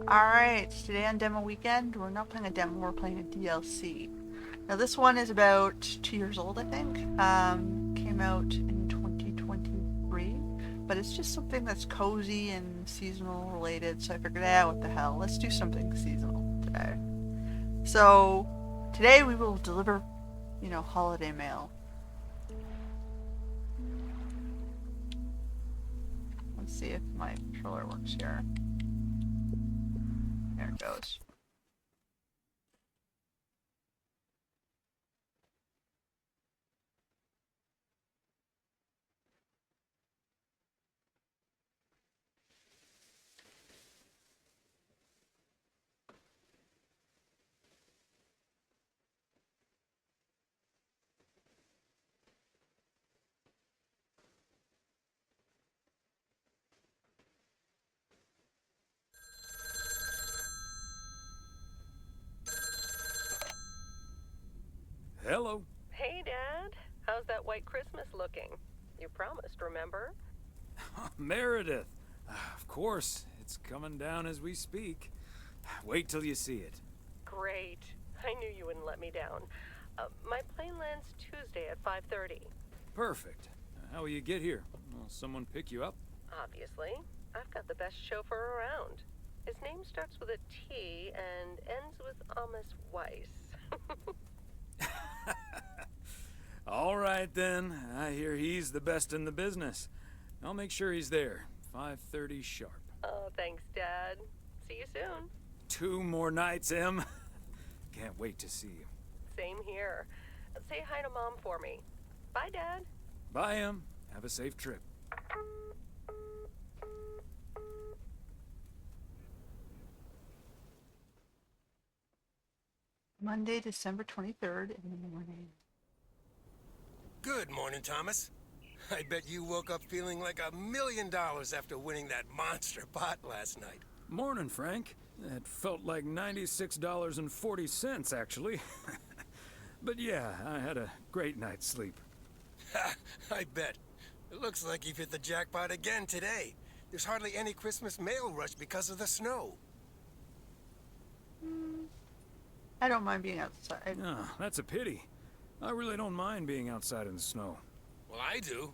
Alright, today on Demo Weekend, we're not playing a demo, we're playing a DLC. Now this one is about 2 years old, I think. Came out in 2023, but it's just something that's cozy and seasonal related, so I figured, what the hell, let's do something seasonal today. So, today we will deliver, holiday mail. Let's see if my controller works here. There it goes. Hello. Hey, Dad. How's that white Christmas looking? You promised, remember? Meredith. Of course, it's coming down as we speak. Wait till you see it. Great. I knew you wouldn't let me down. My plane lands Tuesday at 5:30. Perfect. How will you get here? Will someone pick you up? Obviously. I've got the best chauffeur around. His name starts with a T and ends with Amos Weiss. All right, then. I hear he's the best in the business. I'll make sure he's there. 5:30 sharp. Oh, thanks, Dad. See you soon. 2 more nights, Em. Can't wait to see you. Same here. Say hi to Mom for me. Bye, Dad. Bye, Em. Have a safe trip. Monday, December 23rd in the morning. Good morning, Thomas. I bet you woke up feeling like $1 million after winning that monster pot last night. Morning, Frank. It felt like $96.40, actually. But yeah, I had a great night's sleep. Ha, I bet. It looks like you've hit the jackpot again today. There's hardly any Christmas mail rush because of the snow. I don't mind being outside. Oh, that's a pity. I really don't mind being outside in the snow. Well, I do.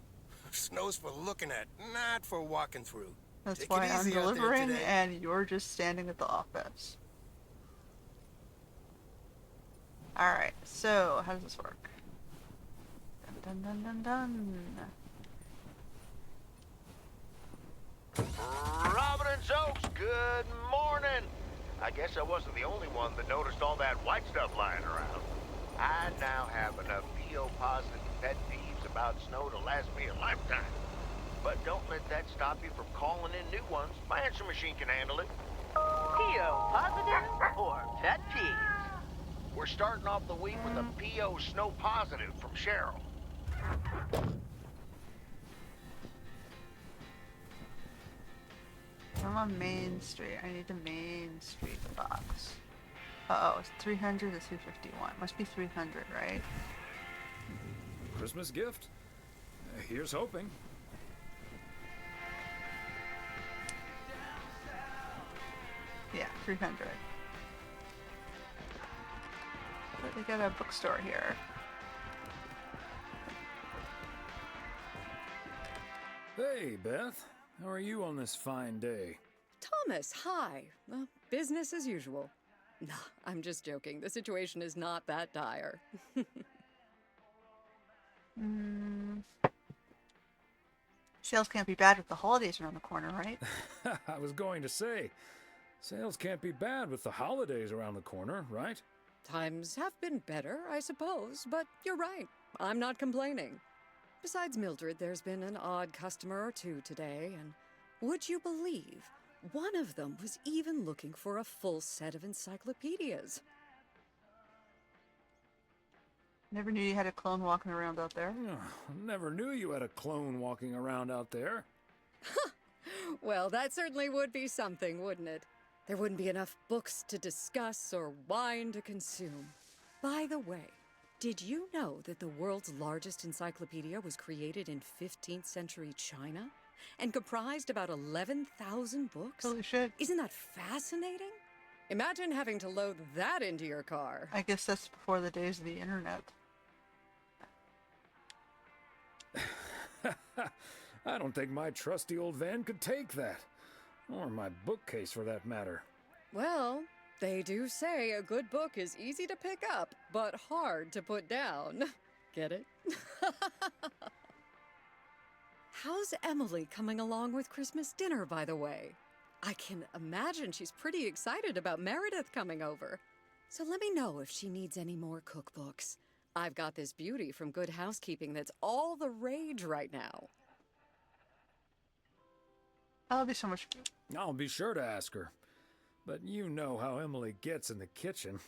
Snow's for looking at, not for walking through. That's Take why it I'm easy out there delivering today. and you're just standing at the office. Alright, so how does this work? Dun dun dun dun dun. Providence Oaks, good morning. I guess I wasn't the only one that noticed all that white stuff lying around. I now have enough PO-positive pet peeves about snow to last me a lifetime. But don't let that stop you from calling in new ones. My answer machine can handle it. PO positive or pet peeves? We're starting off the week with a PO snow positive from Cheryl. I'm on Main Street. I need the Main Street box. Uh-oh, it's 300 to 351. Must be 300, right? Christmas gift? Here's hoping. Yeah, 300. But they got a bookstore here. Hey, Beth. How are you on this fine day? Thomas, hi. Business as usual. Nah, I'm just joking. The situation is not that dire. Sales can't be bad with the holidays around the corner, right? I was going to say, sales can't be bad with the holidays around the corner, right? Times have been better, I suppose, but you're right. I'm not complaining. Besides Mildred, there's been an odd customer or two today, and would you believe, one of them was even looking for a full set of encyclopedias. Never knew you had a clone walking around out there. Never knew you had a clone walking around out there. Well, that certainly would be something, wouldn't it? There wouldn't be enough books to discuss or wine to consume. By the way, did you know that the world's largest encyclopedia was created in 15th century China? and comprised about 11,000 books. Holy shit. Isn't that fascinating? Imagine having to load that into your car. I guess that's before the days of the internet. I don't think my trusty old van could take that. Or my bookcase, for that matter. Well, they do say a good book is easy to pick up, but hard to put down. Get it? How's Emily coming along with Christmas dinner, by the way? I can imagine she's pretty excited about Meredith coming over. So let me know if she needs any more cookbooks. I've got this beauty from Good Housekeeping that's all the rage right now. That'll be so much food. I'll be sure to ask her. But you know how Emily gets in the kitchen.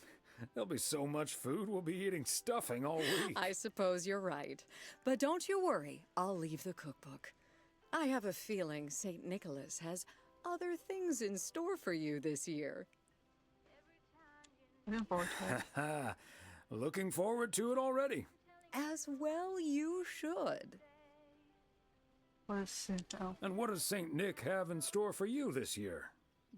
There'll be so much food, we'll be eating stuffing all week. I suppose you're right. But don't you worry, I'll leave the cookbook. I have a feeling St. Nicholas has other things in store for you this year. Looking forward to it. Looking forward to it already. As well you should. What is it? Oh. And what does St. Nick have in store for you this year?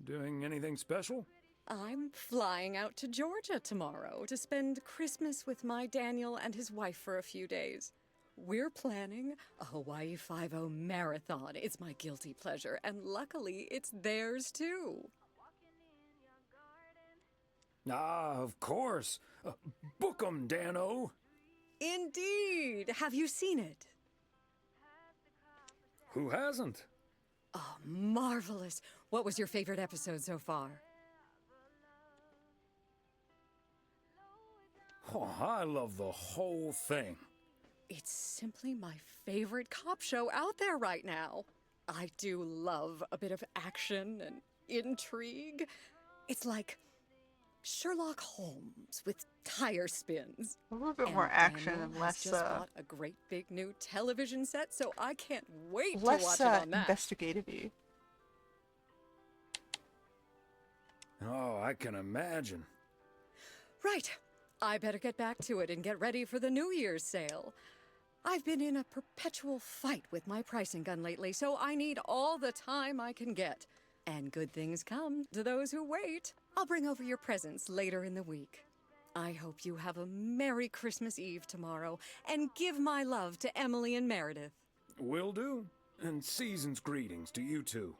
Doing anything special? I'm flying out to Georgia tomorrow to spend Christmas with my Daniel and his wife for a few days. We're planning a Hawaii 5-0 marathon. It's my guilty pleasure, and luckily it's theirs too. Ah, of course. Book 'em, Dano. Indeed. Have you seen it? Who hasn't? Oh, marvelous. What was your favorite episode so far? Oh, I love the whole thing. It's simply my favorite cop show out there right now. I do love a bit of action and intrigue. It's like Sherlock Holmes with tire spins. A little bit And more action Daniel and has less, just bought a great big new television set, so I can't wait to watch it on that. investigative-y. Oh, I can imagine. Right. I better get back to it and get ready for the New Year's sale. I've been in a perpetual fight with my pricing gun lately, so I need all the time I can get. And good things come to those who wait. I'll bring over your presents later in the week. I hope you have a Merry Christmas Eve tomorrow, and give my love to Emily and Meredith. Will do. And season's greetings to you two.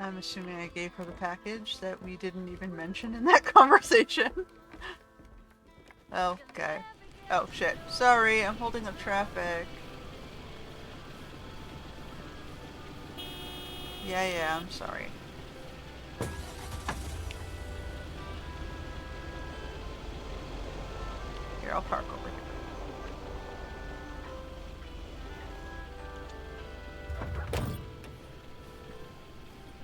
I'm assuming I gave her the package that we didn't even mention in that conversation. Okay. Oh shit. Sorry, I'm holding up traffic. Yeah, I'm sorry. Here, I'll park over here.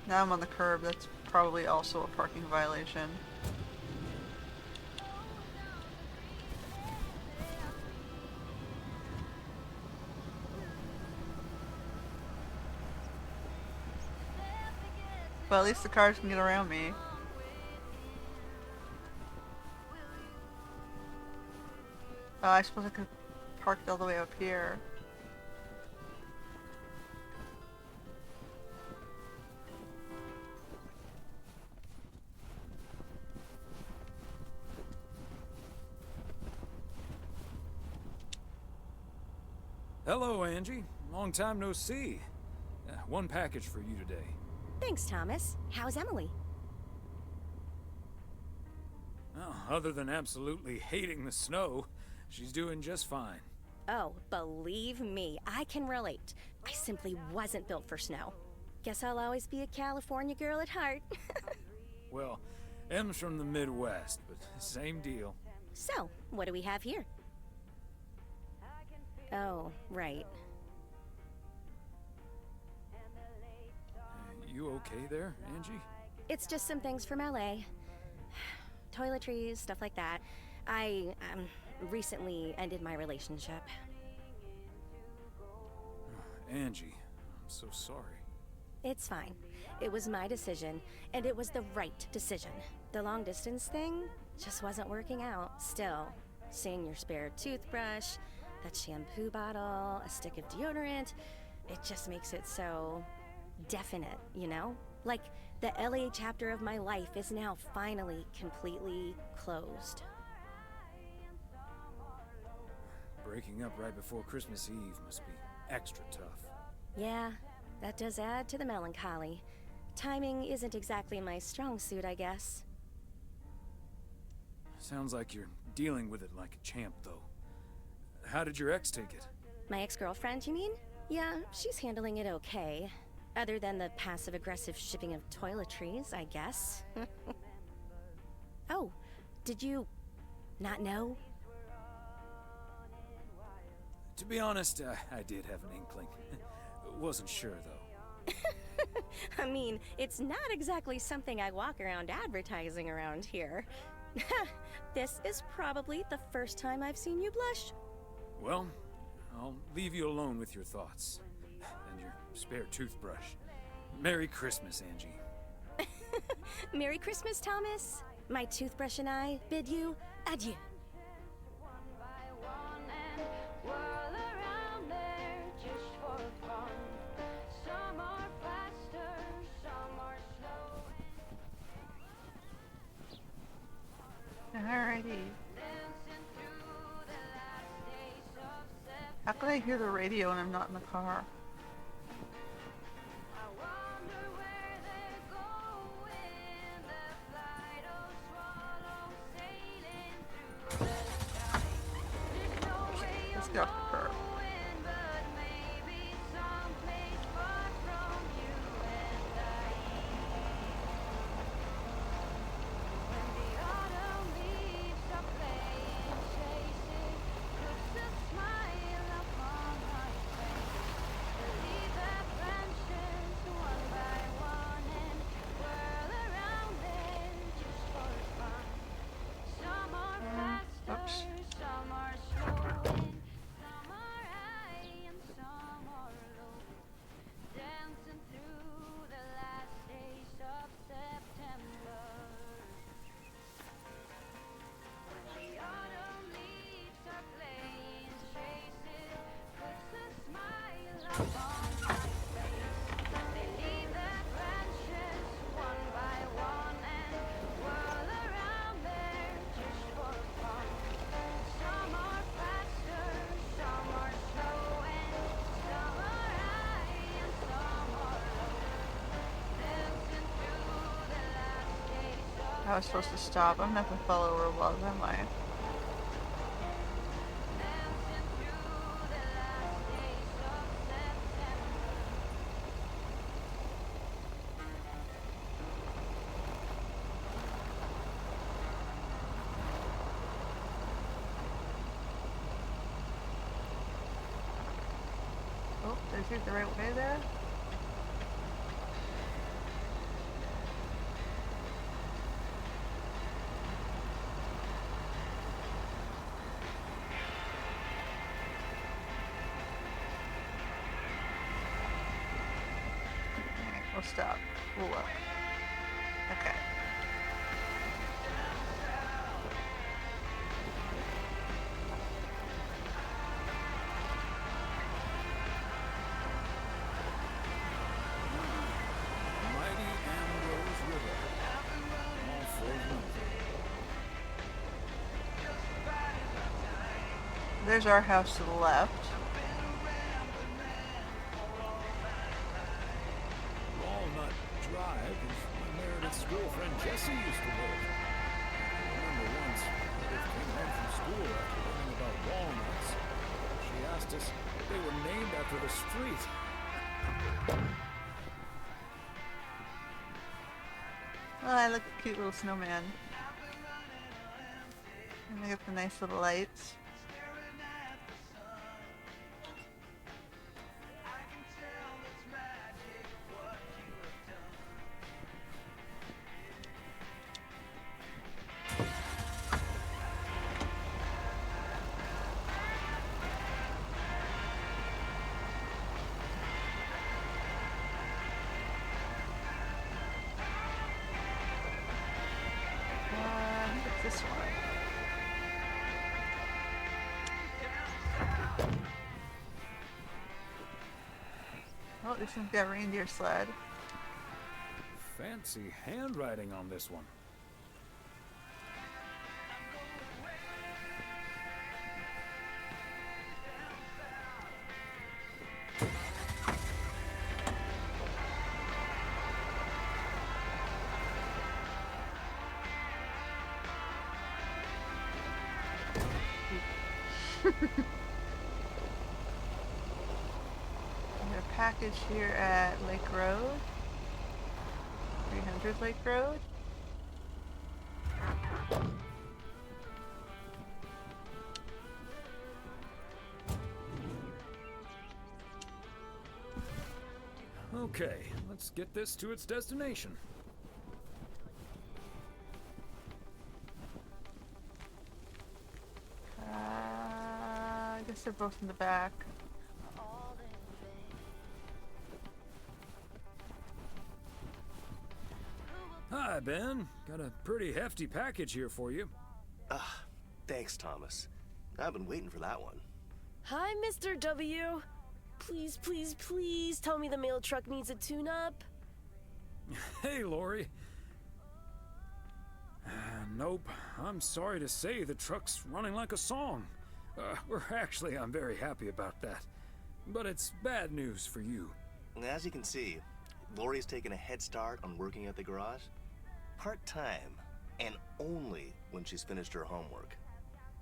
Now I'm on the curb. That's probably also a parking violation. Well, at least the cars can get around me. Oh, I suppose I could park all the way up here. Hello, Angie. Long time no see. One package for you today. Thanks, Thomas. How's Emily? Well, other than absolutely hating the snow, she's doing just fine. Oh, believe me, I can relate. I simply wasn't built for snow. Guess I'll always be a California girl at heart. Well, Em's from the Midwest, but same deal. So, what do we have here? Oh, right. You okay there, Angie? It's just some things from LA. Toiletries, stuff like that. I, recently ended my relationship. Angie, I'm so sorry. It's fine. It was my decision, and it was the right decision. The long distance thing just wasn't working out. Still, seeing your spare toothbrush, a shampoo bottle, a stick of deodorant. It just makes it so definite, you know? Like the LA chapter of my life is now finally completely closed. Breaking up right before Christmas Eve must be extra tough. Yeah, that does add to the melancholy. Timing isn't exactly my strong suit, I guess. Sounds like you're dealing with it like a champ, though. How did your ex take it? My ex-girlfriend, you mean? Yeah, she's handling it okay. Other than the passive-aggressive shipping of toiletries, I guess. Oh, did you not know? To be honest, I did have an inkling. Wasn't sure, though. I mean, it's not exactly something I walk around advertising around here. This is probably the first time I've seen you blush. Well, I'll leave you alone with your thoughts. And your spare toothbrush. Merry Christmas, Angie. Merry Christmas, Thomas. My toothbrush and I bid you adieu. Alrighty. How can I hear the radio when I'm not in the car? Let's go for her. Oops. I was supposed to stop. I'm not gonna follow her while am I? Oh, did I take the right way there? We'll stop. We'll look. Okay. Mighty Ambrose River. All frozen over. There's our house to the left. Walnut Drive is where Meredith's girlfriend Jessie used to live. I remember once Meredith came home from school after learning about walnuts. She asked us if they were named after the street. Oh, I look at cute little snowman. And they got the nice little lights. I think it's this one. Oh, this one's got reindeer sled. Fancy handwriting on this one. Got a package here at Lake Road. 300 Lake Road. Okay, let's get this to its destination. I guess they're both in the back. Hi, Ben. Got a pretty hefty package here for you. Thanks, Thomas. I've been waiting for that one. Hi, Mr. W. Please, please, please tell me the mail truck needs a tune-up. Hey, Lori. Nope. I'm sorry to say the truck's running like a song. I'm very happy about that. But it's bad news for you. As you can see, Lori's taken a head start on working at the garage. Part-time, and only when she's finished her homework.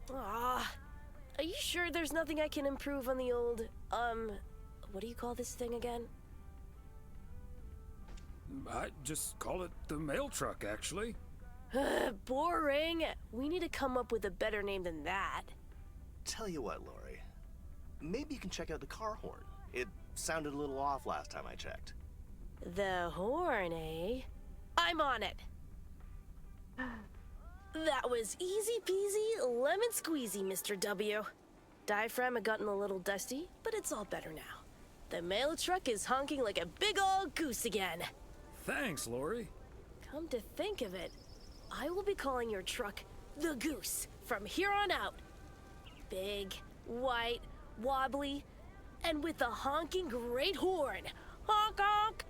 Are you sure there's nothing I can improve on the old, what do you call this thing again? I just call it the mail truck, actually. Boring. We need to come up with a better name than that. Tell you what, Lori. Maybe you can check out the car horn. It sounded a little off last time I checked. The horn, eh? I'm on it. That was easy peasy, lemon squeezy, Mr. W. Diaphragm had gotten a little dusty, but it's all better now. The mail truck is honking like a big old goose again. Thanks, Lori. Come to think of it, I will be calling your truck the Goose from here on out. Big, white, wobbly, and with a honking great horn. Honk honk!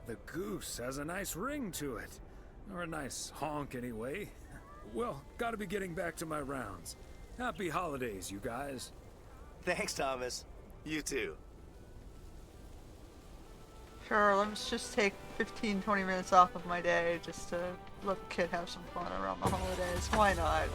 The Goose has a nice ring to it. Or a nice honk, anyway. Well, gotta be getting back to my rounds. Happy holidays, you guys. Thanks, Thomas. You too. Sure, let's just take 15-20 minutes off of my day just to let the kid have some fun around the holidays. Why not?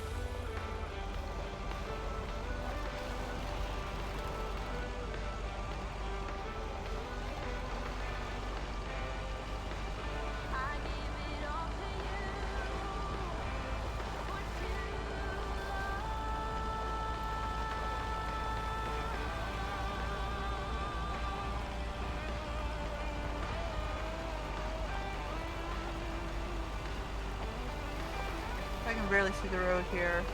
I can barely see the road here.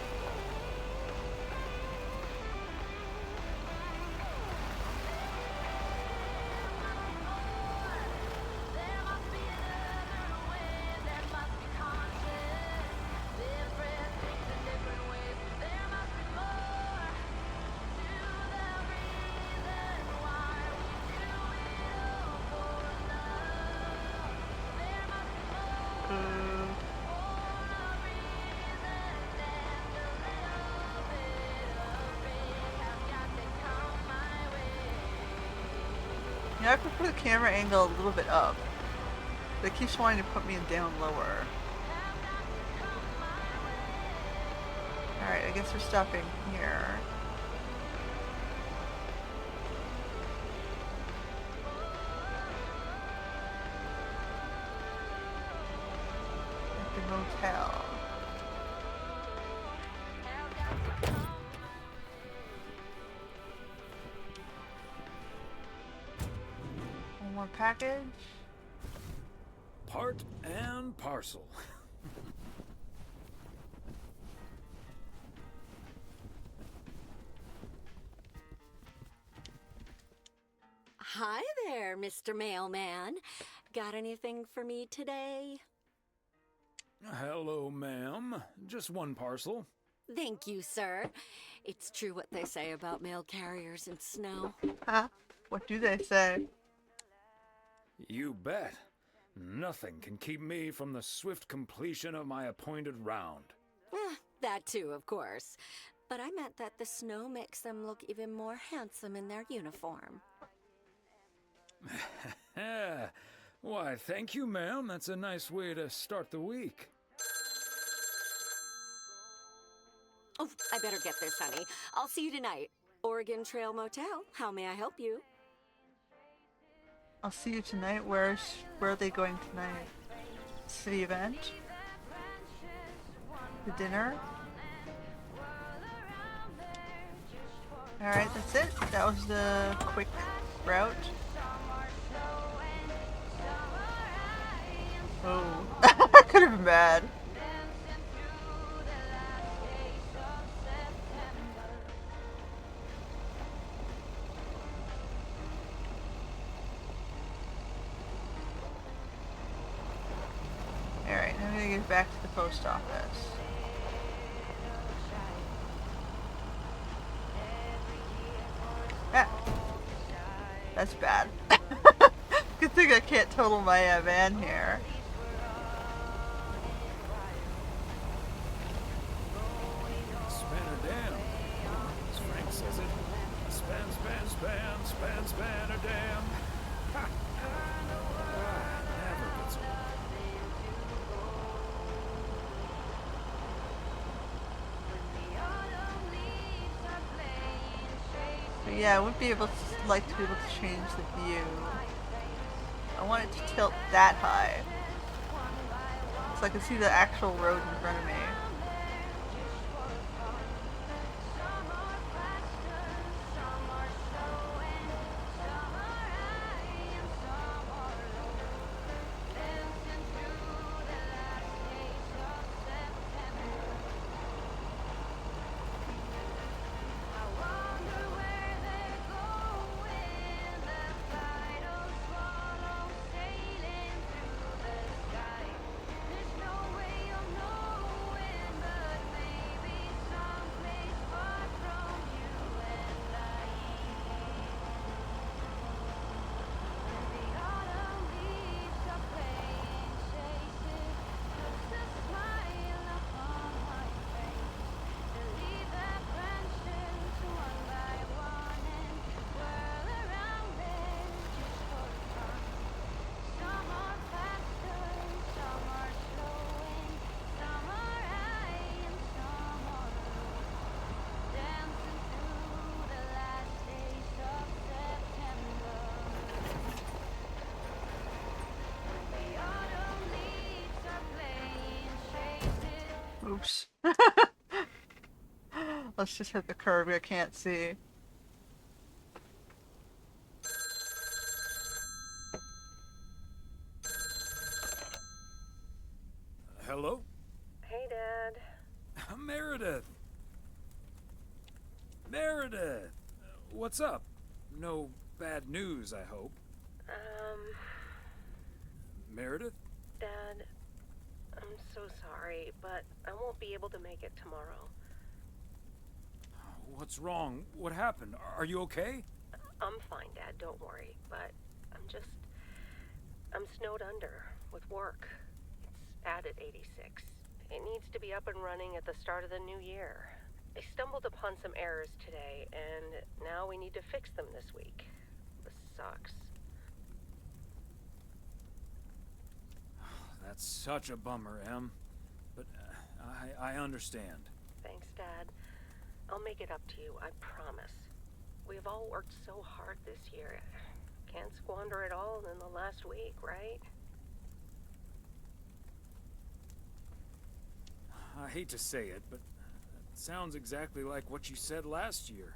I prefer the camera angle a little bit up. It keeps wanting to put me down lower. Alright, I guess we're stopping here. At the motel. One more package. Part and parcel. Hi there, Mr. Mailman. Got anything for me today? Hello, ma'am. Just one parcel. Thank you, sir. It's true what they say about mail carriers in snow. Huh? What do they say? You bet. Nothing can keep me from the swift completion of my appointed round. That too, of course. But I meant that the snow makes them look even more handsome in their uniform. Why, thank you, ma'am. That's a nice way to start the week. Oh, I better get this, honey. I'll see you tonight. Oregon Trail Motel. How may I help you? I'll see you tonight. Where are they going tonight? City event? The dinner? Alright, that's it. That was the quick route. Oh. Could have been bad. Alright, now I'm gonna get back to the post office. Ah. That's bad. Good thing I can't total my van here. Spanner Dam. As Frank says it. Spanner Dam. Ha! Never gets old. But yeah, I would be able to like to be able to change the view. I want it to tilt that high, so I can see the actual road in front of me. Oops. Let's just hit the curb I can't see. Hello? Hey, Dad. Meredith! Meredith! What's up? No bad news, I hope. Meredith? Dad, I'm so sorry, but I won't be able to make it tomorrow. What's wrong? What happened? Are you okay? I'm fine, Dad, don't worry, but I'm snowed under with work. It's added 86. It needs to be up and running at the start of the new year. I stumbled upon some errors today, and now we need to fix them this week. This sucks. That's such a bummer, Em. But I understand. Thanks, Dad. I'll make it up to you, I promise. We've all worked so hard this year. Can't squander it all in the last week, right? I hate to say it, but it sounds exactly like what you said last year.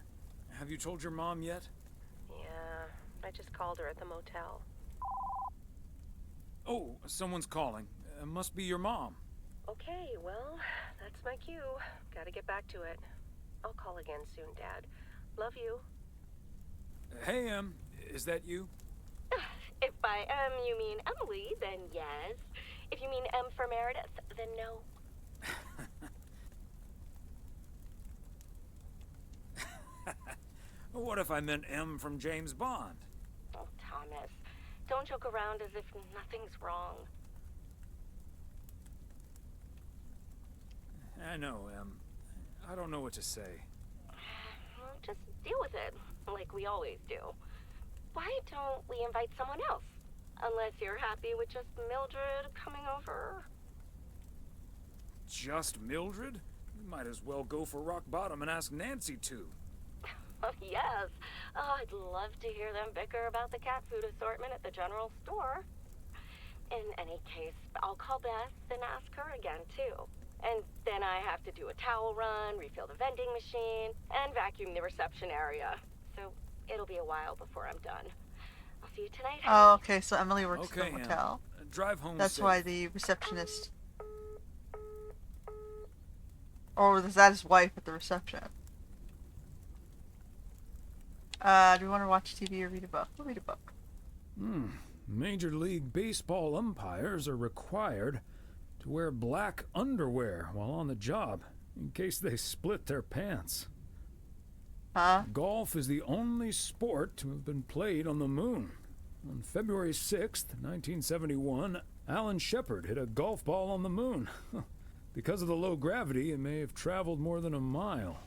Have you told your mom yet? Yeah, I just called her at the motel. Oh, someone's calling. It must be your mom. Okay, well, that's my cue. Gotta get back to it. I'll call again soon, Dad. Love you. Hey, Em. Is that you? If by M you mean Emily, then yes. If you mean M for Meredith, then no. What if I meant M from James Bond? Oh, Thomas, don't joke around as if nothing's wrong. I know, Em. I don't know what to say. Well, just deal with it, like we always do. Why don't we invite someone else? Unless you're happy with just Mildred coming over. Just Mildred? We might as well go for rock bottom and ask Nancy to. Oh, yes. Oh, I'd love to hear them bicker about the cat food assortment at the general store. In any case, I'll call Beth and ask her again, too. And then I have to do a towel run, refill the vending machine, and vacuum the reception area. So it'll be a while before I'm done. I'll see you tonight. Oh, okay, so Emily works Okay, at the hotel. Drive home That's safe. why the receptionist... Or was that his wife at the reception? Do we want to watch TV or read a book? We'll read a book. Major League Baseball umpires are required to wear black underwear while on the job, in case they split their pants. Huh? Golf is the only sport to have been played on the moon. On February 6th, 1971, Alan Shepard hit a golf ball on the moon. Because of the low gravity, it may have traveled more than a mile.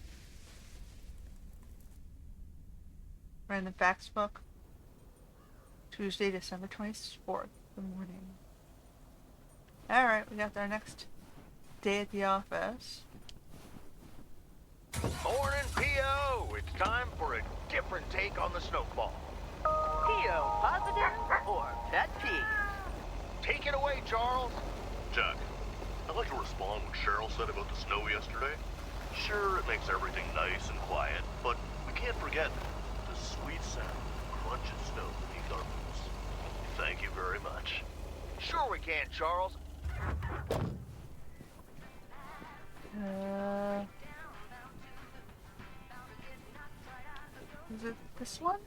Random facts book. Tuesday, December 24th, the morning. Alright, we got our next day at the office. Morning, P.O. It's time for a different take on the snowball. P.O. positive or pet peeve? Take it away, Charles. Jack, I'd like to respond what Cheryl said about the snow yesterday. Sure, it makes everything nice and quiet, but we can't forget the sweet sound of crunch of snow beneath our boots. Thank you very much. Sure we can, Charles. Is it this one?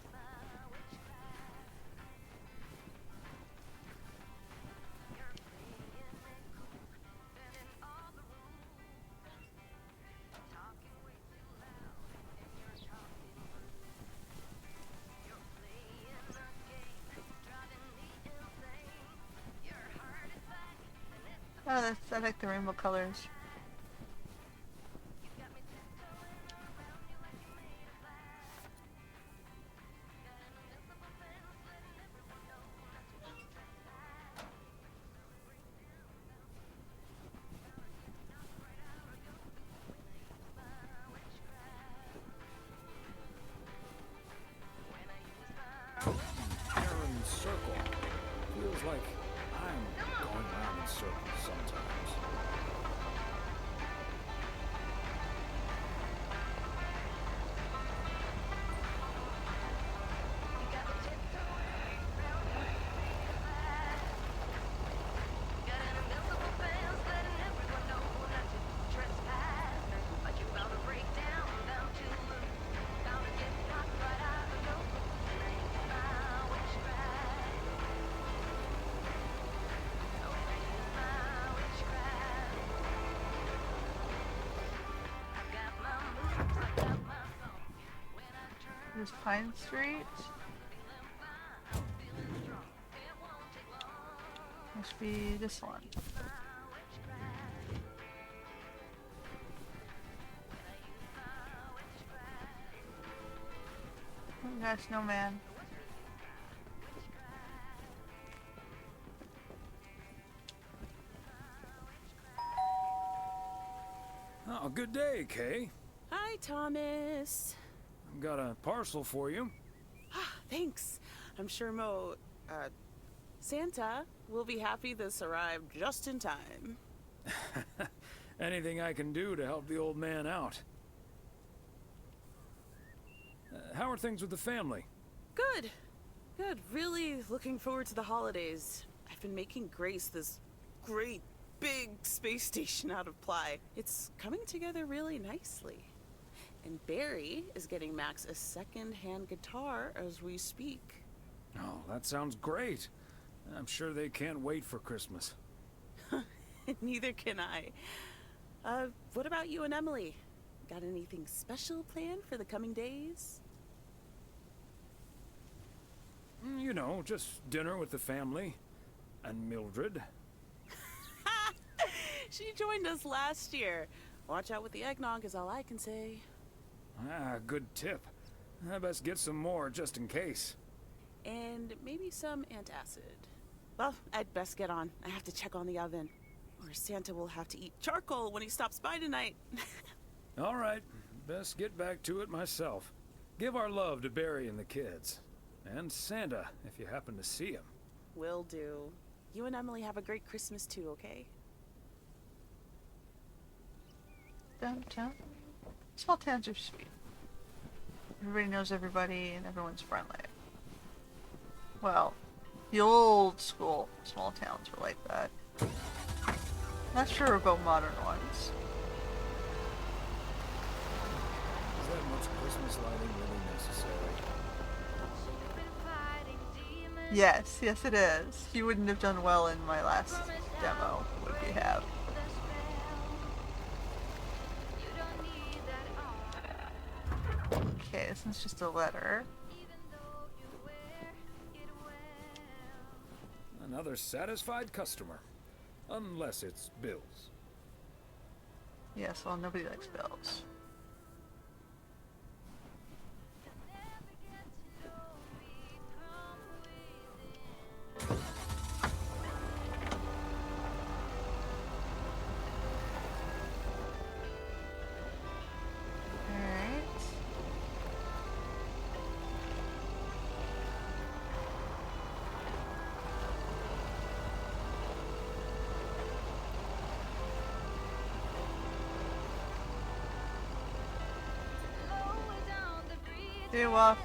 Oh, I like the rainbow colors. Aaron's circle. Feels like I'm going round in circles sometimes. There's Pine Street. Must be this one. Oh, we got a snowman. Oh, good day, Kay. Hi, Thomas. I've got a parcel for you. Thanks. I'm sure Santa will be happy this arrived just in time. Anything I can do to help the old man out. How are things with the family? Good. Good. Really looking forward to the holidays. I've been making Grace this great big space station out of ply. It's coming together really nicely. And Barry is getting Max a second-hand guitar as we speak. Oh, that sounds great. I'm sure they can't wait for Christmas. Neither can I. What about you and Emily? Got anything special planned for the coming days? know, just dinner with the family. And Mildred. She joined us last year. Watch out with the eggnog is all I can say. Ah, good tip. I best get some more just in case. And maybe some antacid. Well, I'd best get on. I have to check on the oven. Or Santa will have to eat charcoal when he stops by tonight. All right, best get back to it myself. Give our love to Barry and the kids. And Santa, if you happen to see him. Will do. You and Emily have a great Christmas too, okay? Downtown. Small towns are sweet. Everybody knows everybody and everyone's friendly. Well, the old school small towns were like that. Not sure about modern ones. Is that much Christmas lighting really necessary? Yes, yes it is. You wouldn't have done well in my last demo, would you have? Okay, this one's just a letter. Another satisfied customer. Unless it's Bill's. Yes, well, nobody likes bills. Do you walk?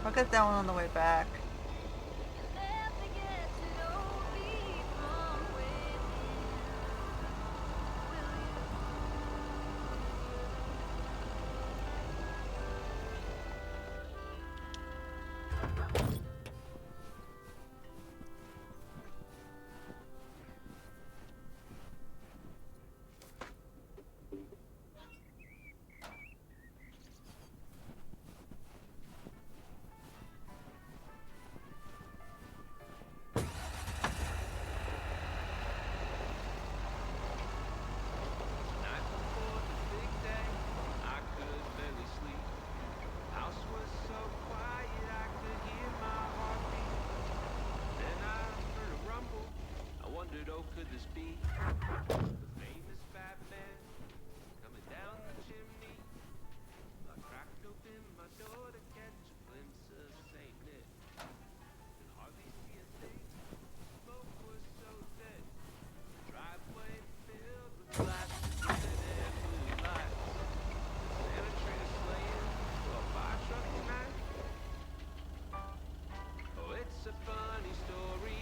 I'll get that one on the way back. Could this be the famous Batman coming down the chimney? I cracked open my door to catch a glimpse of Saint Nick. Could hardly see a thing. Smoke was so thick. The driveway filled with flashes and blue lights. The Santa tree is slaying to a fire truck tonight. Oh, it's a funny story.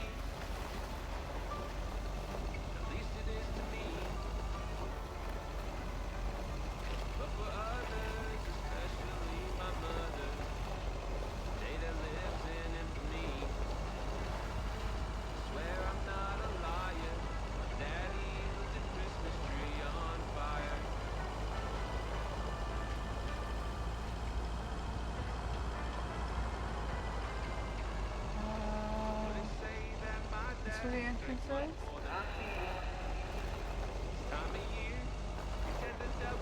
That's where the entrance is?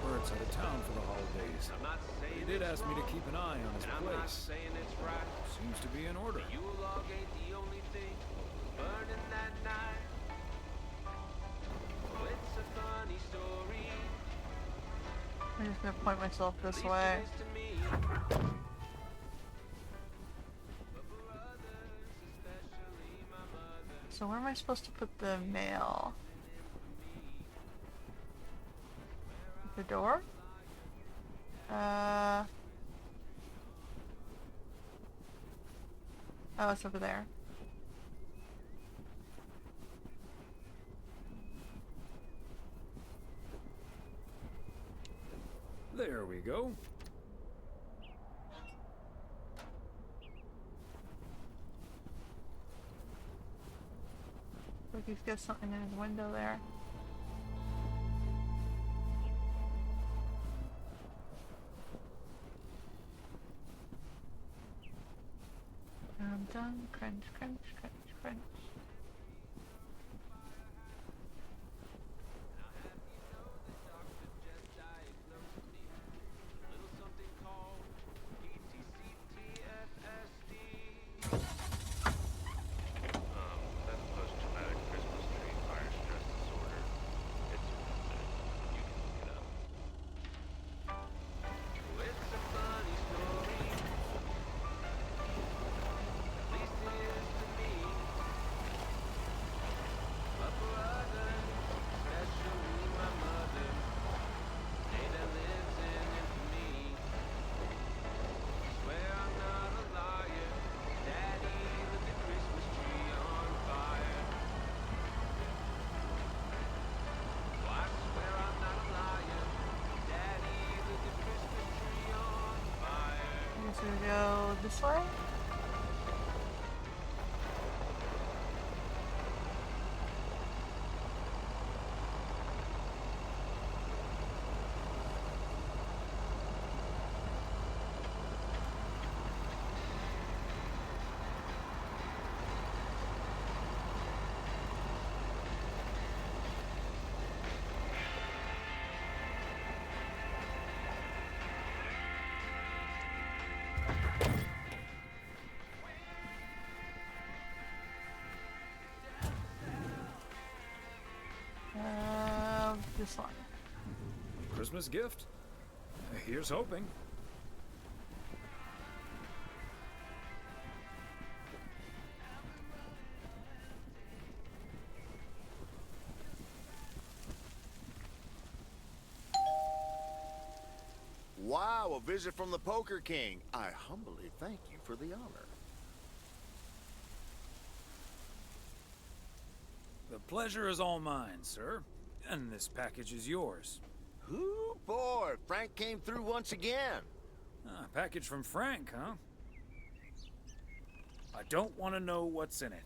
Bert's out of town for the holidays. He did ask me to keep an eye on his place. Seems to be in order. I'm just gonna point myself this way. So where am I supposed to put the mail? The door? Oh, it's over there. There we go. Look, he's got something in his window there. dun, crunch, crunch, crunch, crunch. That's post-traumatic Christmas tree fire stress disorder. It's worth it. You can look it up. It's a funny story. At least it is to me. My brother, especially my mother, Ada lives in infamy. Swear I'm not a liar. Daddy lit the Christmas tree on fire. Oh, I swear I'm not a liar. Daddy lit the Christmas tree on fire. I guess we go this way? This one. Christmas gift? Here's hoping. Wow, a visit from the Poker King. I humbly thank you for the honor. The pleasure is all mine, sir. And this package is yours. Ooh, boy, Frank came through once again. Ah, a package from Frank, huh? I don't want to know what's in it.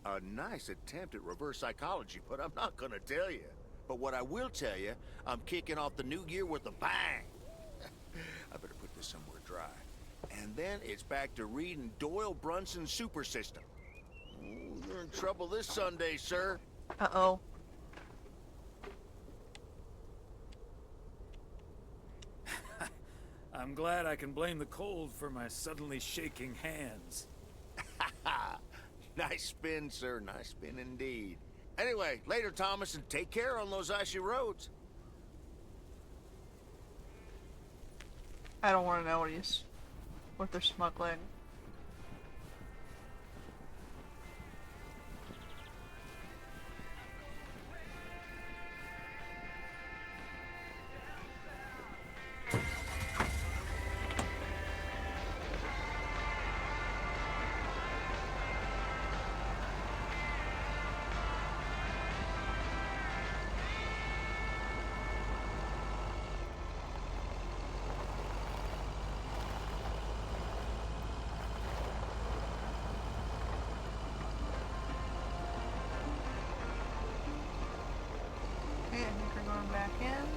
A nice attempt at reverse psychology, but I'm not gonna tell you. But what I will tell you, I'm kicking off the new year with a bang. I better put this somewhere dry. And then it's back to reading Doyle Brunson's Super System. Ooh, you're in trouble this Sunday, sir. Uh-oh. I'm glad I can blame the cold for my suddenly shaking hands. Nice spin, sir. Nice spin indeed. Anyway, later, Thomas, and take care on those icy roads. I don't want to know what they're smuggling. Okay, I think we're going back in.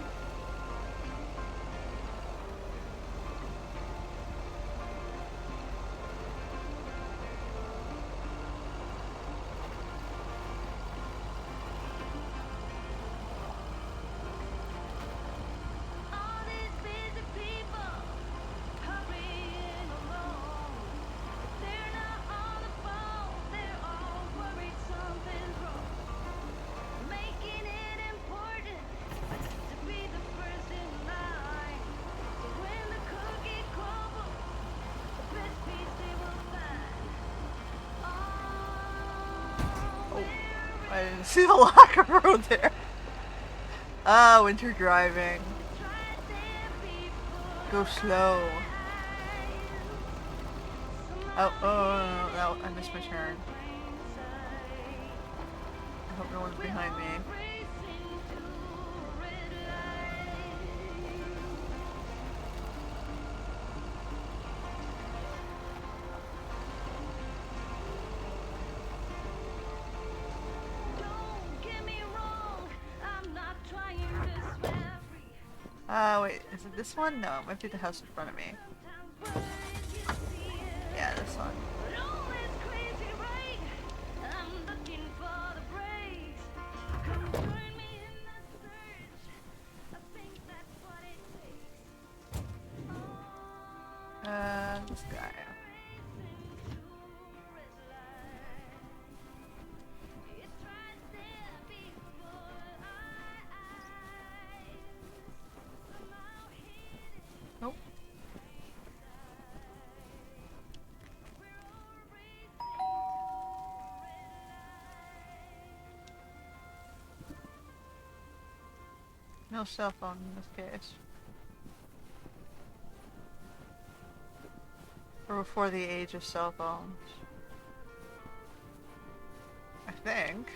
I didn't see the locker road there. Ah, winter driving. Go slow. Oh, no, I missed my turn. I hope no one's behind me. Wait, is it this one? No, it might be the house in front of me. Yeah, this one. No cell phone in this case. Or before the age of cell phones. I think.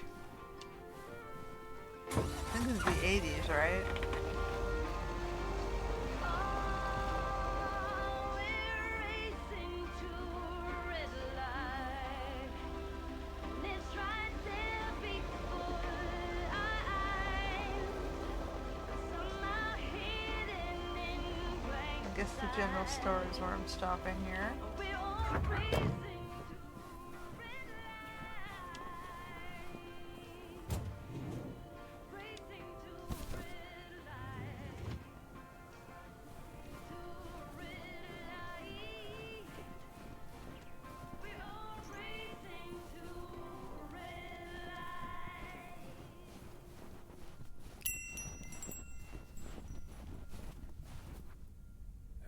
I think this is the 80s, right? I guess the general store is where I'm stopping here.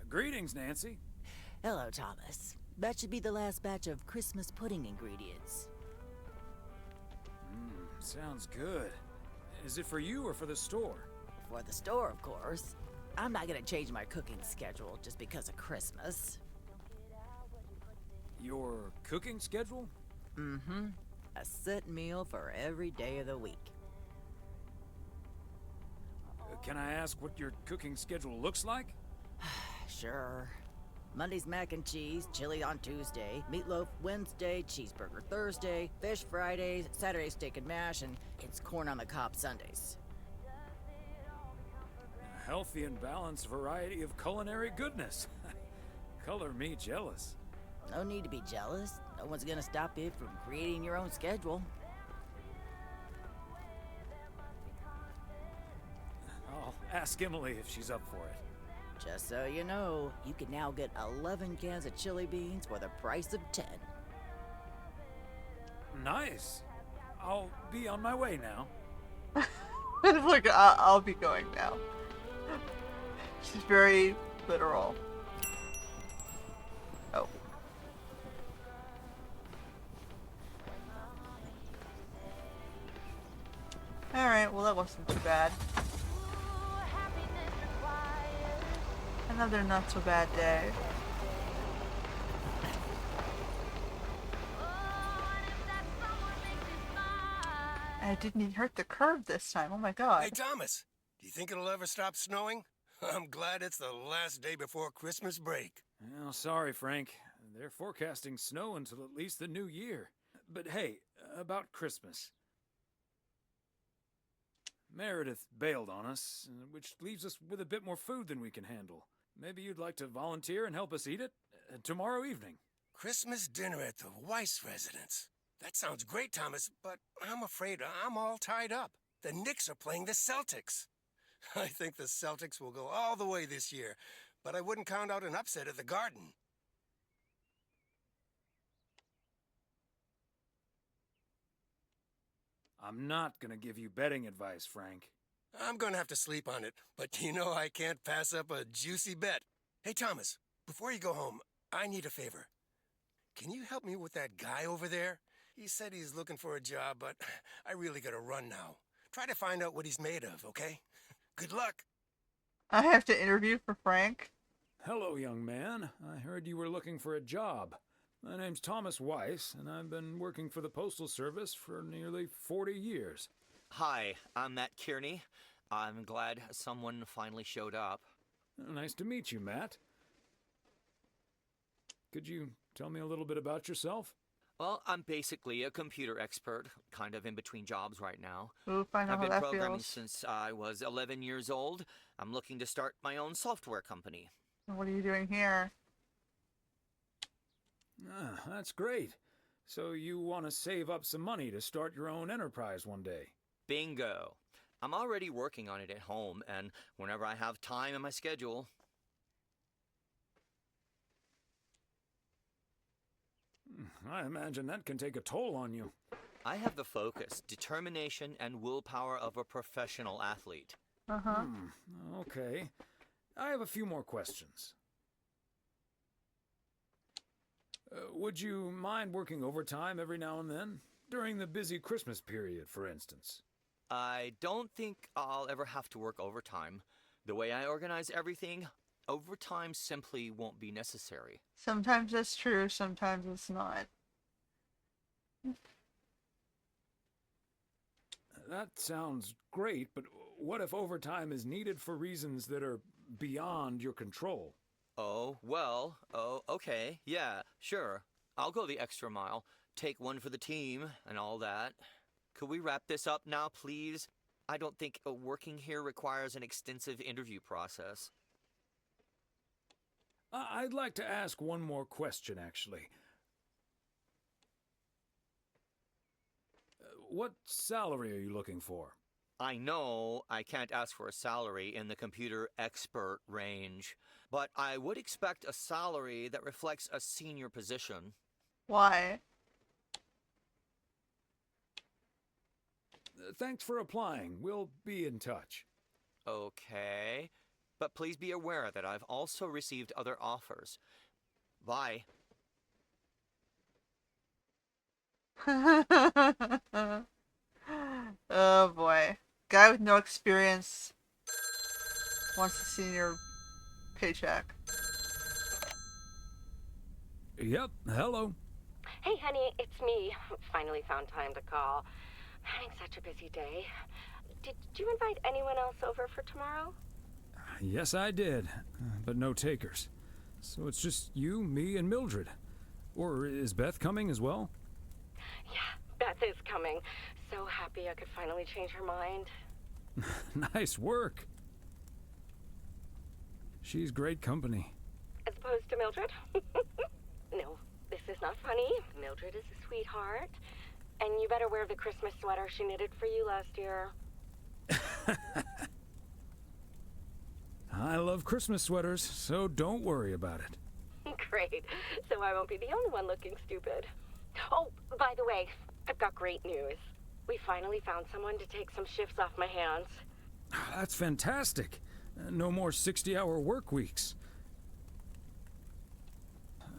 Greetings, Nancy. Hello, Thomas. That should be the last batch of Christmas pudding ingredients. Sounds good. Is it for you or for the store? For the store, of course. I'm not gonna change my cooking schedule just because of Christmas. Your cooking schedule? Mm-hmm. A set meal for every day of the week. Can I ask what your cooking schedule looks like? Sure. Monday's mac and cheese, chili on Tuesday, meatloaf Wednesday, cheeseburger Thursday, fish Fridays, Saturday steak and mash, and it's corn on the cob Sundays. A healthy and balanced variety of culinary goodness. Color me jealous. No need to be jealous. No one's gonna stop you from creating your own schedule. I'll ask Emily if she's up for it. Just so you know, you can now get 11 cans of chili beans for the price of 10. Nice. I'll be on my way now. Look, I'll be going now. She's very literal. Oh. Alright, well that wasn't too bad. Another not so bad day. And it didn't even hurt the curb this time. Oh my god. Hey, Thomas, do you think it'll ever stop snowing? I'm glad it's the last day before Christmas break. Well, sorry, Frank. They're forecasting snow until at least the new year. But hey, about Christmas. Meredith bailed on us, which leaves us with a bit more food than we can handle. Maybe you'd like to volunteer and help us eat it tomorrow evening. Christmas dinner at the Weiss residence. That sounds great, Thomas, but I'm afraid I'm all tied up. The Knicks are playing the Celtics. I think the Celtics will go all the way this year, but I wouldn't count out an upset at the Garden. I'm not gonna give you betting advice, Frank. I'm gonna have to sleep on it, but you know I can't pass up a juicy bet. Hey, Thomas, before you go home, I need a favor. Can you help me with that guy over there? He said he's looking for a job, but I really gotta run now. Try to find out what he's made of, okay? Good luck. I have to interview for Frank. Hello, young man. I heard you were looking for a job. My name's Thomas Weiss, and I've been working for the Postal Service for nearly 40 years. Hi, I'm Matt Kearney. I'm glad someone finally showed up. Nice to meet you, Matt. Could you tell me a little bit about yourself? Well, I'm basically a computer expert, kind of in between jobs right now. Oof, I know I've how been that programming feels. since I was 11 years old. I'm looking to start my own software company. What are you doing here? Ah, that's great. So you want to save up some money to start your own enterprise one day? Bingo. I'm already working on it at home, and whenever I have time in my schedule. I imagine that can take a toll on you. I have the focus, determination, and willpower of a professional athlete. Uh-huh. Okay. I have a few more questions. Would you mind working overtime every now and then? During the busy Christmas period, for instance? I don't think I'll ever have to work overtime. The way I organize everything, overtime simply won't be necessary. Sometimes that's true, sometimes it's not. That sounds great, but what if overtime is needed for reasons that are beyond your control? Oh, well, okay, yeah, sure. I'll go the extra mile, take one for the team, and all that. Could we wrap this up now, please? I don't think working here requires an extensive interview process. I'd like to ask one more question, actually. What salary are you looking for? I know I can't ask for a salary in the computer expert range, but I would expect a salary that reflects a senior position. Why? Thanks for applying. We'll be in touch. Okay, but please be aware that I've also received other offers. Bye. Oh boy. Guy with no experience wants a senior paycheck. Yep, hello. Hey, honey, it's me. Finally found time to call. Having such a busy day. Did you invite anyone else over for tomorrow? Yes, I did, but no takers. So it's just you, me, and Mildred. Or is Beth coming as well? Yeah, Beth is coming. So happy I could finally change her mind. Nice work. She's great company. As opposed to Mildred? No, this is not funny. Mildred is a sweetheart. And you better wear the Christmas sweater she knitted for you last year. I love Christmas sweaters, so don't worry about it. Great. So I won't be the only one looking stupid. Oh, by the way, I've got great news. We finally found someone to take some shifts off my hands. That's fantastic. No more 60-hour work weeks.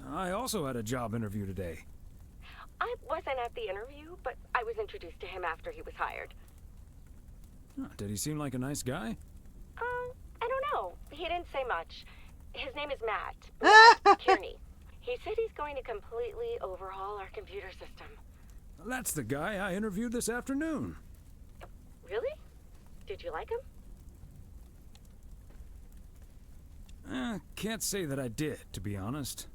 I also had a job interview today. I wasn't at the interview, but I was introduced to him after he was hired. Did he seem like a nice guy? I don't know. He didn't say much. His name is Matt Kearney. He said he's going to completely overhaul our computer system. That's the guy I interviewed this afternoon. Really? Did you like him? Can't say that I did, to be honest.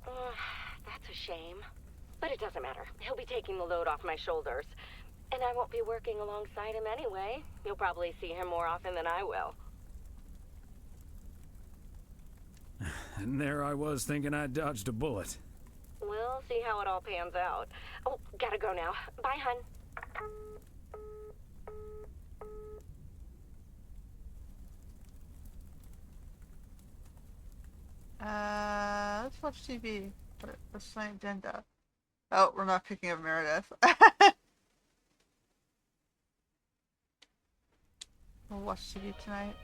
That's a shame. But it doesn't matter. He'll be taking the load off my shoulders. And I won't be working alongside him anyway. You'll probably see him more often than I will. And there I was thinking I dodged a bullet. We'll see how it all pans out. Oh, gotta go now. Bye, hun. Let's watch TV. What's my agenda? Oh, we're not picking up Meredith. We'll watch TV tonight.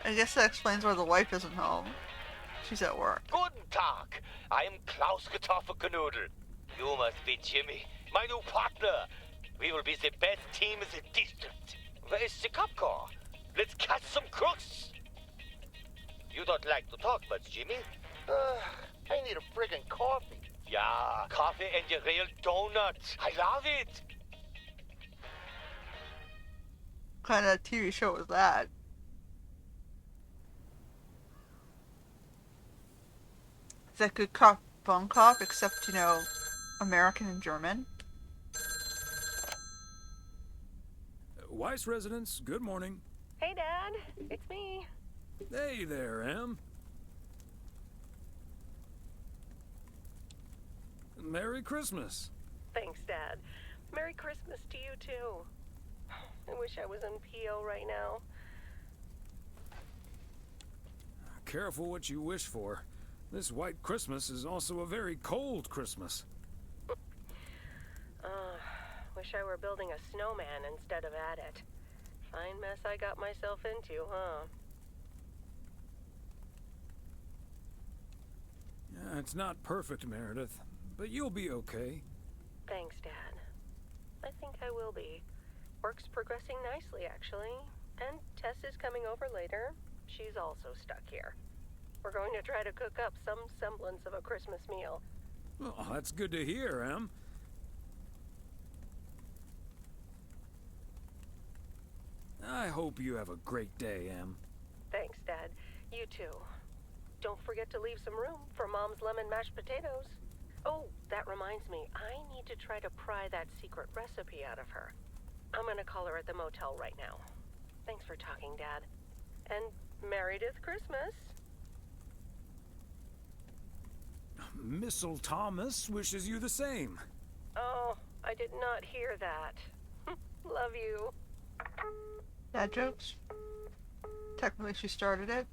I guess that explains why the wife isn't home. She's at work. Guten Tag. I am Klaus Kartoffelknödel. You must be Jimmy, my new partner. We will be the best team in the district. Where is the cop car? Let's catch some crooks. You don't like to talk much, Jimmy? I need a friggin' coffee. Yeah, coffee and your real donuts. I love it. What kind of TV show was that? Is that Good Cop, Bum Cop, except, you know, American and German? Weiss residents, good morning. Hey, Dad. It's me. Hey there, Em. Merry Christmas. Thanks, Dad. Merry Christmas to you, too. I wish I was in PO right now. Careful what you wish for. This white Christmas is also a very cold Christmas. Wish I were building a snowman instead of at it. Fine mess I got myself into, huh? It's not perfect, Meredith, but you'll be okay. Thanks, Dad. I think I will be. Work's progressing nicely, actually. And Tess is coming over later. She's also stuck here. We're going to try to cook up some semblance of a Christmas meal. Oh, that's good to hear, Em. I hope you have a great day, Em. Thanks, Dad. You too. Don't forget to leave some room for Mom's lemon mashed potatoes. Oh, that reminds me. I need to try to pry that secret recipe out of her. I'm gonna call her at the motel right now. Thanks for talking, Dad. And Meredith Christmas. Missile Thomas wishes you the same. Oh, I did not hear that. Love you. Dad jokes? Technically, she started it.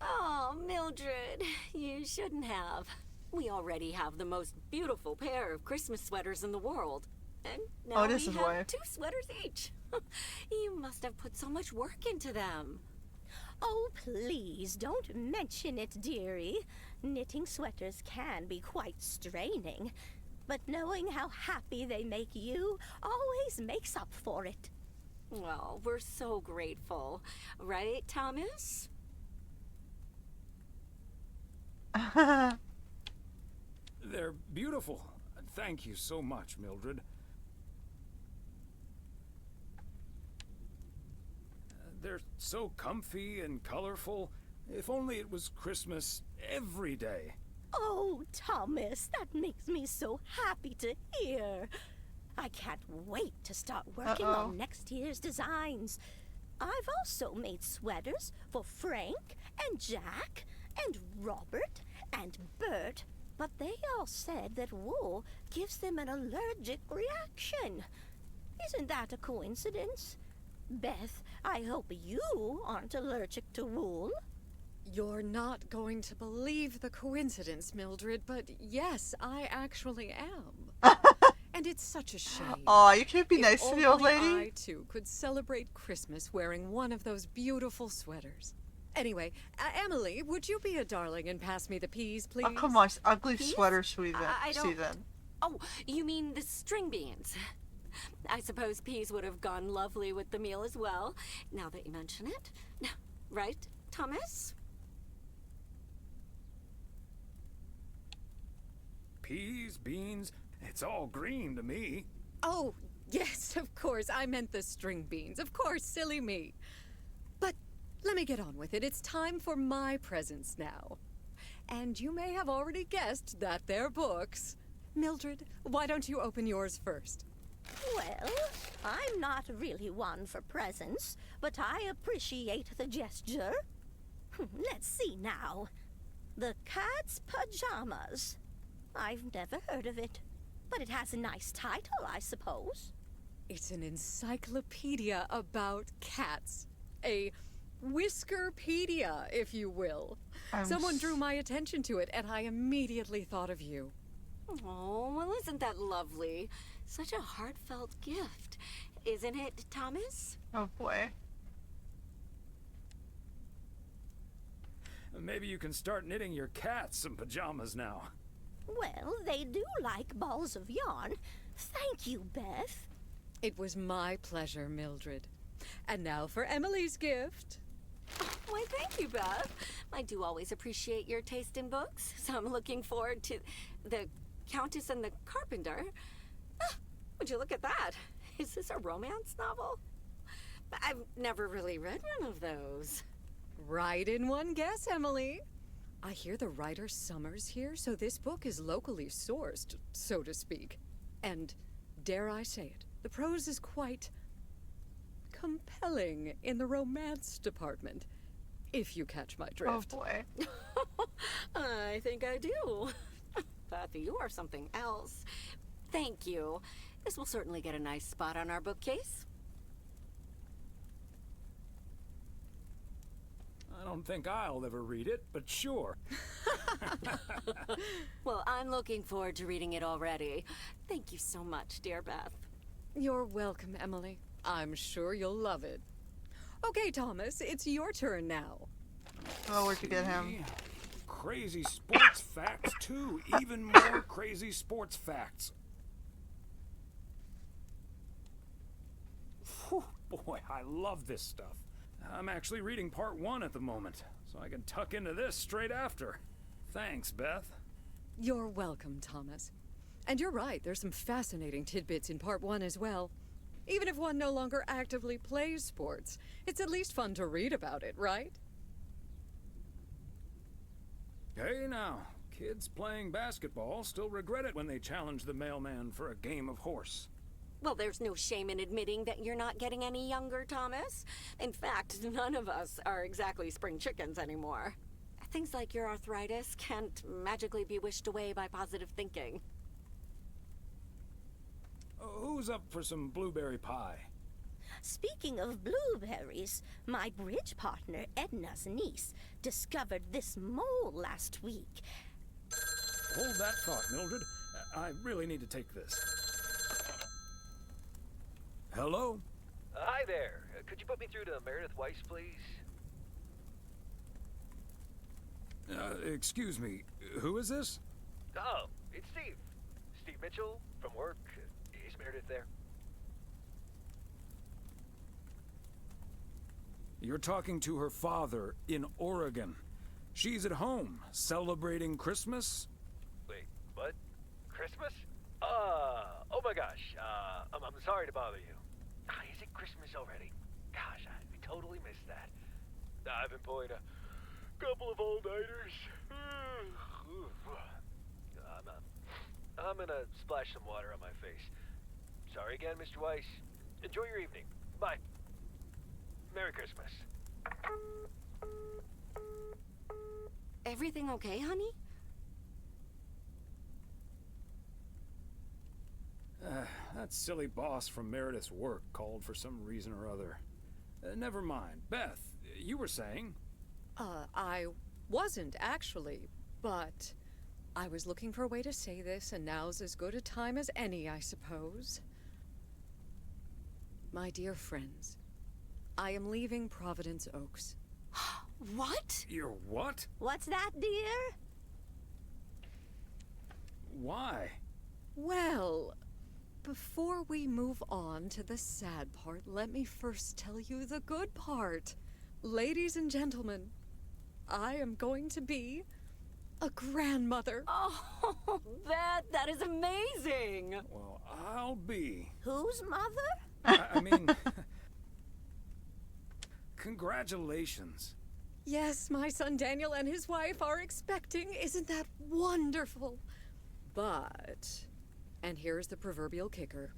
Oh, Mildred, you shouldn't have. We already have the most beautiful pair of Christmas sweaters in the world. And now this we is have why. 2 sweaters each. You must have put so much work into them. Oh, please don't mention it, dearie. Knitting sweaters can be quite straining, but knowing how happy they make you always makes up for it. Well, we're so grateful. Right, Thomas? They're beautiful. Thank you so much, Mildred. They're so comfy and colorful. If only it was Christmas every day. Oh, Thomas, that makes me so happy to hear. I can't wait to start working on next year's designs. I've also made sweaters for Frank and Jack and Robert and Bert, but they all said that wool gives them an allergic reaction. Isn't that a coincidence? Beth, I hope you aren't allergic to wool. You're not going to believe the coincidence, Mildred, but yes, I actually am. And it's such a shame. Aw, you can't be If nice to the old only lady. I, too, could celebrate Christmas wearing one of those beautiful sweaters. Anyway, Emily, would you be a darling and pass me the peas, please? Oh, come on. Ugly Peas? sweater season. I don't... Oh, you mean the string beans? I suppose peas would have gone lovely with the meal as well, now that you mention it. Right, Thomas? Peas, beans, it's all green to me. Oh, yes, of course. I meant the string beans. Of course, silly me. But let me get on with it. It's time for my presents now. And you may have already guessed that they're books. Mildred, why don't you open yours first? Well, I'm not really one for presents, but I appreciate the gesture. Let's see now. The Cat's Pajamas. I've never heard of it, but it has a nice title, I suppose. It's an encyclopedia about cats. A Whiskerpedia, if you will. Someone drew my attention to it, and I immediately thought of you. Oh, well, isn't that lovely? Such a heartfelt gift. Isn't it, Thomas? Oh, boy. Maybe you can start knitting your cats some pajamas now. Well, they do like balls of yarn. Thank you, Beth. It was my pleasure, Mildred. And now for Emily's gift. Why, thank you, Beth. I do always appreciate your taste in books, so I'm looking forward to The Countess and the Carpenter. Would you look at that? Is this a romance novel? I've never really read one of those. Right in one guess, Emily. I hear the writer Summers here, so this book is locally sourced, so to speak. And, dare I say it, the prose is quite compelling in the romance department, if you catch my drift. Oh, boy. I think I do. Beth, you are something else. Thank you. This will certainly get a nice spot on our bookcase. I don't think I'll ever read it, but sure. Well, I'm looking forward to reading it already. Thank you so much, dear Beth. You're welcome, Emily. I'm sure you'll love it. Okay, Thomas, it's your turn now. Oh, where'd you get him? crazy sports facts, too. Even more crazy sports facts. Whew, boy, I love this stuff. I'm actually reading part 1 at the moment, so I can tuck into this straight after. Thanks, Beth. You're welcome, Thomas. And you're right, there's some fascinating tidbits in part 1 as well. Even if one no longer actively plays sports, it's at least fun to read about it, right? Hey now, kids playing basketball still regret it when they challenge the mailman for a game of horse. Well, there's no shame in admitting that you're not getting any younger, Thomas. In fact, none of us are exactly spring chickens anymore. Things like your arthritis can't magically be wished away by positive thinking. Who's up for some blueberry pie? Speaking of blueberries, my bridge partner Edna's niece discovered this mole last week. Hold that thought, Mildred. I really need to take this. Hello? Hi there. Could you put me through to Meredith Weiss, please? Excuse me. Who is this? Oh, it's Steve. Steve Mitchell from work. Is Meredith there? You're talking to her father in Oregon. She's at home, celebrating Christmas? Wait, what? Christmas? Oh my gosh. I'm sorry to bother you. Is it Christmas already? Gosh, I totally missed that. I've been pulling a couple of all-nighters. I'm gonna splash some water on my face. Sorry again, Mr. Weiss. Enjoy your evening. Bye. Merry Christmas. Everything okay, honey? That silly boss from Meredith's work called for some reason or other. Never mind. Beth, you were saying? I wasn't actually, but I was looking for a way to say this, and now's as good a time as any, I suppose. My dear friends, I am leaving Providence Oaks. What? You're what? What's that, dear? Why? Well, before we move on to the sad part, let me first tell you the good part. Ladies and gentlemen, I am going to be a grandmother. Oh, Beth, that is amazing. Well, I'll be. Whose mother? I mean, congratulations. Yes, my son Daniel and his wife are expecting. Isn't that wonderful? But, and here's the proverbial kicker.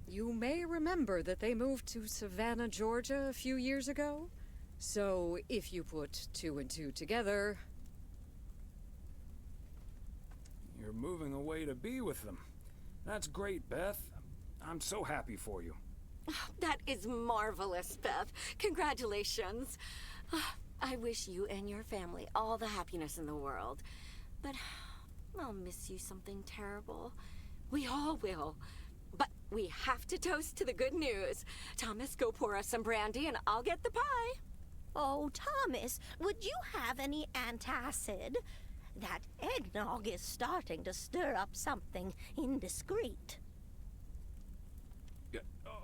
You may remember that they moved to Savannah, Georgia a few years ago. So if you put 2 and 2 together... You're moving away to be with them. That's great, Beth. I'm so happy for you. That is marvelous, Beth. Congratulations. I wish you and your family all the happiness in the world. But I'll miss you something terrible. We all will. But we have to toast to the good news. Thomas, go pour us some brandy and I'll get the pie. Oh, Thomas, would you have any antacid? That eggnog is starting to stir up something indiscreet.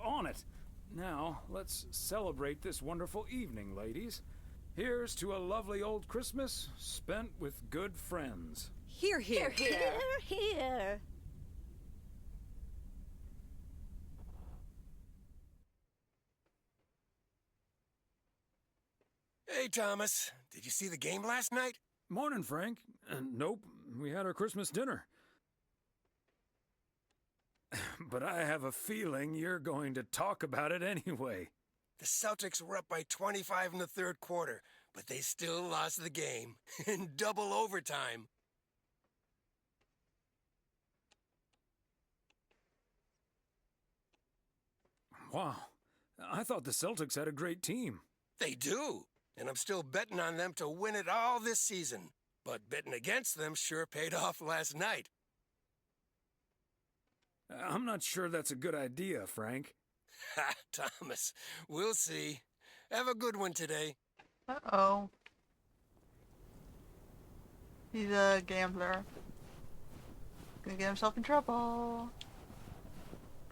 On it. Now, let's celebrate this wonderful evening, ladies. Here's to a lovely old Christmas spent with good friends. Hear, hear, hear. Hear, hear. Hey, Thomas. Did you see the game last night? Morning, Frank. Nope, we had our Christmas dinner. But I have a feeling you're going to talk about it anyway. The Celtics were up by 25 in the third quarter, but they still lost the game in double overtime. Wow, I thought the Celtics had a great team. They do, and I'm still betting on them to win it all this season. But betting against them sure paid off last night. I'm not sure that's a good idea, Frank. Ha, Thomas, we'll see. Have a good one today. Uh-oh. He's a gambler. Gonna get himself in trouble.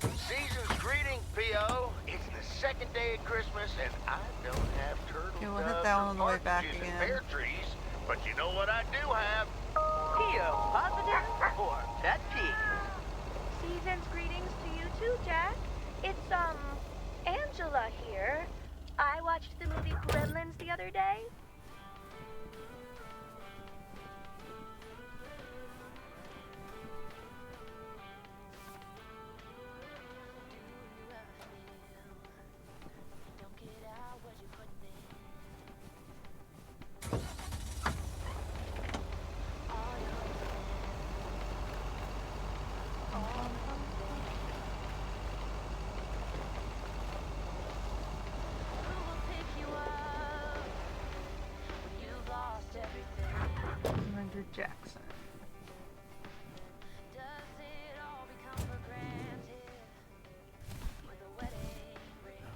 Season's greeting, P.O. It's the second day of Christmas, and I don't have turtle Okay, we'll hit doves that or one on the way back partridges and again. pear trees, but you know what I do have? P.O. positive or pet peeve? Season's greetings to you too, Jack. It's, Angela here. I watched the movie Gremlins the other day. Andrew Jackson.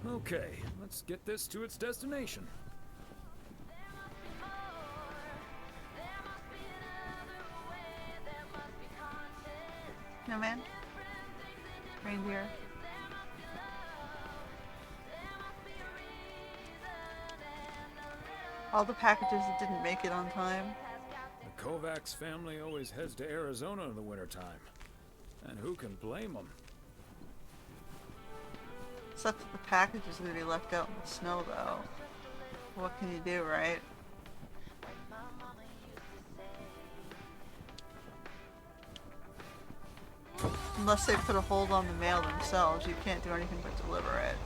Okay, let's get this to its destination. No man. Reindeer. All the packages that didn't make it on time. The Kovacs family always heads to Arizona in the wintertime. And who can blame them? Sucks that the packages are gonna be left out in the snow, though. What can you do, right? Unless they put a hold on the mail themselves, you can't do anything but deliver it.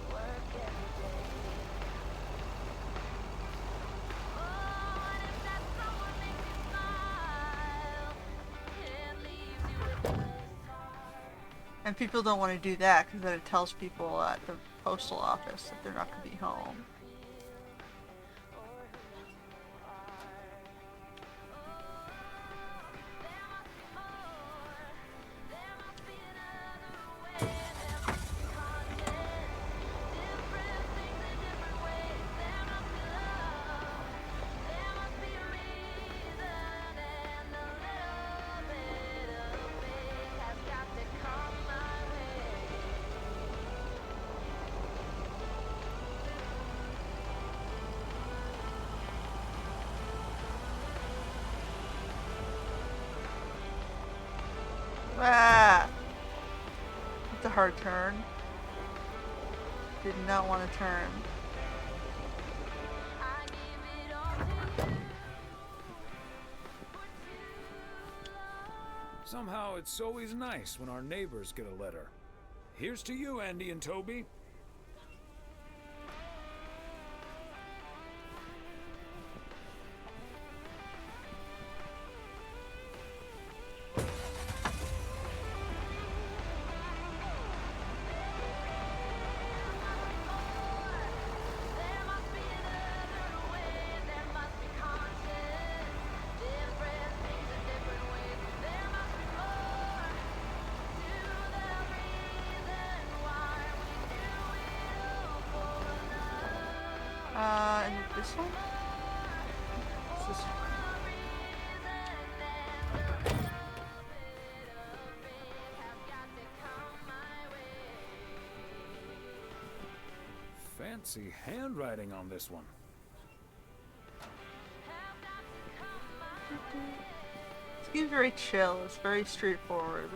And people don't want to do that because then it tells people at the postal office that they're not going to be home. Ah! It's a hard turn. Did not want to turn. Somehow it's always nice when our neighbors get a letter. Here's to you, Andy and Toby. Is it this one? It's this one. Fancy handwriting on this one. It seems very chill. It's very straightforward.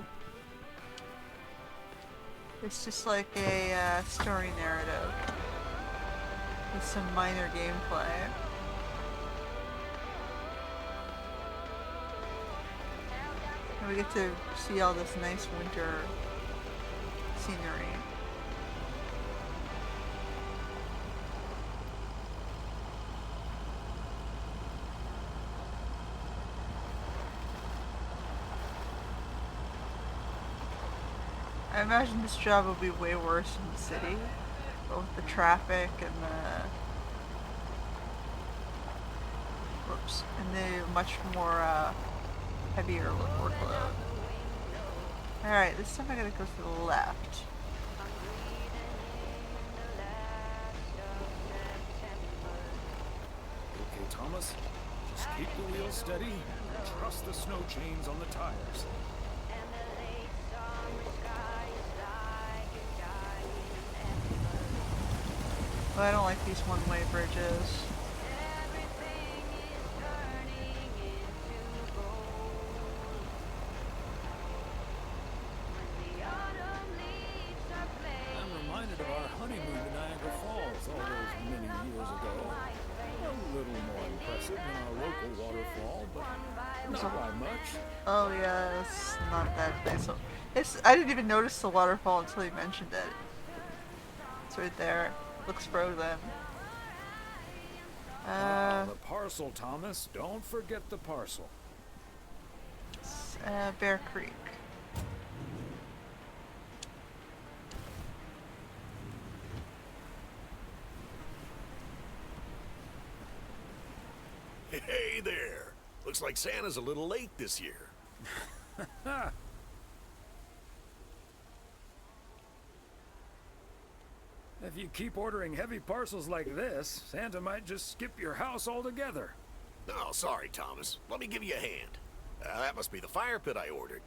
It's just like a story narrative with some minor gameplay. And we get to see all this nice winter scenery. I imagine this job would be way worse in the city, but with the traffic and the much more heavier workload. Alright, this time I gotta go to the left. Okay, Thomas, just keep the wheel steady Trust the snow chains on the tires. But I don't like these one-way bridges. I'm reminded of our honeymoon to Niagara Falls all those many years ago. A little more impressive than our local waterfall, but not by much. Oh yeah, it's not that big. So I didn't even notice the waterfall until he mentioned it. It's right there. Looks frozen. The parcel, Thomas. Don't forget the parcel. Bear Creek. Hey there. Looks like Santa's a little late this year. If you keep ordering heavy parcels like this, Santa might just skip your house altogether. Oh, sorry, Thomas. Let me give you a hand. That must be the fire pit I ordered.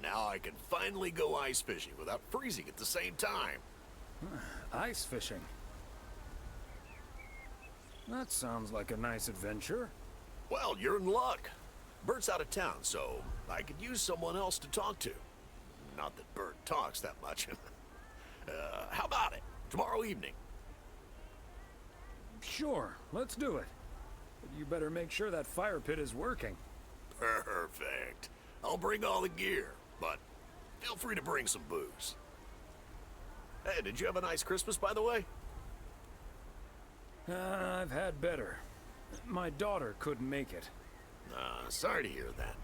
Now I can finally go ice fishing without freezing at the same time. Ice fishing? That sounds like a nice adventure. Well, you're in luck. Bert's out of town, so I could use someone else to talk to. Not that Bert talks that much. How about it? Tomorrow evening? Sure, let's do it. But you better make sure that fire pit is working. Perfect. I'll bring all the gear, but feel free to bring some booze. Hey, did you have a nice Christmas, by the way? I've had better. My daughter couldn't make it. Sorry to hear that.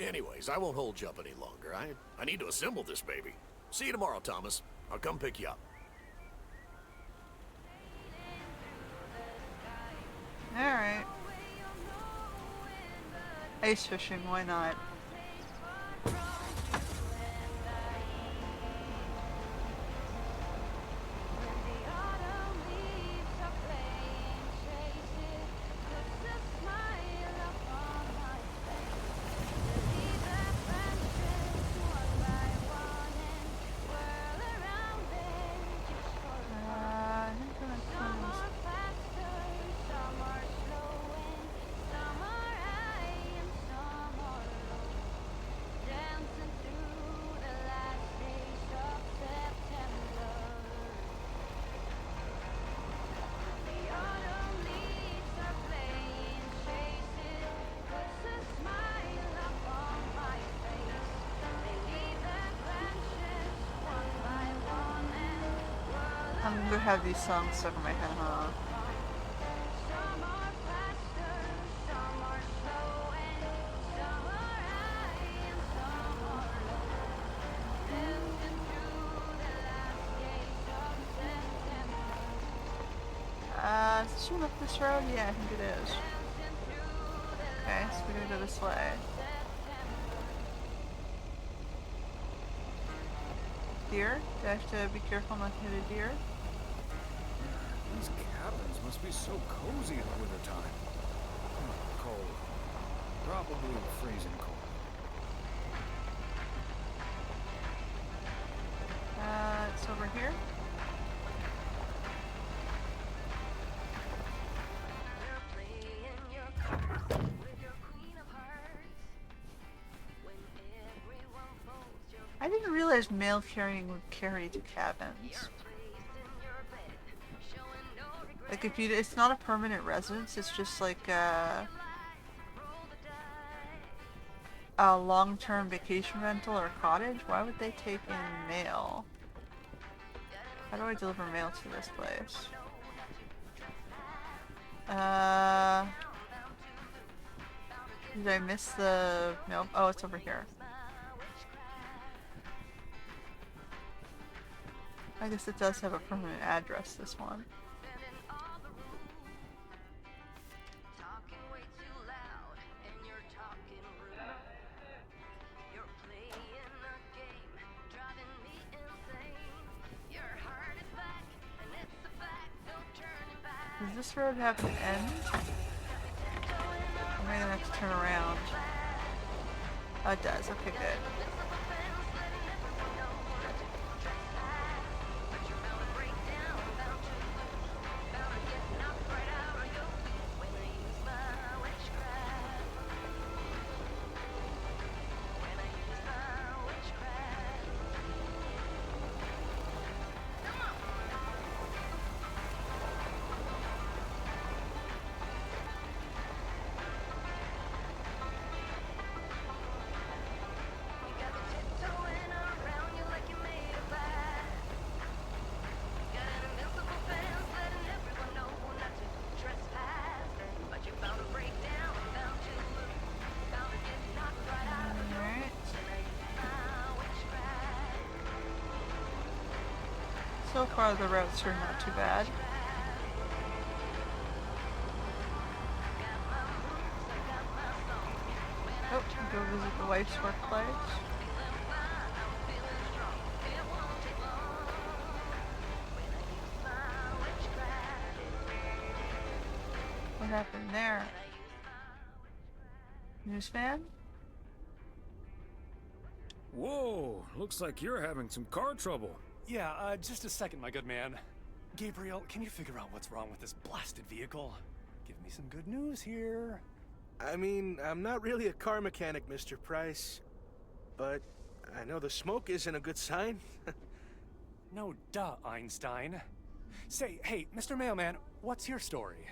Anyways, I won't hold you up any longer. I need to assemble this baby. See you tomorrow, Thomas. I'll come pick you up. Alright. Ice fishing, why not? I'm gonna have these songs stuck in my head, huh? Is this one up this road? Yeah, I think it is. Okay, so we're gonna go this way. Deer? Do I have to be careful not to hit a deer? These cabins must be so cozy in the wintertime. Cold. Probably freezing cold. It's over here. I didn't realize mail carrying would carry to cabins. Like if you, it's not a permanent residence, it's just like a long-term vacation rental or cottage. Why would they take in mail? How do I deliver mail to this place? Did I miss the mail? Oh, it's over here. I guess it does have a permanent address, this one. Does this road have an end? Maybe I have to turn around. Oh, it does. Okay, good. So far the routes are not too bad. Oh, go visit the wife's workplace. What happened there? Newsman? Whoa, looks like you're having some car trouble. Yeah, just a second, my good man. Gabriel, can you figure out what's wrong with this blasted vehicle? Give me some good news here. I mean, I'm not really a car mechanic, Mr. Price. But I know the smoke isn't a good sign. No duh, Einstein. Say, hey, Mr. Mailman, what's your story?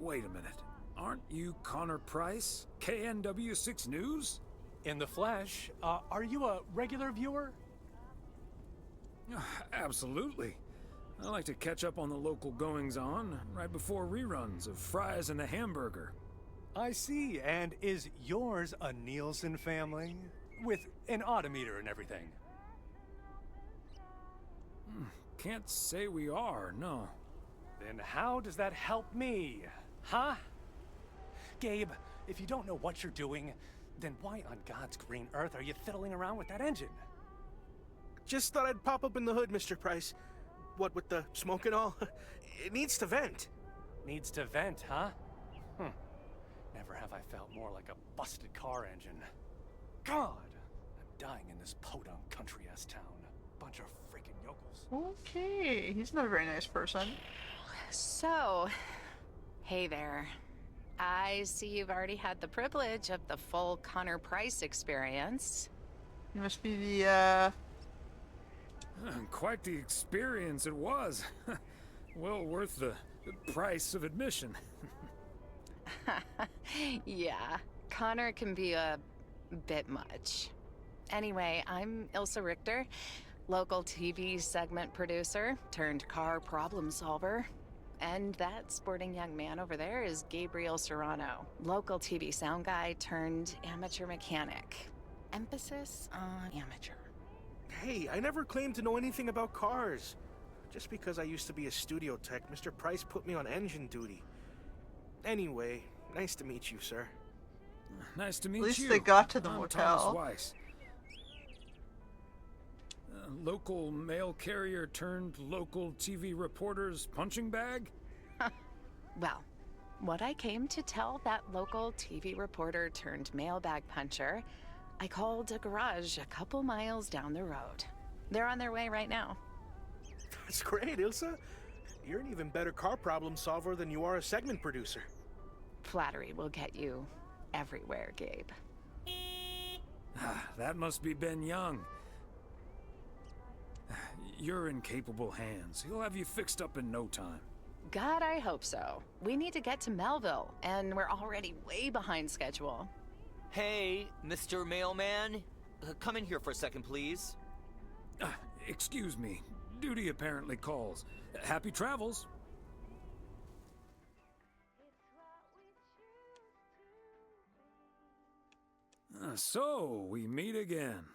Wait a minute. Aren't you Connor Price? KNW6 News? In the flesh. Are you a regular viewer? Absolutely. I like to catch up on the local goings-on right before reruns of Fries and the Hamburger. I see. And is yours a Nielsen family? With an odometer and everything? Can't say we are, no. Then how does that help me? Huh? Gabe, if you don't know what you're doing, then why on God's green earth are you fiddling around with that engine? Just thought I'd pop up in the hood, Mr. Price. What with the smoke and all? It needs to vent. Needs to vent, huh? Never have I felt more like a busted car engine. God! I'm dying in this podunk country-ass town. Bunch of freaking yokels. Okay, he's not a very nice person. So, hey there. I see you've already had the privilege of the full Connor Price experience. You must be the, Quite the experience it was. Well worth the price of admission. Yeah, Connor can be a bit much. Anyway, I'm Ilsa Richter, local TV segment producer turned car problem solver. And that sporting young man over there is Gabriel Serrano, local TV sound guy turned amateur mechanic. Emphasis on amateur. Hey, I never claimed to know anything about cars. Just because I used to be a studio tech, Mr. Price put me on engine duty. Anyway, nice to meet you, sir. Nice to meet you. At least they got to the I'm motel. Thomas Weiss. Local mail carrier turned local TV reporter's punching bag? Well, what I came to tell that local TV reporter turned mailbag puncher, I called a garage a couple miles down the road. They're on their way right now. That's great, Ilsa. You're an even better car problem solver than you are a segment producer. Flattery will get you everywhere, Gabe. That must be Ben Young. You're in capable hands. He'll have you fixed up in no time. God, I hope so. We need to get to Melville, and we're already way behind schedule. Hey, Mr. Mailman. Come in here for a second, please. Excuse me. Duty apparently calls. Happy travels. So, we meet again.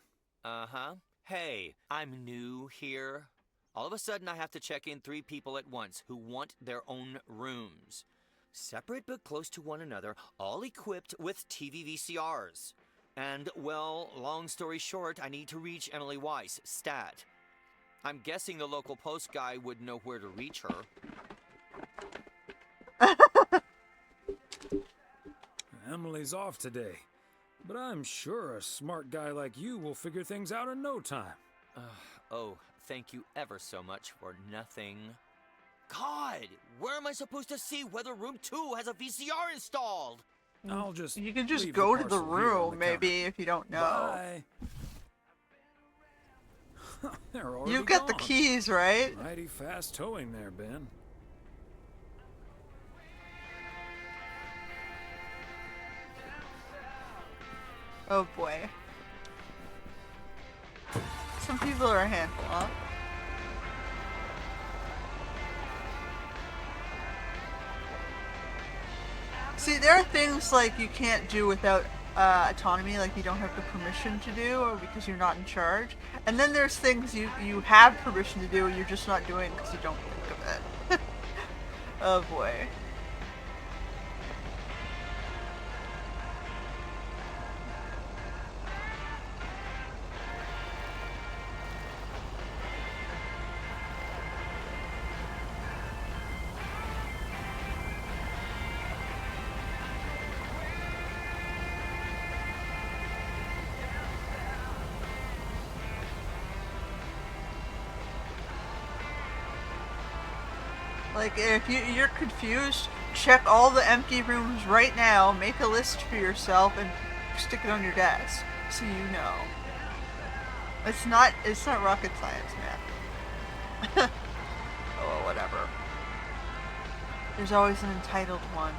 Uh-huh. Hey, I'm new here. All of a sudden, I have to check in 3 people at once who want their own rooms. Separate but close to one another, all equipped with TV VCRs. And, well, long story short, I need to reach Emily Weiss, stat. I'm guessing the local post guy would know where to reach her. Emily's off today, but I'm sure a smart guy like you will figure things out in no time. Oh, thank you ever so much for nothing. God, where am I supposed to see whether room 2 has a VCR installed? I'll just You can just leave go the to the parcel here on room, the maybe, if you don't know. Bye. They're already You get the gone. keys, right? Mighty fast towing there, Ben. Oh boy. Some people are a handful, huh? See, there are things like you can't do without autonomy, like you don't have the permission to do, or because you're not in charge. And then there's things you have permission to do, you're just not doing because you don't think of it. Oh boy. Like, if you're confused, check all the empty rooms right now, make a list for yourself, and stick it on your desk, so you know. It's not rocket science, man. Oh, whatever. There's always an entitled one.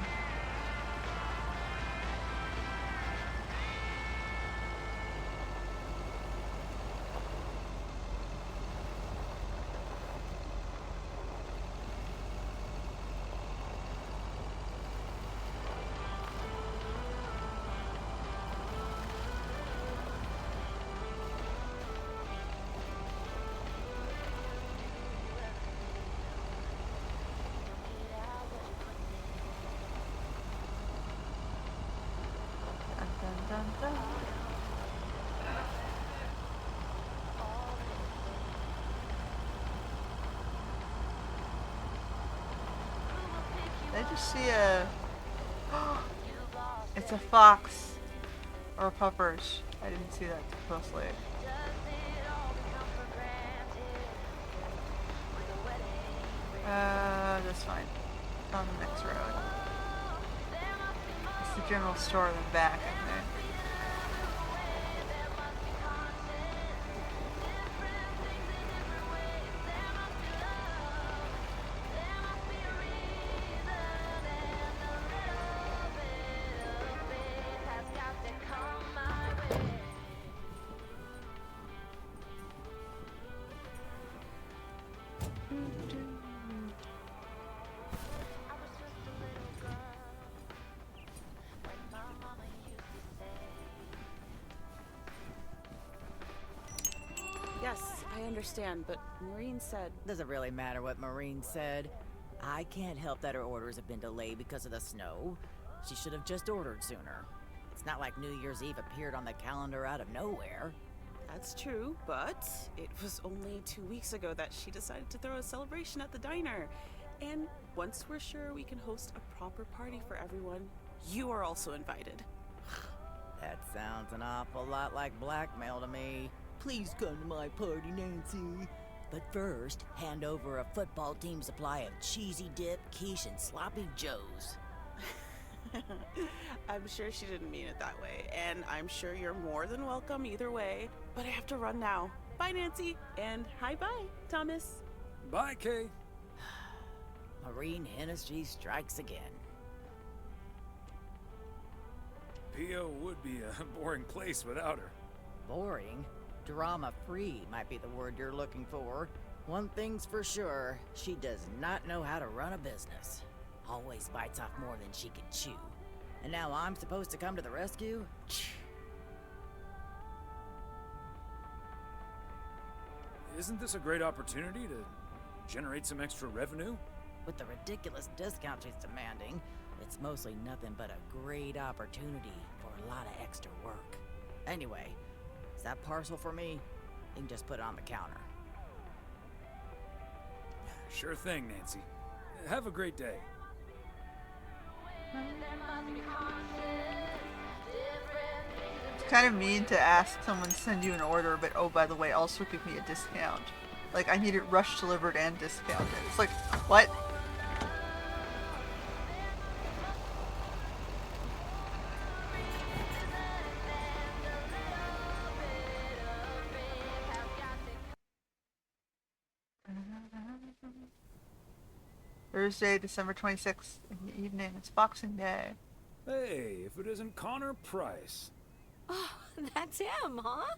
Dun, dun. Did I just see a... It's a fox. Or puppers. I didn't see that closely. That's fine. It's on the next road. It's the general store in the back, I think. Yes, I understand, but Maureen said... Doesn't really matter what Maureen said. I can't help that her orders have been delayed because of the snow. She should have just ordered sooner. It's not like New Year's Eve appeared on the calendar out of nowhere. That's true, but it was only 2 weeks ago that she decided to throw a celebration at the diner. And once we're sure we can host a proper party for everyone, you are also invited. That sounds an awful lot like blackmail to me. Please come to my party, Nancy. But first, hand over a football team supply of cheesy dip, quiche, and sloppy joes. I'm sure she didn't mean it that way, and I'm sure you're more than welcome either way. But I have to run now. Bye, Nancy, and hi-bye, Thomas. Bye, Kay. Marine Hennessy strikes again. P.O. would be a boring place without her. Boring? Drama-free might be the word you're looking for. One thing's for sure, she does not know how to run a business. Always bites off more than she can chew. And now I'm supposed to come to the rescue? Isn't this a great opportunity to generate some extra revenue? With the ridiculous discount she's demanding, it's mostly nothing but a great opportunity for a lot of extra work. Anyway, is that parcel for me? You can just put it on the counter. Sure thing, Nancy. Have a great day. It's kind of mean to ask someone to send you an order, but oh, by the way, also give me a discount. Like, I need it rush delivered and discounted. It's like, what? Thursday, December 26th in the evening. It's Boxing Day. Hey, if it isn't Connor Price. Oh, that's him, huh?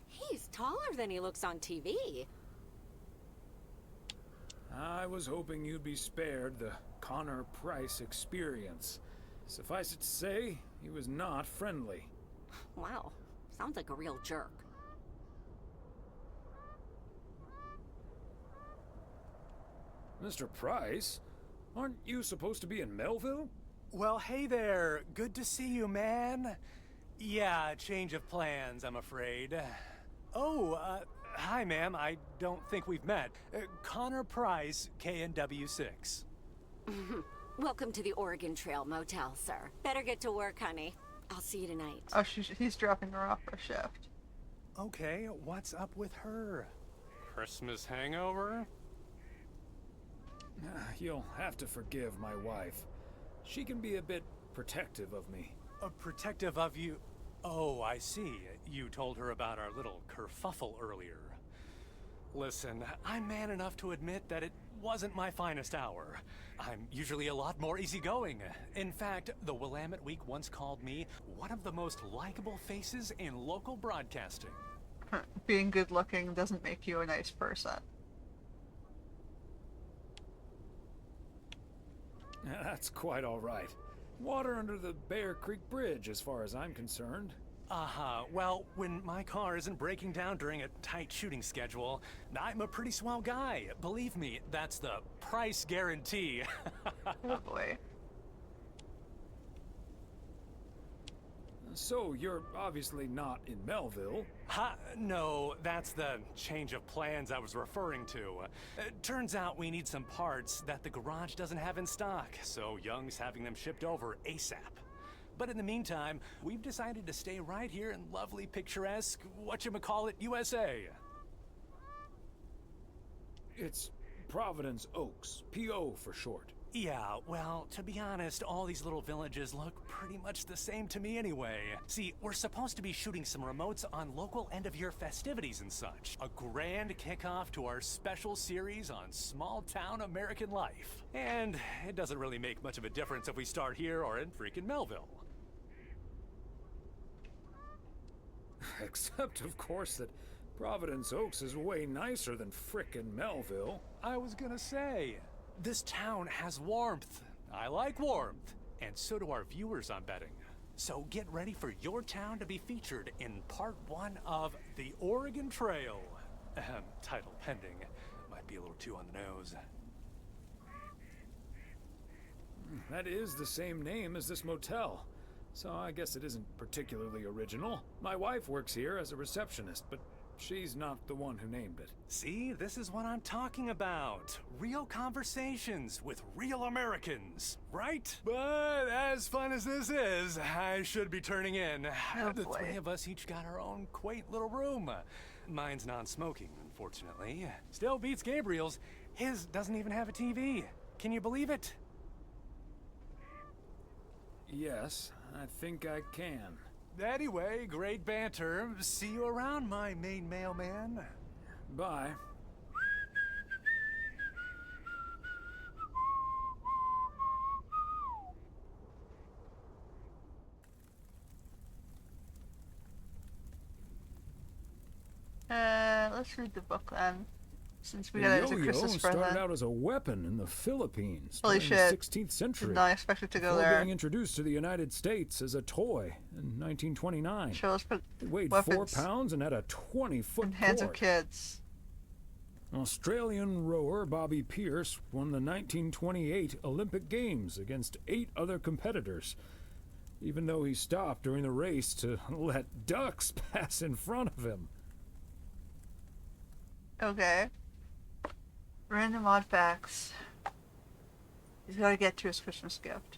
He's taller than he looks on TV. I was hoping you'd be spared the Connor Price experience. Suffice it to say, he was not friendly. Wow, sounds like a real jerk. Mr. Price? Aren't you supposed to be in Melville? Well, hey there. Good to see you, man. Yeah, change of plans, I'm afraid. Oh, hi, ma'am. I don't think we've met. Connor Price, KNW6. Welcome to the Oregon Trail Motel, sir. Better get to work, honey. I'll see you tonight. Oh, he's dropping her off for a shift. Okay, what's up with her? Christmas hangover? You'll have to forgive my wife. She can be a bit protective of me. Protective of you? Oh, I see. You told her about our little kerfuffle earlier. Listen, I'm man enough to admit that it wasn't my finest hour. I'm usually a lot more easygoing. In fact, the Willamette Week once called me one of the most likable faces in local broadcasting. Being good looking doesn't make you a nice person. That's quite all right. Water under the Bear Creek Bridge, as far as I'm concerned. Well, when my car isn't breaking down during a tight shooting schedule, I'm a pretty swell guy. Believe me, that's the price guarantee. Oh boy. So, you're obviously not in Melville. No, that's the change of plans I was referring to. Turns out we need some parts that the garage doesn't have in stock, so Young's having them shipped over ASAP. But in the meantime, we've decided to stay right here in lovely, picturesque, whatchamacallit, USA. It's Providence Oaks, P.O. for short. Yeah, well, to be honest, all these little villages look pretty much the same to me anyway. See, we're supposed to be shooting some remotes on local end-of-year festivities and such. A grand kickoff to our special series on small-town American life. And it doesn't really make much of a difference if we start here or in freaking Melville. Except, of course, that Providence Oaks is way nicer than frickin' Melville. I was gonna say, this town has warmth. I like warmth. And so do our viewers, I'm betting. So get ready for your town to be featured in part 1 of The Oregon Trail. Title pending. Might be a little too on the nose. That is the same name as this motel. So I guess it isn't particularly original. My wife works here as a receptionist, but she's not the one who named it. See, this is what I'm talking about. Real conversations with real Americans, right? But as fun as this is, I should be turning in. Oh, the boy. 3 of us each got our own quaint little room. Mine's non-smoking, unfortunately. Still beats Gabriel's. His doesn't even have a TV. Can you believe it? Yes, I think I can. Anyway, great banter. See you around, my main mailman. Bye. Let's read the book then. Since we got it as a Yo-yo Christmas started present. out as a weapon in the Philippines Holy during shit. the 16th century. Did not expect it to go before there. being introduced to the United States as a toy in 1929. Shows put It weighed weapons 4 pounds and had a 20-foot in hands of cord. kids. Australian rower Bobby Pierce won the 1928 Olympic Games against 8 other competitors, even though he stopped during the race to let ducks pass in front of him. Okay. Random odd facts. He's got to get to his Christmas gift.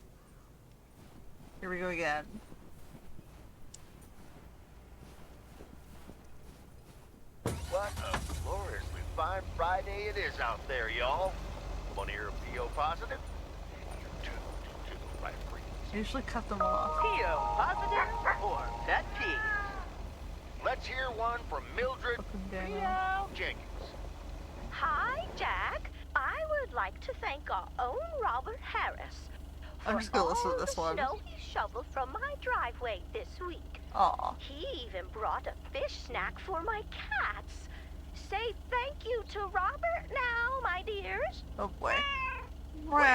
Here we go again. What a gloriously fine Friday it is out there, y'all. Want to hear a PO positive? You tuned to the right frequency. I usually cut them off. PO positive or pet peeve? Let's hear one from Mildred Jenkins. Hi, Jack. I would like to thank our own Robert Harris for I'm just gonna listen to all this the one. snow he shoveled from my driveway this week. Aw. He even brought a fish snack for my cats. Say thank you to Robert now, my dears. Oh boy. Way to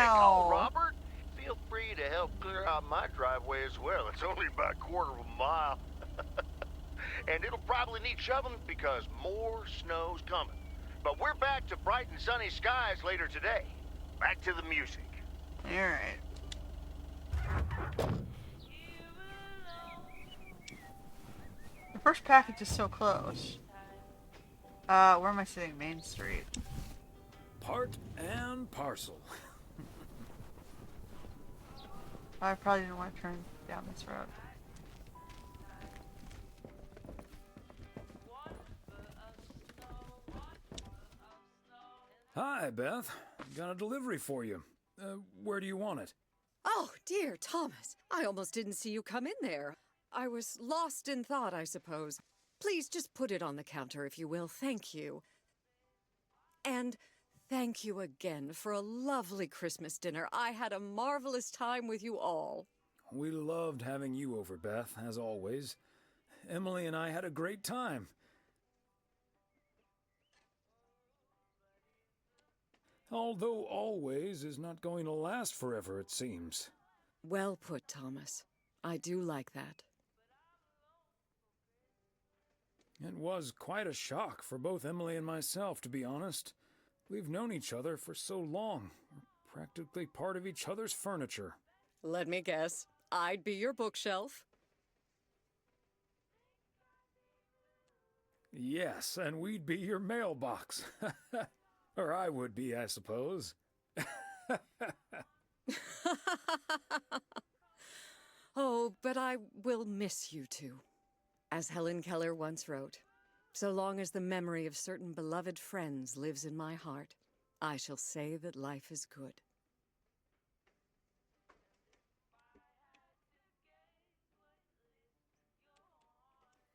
call, Wow. Robert. Feel free to help clear out my driveway as well. It's only about a quarter of a mile. And it'll probably need shoveling because more snow's coming. But we're back to bright and sunny skies later today. Back to the music. Alright. The first package is so close. Where am I sitting? Main Street. Part and parcel. I probably didn't want to turn down this road. Hi, Beth. Got a delivery for you. Where do you want it? Oh, dear Thomas. I almost didn't see you come in there. I was lost in thought, I suppose. Please just put it on the counter, if you will. Thank you. And thank you again for a lovely Christmas dinner. I had a marvelous time with you all. We loved having you over, Beth, as always. Emily and I had a great time. Although always is not going to last forever, it seems. Well put, Thomas. I do like that. It was quite a shock for both Emily and myself, to be honest. We've known each other for so long. We're practically part of each other's furniture. Let me guess. I'd be your bookshelf. Yes, and we'd be your mailbox. Or I would be, I suppose. Oh, but I will miss you two. As Helen Keller once wrote, so long as the memory of certain beloved friends lives in my heart, I shall say that life is good.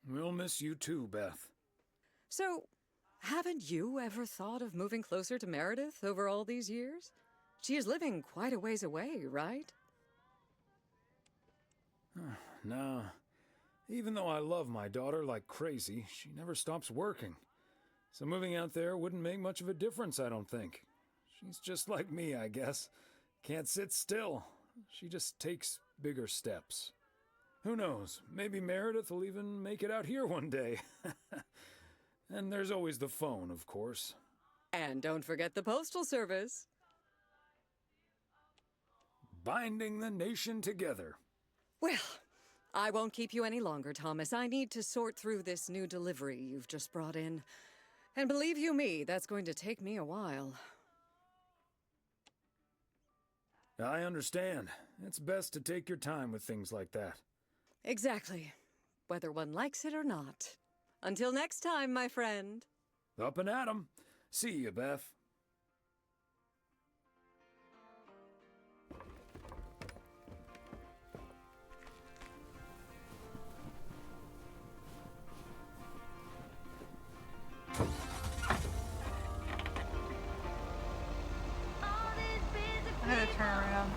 We'll miss you too, Beth. So, haven't you ever thought of moving closer to Meredith over all these years? She is living quite a ways away, right? No. Even though I love my daughter like crazy, she never stops working. So moving out there wouldn't make much of a difference, I don't think. She's just like me, I guess. Can't sit still. She just takes bigger steps. Who knows? Maybe Meredith will even make it out here one day. And there's always the phone, of course. And don't forget the Postal Service. Binding the nation together. Well, I won't keep you any longer, Thomas. I need to sort through this new delivery you've just brought in. And believe you me, that's going to take me a while. I understand. It's best to take your time with things like that. Exactly. Whether one likes it or not. Until next time, my friend. Up and at 'em. See you, Beth. I'm gonna turn around.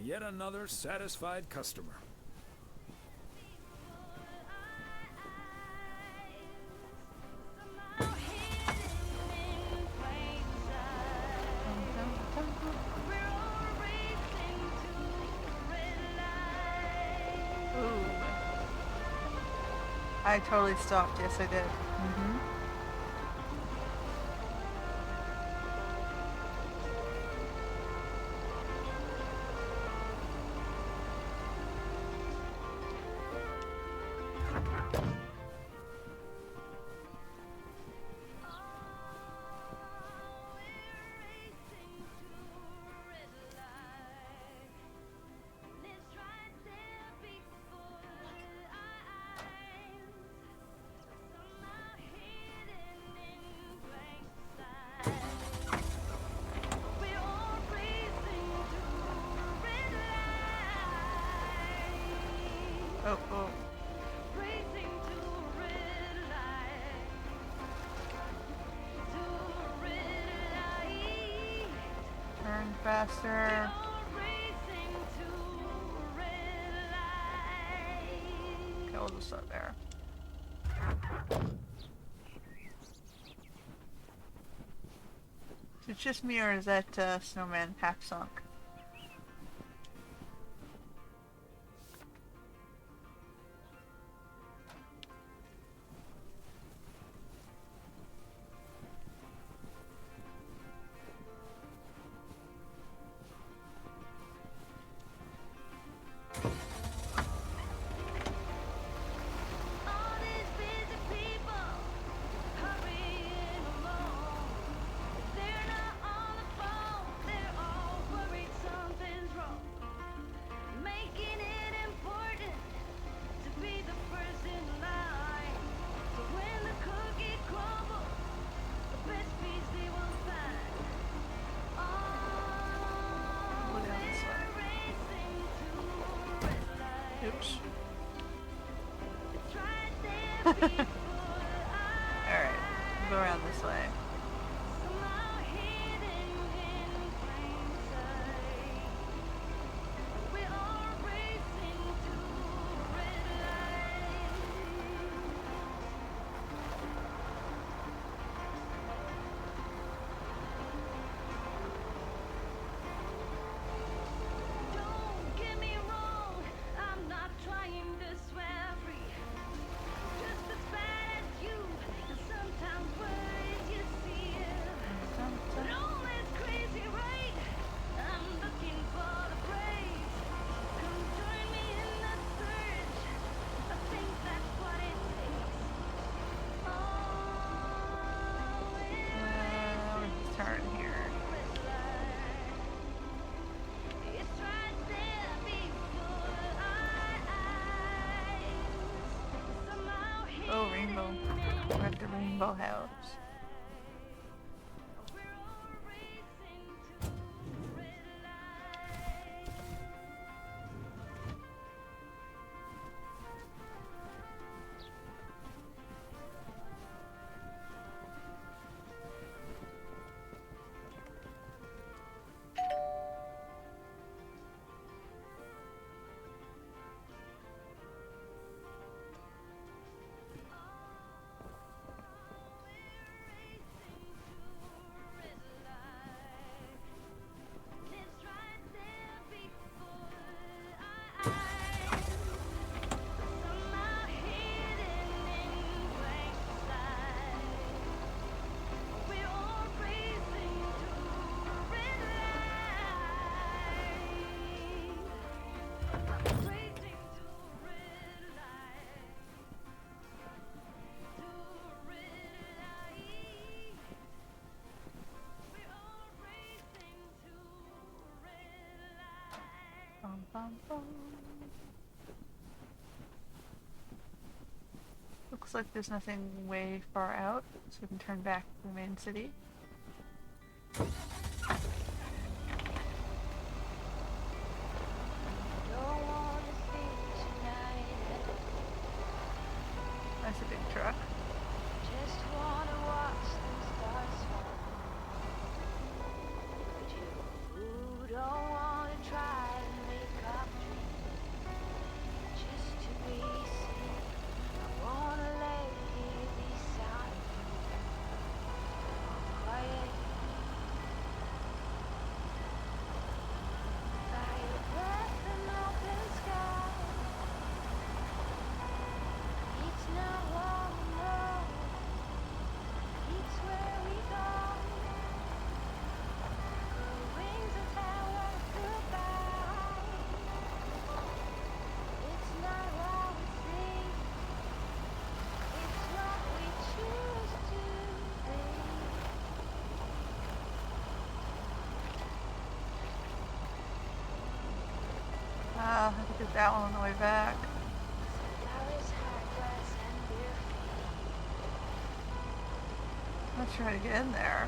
yet another satisfied customer. Ooh. I totally stopped. Yes, I did. Mm-hmm. Oh, oh. Turn faster. Okay, we'll just start there. Is it just me, or is that snowman half sunk? Oops. Alright, we'll go around this way. Turn here. Oh, rainbow. We're at the rainbow house. Bum, bum, bum. Looks like there's nothing way far out, so we can turn back to the main city. That's a big truck. Just wanna watch the stars fall. But you don't wanna try to make at that one on the way back. I'm not trying to get in there.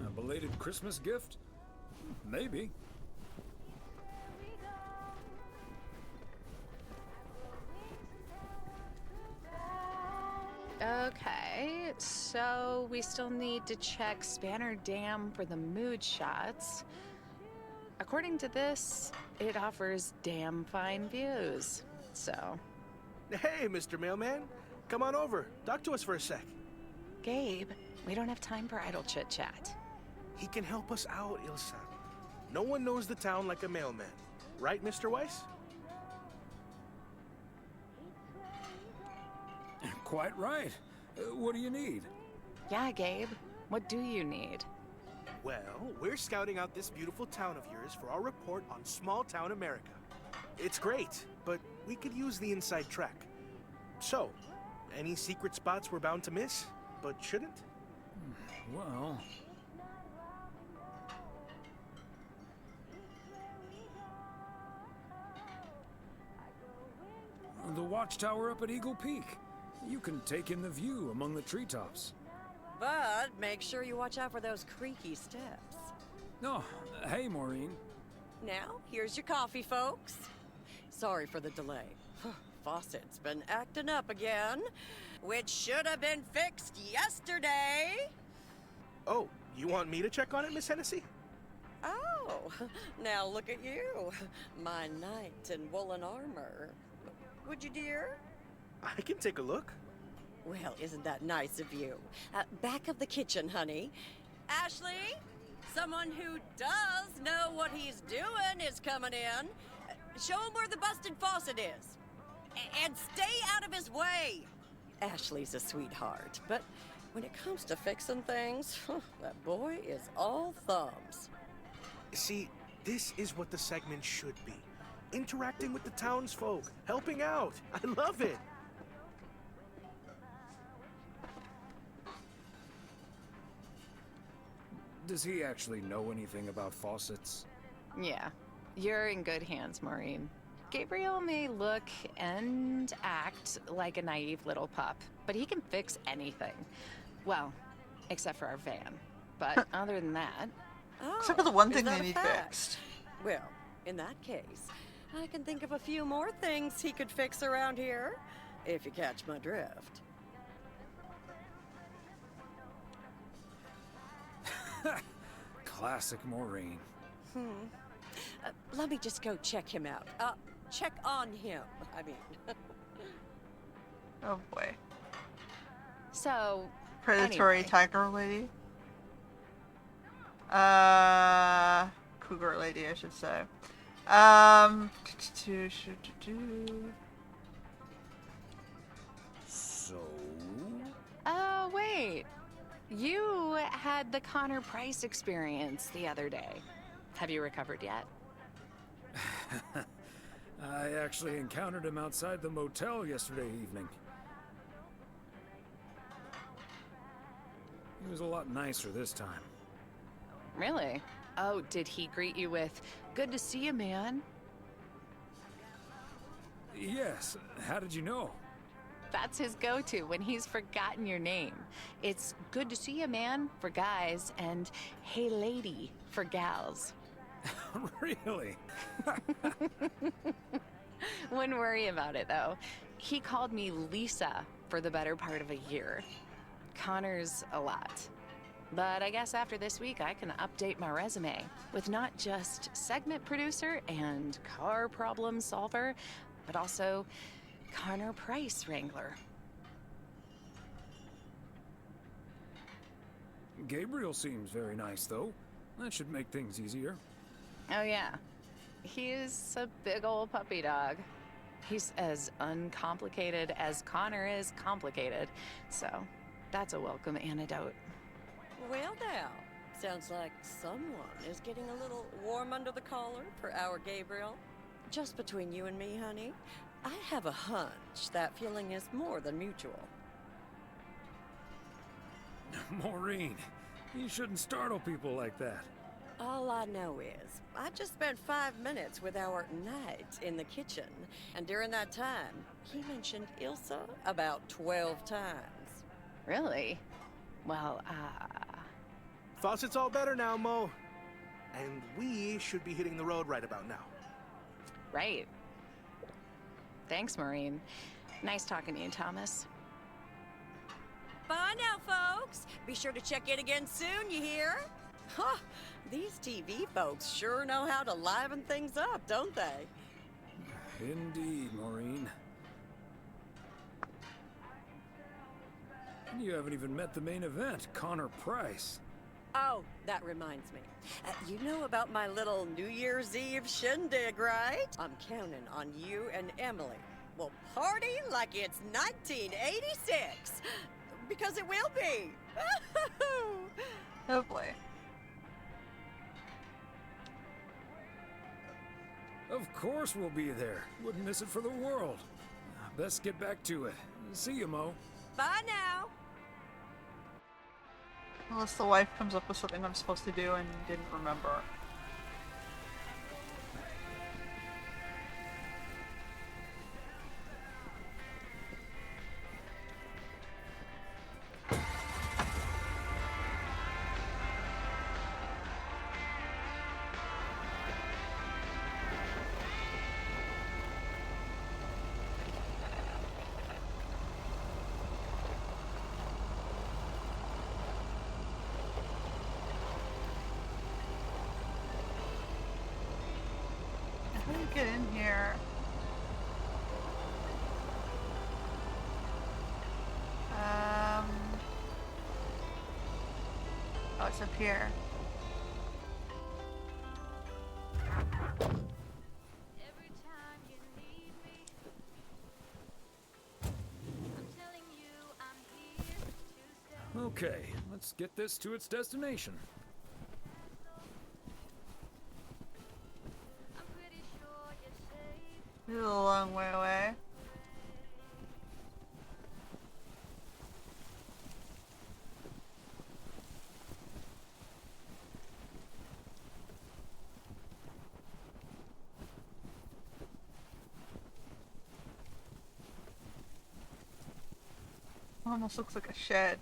A belated Christmas gift? Maybe. Okay, so we still need to check Spanner Dam for the mood shots. According to this, it offers damn fine views, so... Hey, Mr. Mailman. Come on over. Talk to us for a sec. Gabe, we don't have time for idle chit-chat. He can help us out, Ilsa. No one knows the town like a mailman. Right, Mr. Weiss? Quite right. What do you need? Yeah, Gabe. What do you need? Well, we're scouting out this beautiful town of yours for our report on small town America. It's great, but we could use the inside track. So, any secret spots we're bound to miss, but shouldn't? Well... the watchtower up at Eagle Peak. You can take in the view among the treetops. But make sure you watch out for those creaky steps. Oh, hey, Maureen. Now, here's your coffee, folks. Sorry for the delay. Faucet's been acting up again, which should have been fixed yesterday. Oh, you want me to check on it, Miss Hennessy? Oh, now look at you. My knight in woolen armor. Would you, dear? I can take a look. Well, isn't that nice of you? Back of the kitchen, honey. Ashley, someone who does know what he's doing is coming in. Show him where the busted faucet is. And stay out of his way. Ashley's a sweetheart, but when it comes to fixing things, that boy is all thumbs. See, this is what the segment should be. Interacting with the townsfolk, helping out. I love it. Does he actually know anything about faucets? Yeah, you're in good hands, Maureen. Gabriel may look and act like a naive little pup, but he can fix anything. Well, except for our van. But other than that... Except for the one is thing that they a need fact? fixed. Well, in that case, I can think of a few more things he could fix around here, if you catch my drift. Classic Maureen. Let me just go check him out. Check on him, I mean. Oh boy. So, Predatory anyway. tiger lady? Cougar lady, I should say. So... Oh, wait. You had the Connor Price experience the other day. Have you recovered yet? I actually encountered him outside the motel yesterday evening. He was a lot nicer this time. Really? Oh, did he greet you with, "Good to see you, man"? Yes. How did you know? That's his go-to when he's forgotten your name. It's "Good to see you, man" for guys and "Hey, lady" for gals. Really? Wouldn't worry about it, though. He called me Lisa for the better part of a year. Connor's a lot. But I guess after this week, I can update my resume with not just segment producer and car problem solver, but also Connor Price wrangler. Gabriel seems very nice, though. That should make things easier. Oh, yeah. He's a big old puppy dog. He's as uncomplicated as Connor is complicated, so that's a welcome antidote. Well, now, sounds like someone is getting a little warm under the collar for our Gabriel. Just between you and me, honey, I have a hunch that feeling is more than mutual. Maureen, you shouldn't startle people like that. All I know is, I just spent 5 minutes with our knight in the kitchen, and during that time, he mentioned Ilsa about 12 times. Really? Well, Faucet's all better now, Mo. And we should be hitting the road right about now. Right. Thanks, Maureen. Nice talking to you, Thomas. Bye now, folks. Be sure to check in again soon, you hear? Huh, these TV folks sure know how to liven things up, don't they? Indeed, Maureen. You haven't even met the main event, Connor Price. Oh, that reminds me. You know about my little New Year's Eve shindig, right? I'm counting on you and Emily. We'll party like it's 1986. Because it will be. Oh boy. Of course we'll be there. Wouldn't miss it for the world. Best get back to it. See you, Mo. Bye now. Unless the wife comes up with something I'm supposed to do and didn't remember. How do you get in here? Oh, it's up here. Every time you need me, I'm telling you I'm here to stay. Okay, let's get this to its destination. I'm pretty sure you're safe. This is a long way away. Almost looks like a shed.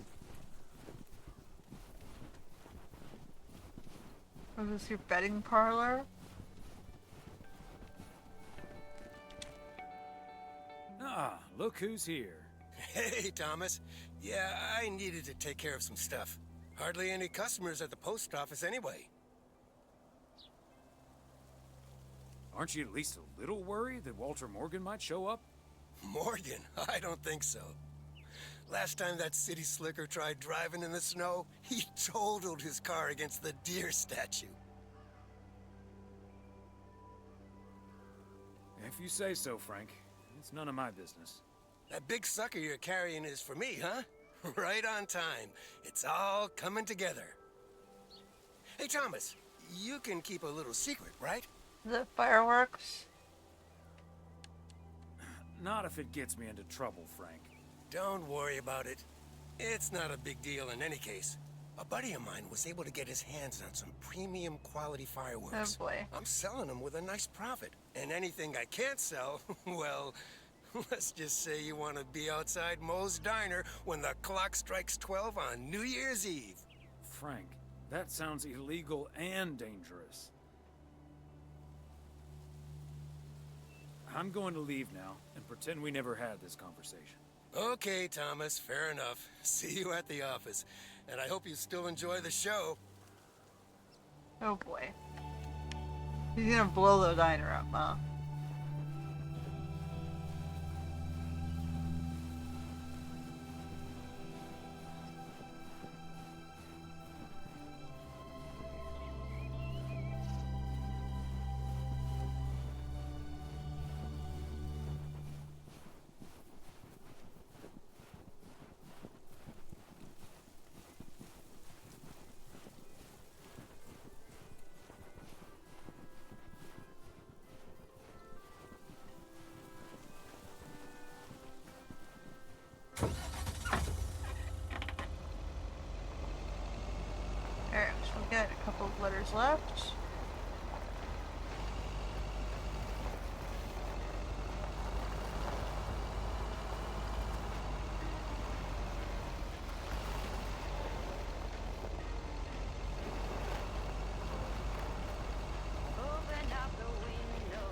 Is this your betting parlor? Ah, look who's here. Hey, Thomas. Yeah, I needed to take care of some stuff. Hardly any customers at the post office anyway. Aren't you at least a little worried that Walter Morgan might show up? Morgan? I don't think so. Last time that city slicker tried driving in the snow, he totaled his car against the deer statue. If you say so, Frank. It's none of my business. That big sucker you're carrying is for me, huh? Right on time. It's all coming together. Hey, Thomas, you can keep a little secret, right? The fireworks? Not if it gets me into trouble, Frank. Don't worry about it. It's not a big deal in any case. A buddy of mine was able to get his hands on some premium quality fireworks. Oh boy. I'm selling them with a nice profit. And anything I can't sell, well, let's just say you want to be outside Moe's Diner when the clock strikes 12 on New Year's Eve. Frank, that sounds illegal and dangerous. I'm going to leave now and pretend we never had this conversation. Okay, Thomas, fair enough. See you at the office. And I hope you still enjoy the show. Oh boy. He's gonna blow the diner up, huh? cars left. Open up the window.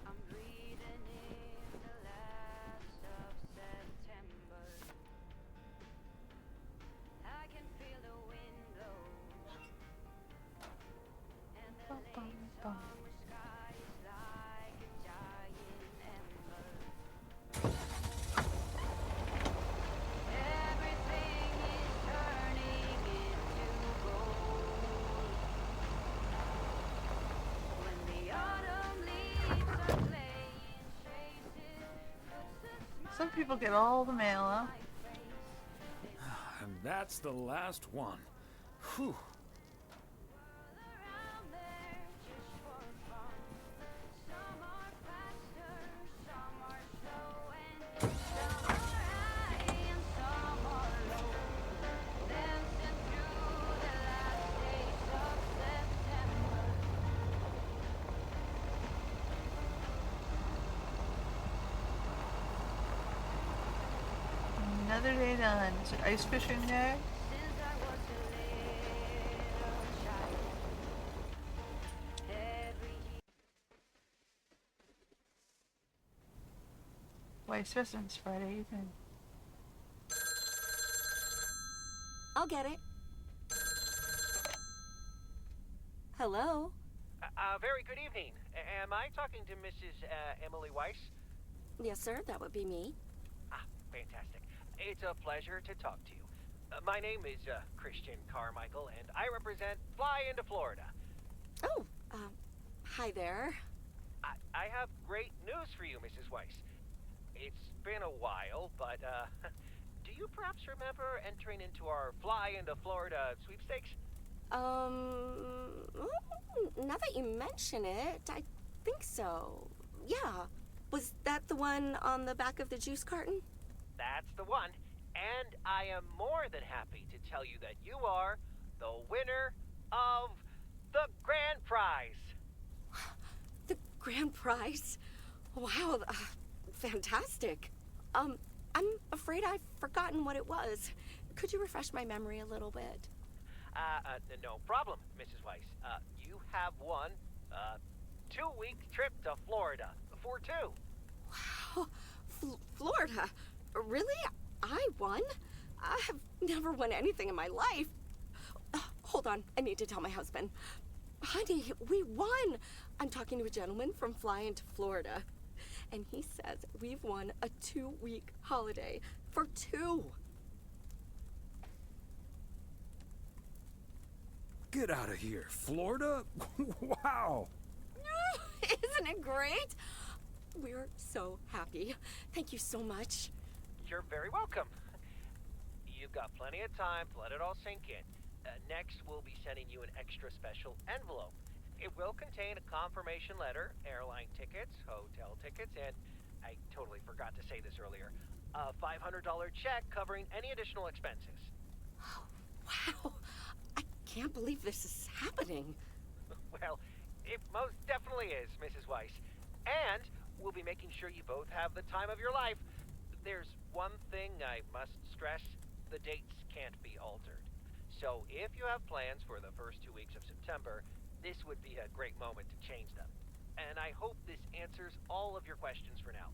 I'm breathing in the last of September. I can feel the wind blow. And the late summer sky is like a giant ember. Everything is turning into gold. When the autumn leaves are playing chases, puts a Some people get all the mail, huh? And that's the last one. Whew. around there just for fun. Some are faster, some are slow, and some are high and some are low. Dancing through the last days of September. Another day done. Is it ice fishing day? Since I was a little child, every Why, it's Christmas Friday evening. I'll get it. Hello? Very good evening. Am I talking to Mrs. Emily Weiss? Yes, sir, that would be me. Fantastic. It's a pleasure to talk to you. My name is Christian Carmichael, and I represent Fly into Florida. Oh, hi there. I have great news for you, Mrs. Weiss. It's been a while, but do you perhaps remember entering into our Fly into Florida sweepstakes? Now that you mention it, I think so. Yeah. Was that the one on the back of the juice carton? That's the one. And I am more than happy to tell you that you are the winner of the grand prize. The grand prize? Wow, fantastic. I'm afraid I've forgotten what it was. Could you refresh my memory a little bit? No problem, Mrs. Weiss. You have won a 2-week trip to Florida for two. Wow, Florida? Really? I won? I have never won anything in my life. Hold on, I need to tell my husband. Honey, we won! I'm talking to a gentleman from flying to Florida, and he says we've won a 2-week holiday for two. Get out of here, Florida? Wow! Isn't it great? We're so happy. Thank you so much. You're very welcome. You've got plenty of time to let it all sink in. Next, we'll be sending you an extra special envelope. It will contain a confirmation letter, airline tickets, hotel tickets, and I totally forgot to say this earlier, a $500 check covering any additional expenses. Wow, I can't believe this is happening. Well, it most definitely is, Mrs. Weiss. And we'll be making sure you both have the time of your life. There's one thing I must stress. The dates can't be altered. So if you have plans for the first 2 weeks of September, this would be a great moment to change them. And I hope this answers all of your questions for now.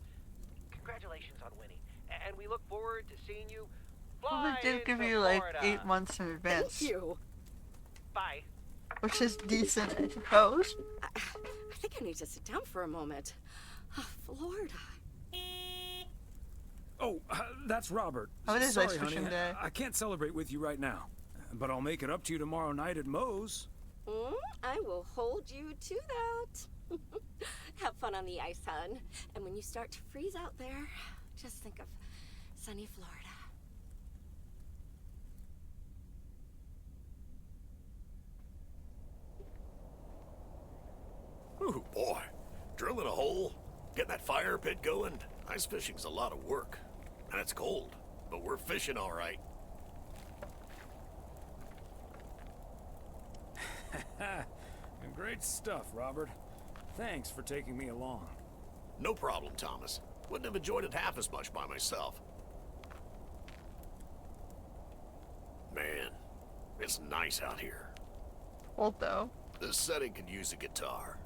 Congratulations on winning. And we look forward to seeing you Well, fly they did give into you like Florida. 8 months in advance. Thank you. Bye. Which is decent, I suppose. I think I need to sit down for a moment. Florida. Oh, that's Robert. Oh, it is Sorry, ice honey. fishing day. I can't celebrate with you right now, but I'll make it up to you tomorrow night at Moe's. I will hold you to that. Have fun on the ice, hon. And when you start to freeze out there, just think of sunny Florida. Ooh, boy. Drilling a hole, getting that fire pit going. Ice fishing's a lot of work. And it's cold, but we're fishing all right. Great stuff, Robert. Thanks for taking me along. No problem, Thomas. Wouldn't have enjoyed it half as much by myself. Man, it's nice out here. Cold though. This setting could use a guitar.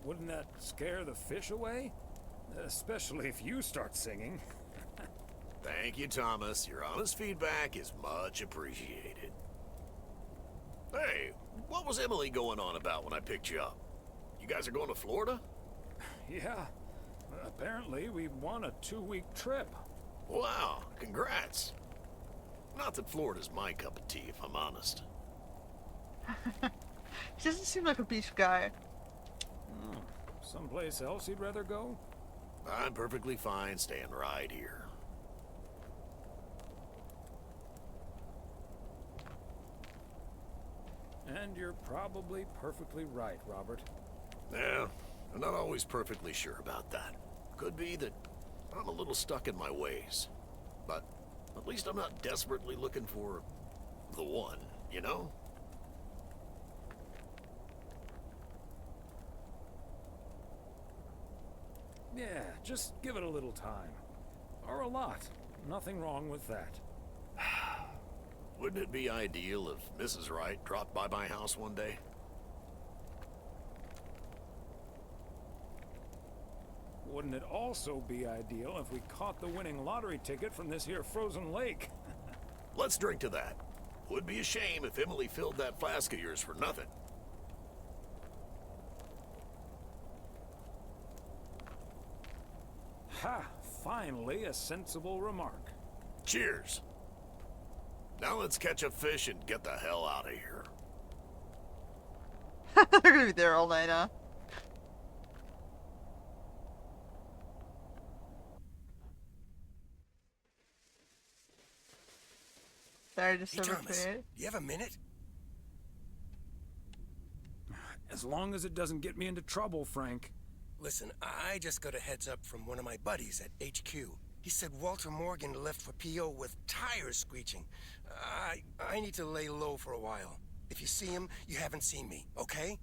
Wouldn't that scare the fish away? Especially if you start singing. Thank you, Thomas. Your honest feedback is much appreciated. Hey, what was Emily going on about when I picked you up? You guys are going to Florida? Yeah. Apparently, we won a 2-week trip. Wow, congrats. Not that Florida's my cup of tea, if I'm honest. He doesn't seem like a beach guy. Someplace else you'd rather go? I'm perfectly fine staying right here. And you're probably perfectly right, Robert. Yeah, I'm not always perfectly sure about that. Could be that I'm a little stuck in my ways. But at least I'm not desperately looking for the one, you know? Yeah, just give it a little time. Or a lot. Nothing wrong with that. Wouldn't it be ideal if Mrs. Wright dropped by my house one day? Wouldn't it also be ideal if we caught the winning lottery ticket from this here frozen lake? Let's drink to that. Would be a shame if Emily filled that flask of yours for nothing. Ha! Finally, a sensible remark. Cheers. Now let's catch a fish and get the hell out of here. They're gonna be there all night, huh? Sorry to Hey, Thomas, it. you have a minute? As long as it doesn't get me into trouble, Frank. Listen, I just got a heads up from one of my buddies at HQ. He said Walter Morgan left for PO with tires screeching. I need to lay low for a while. If you see him, you haven't seen me, okay?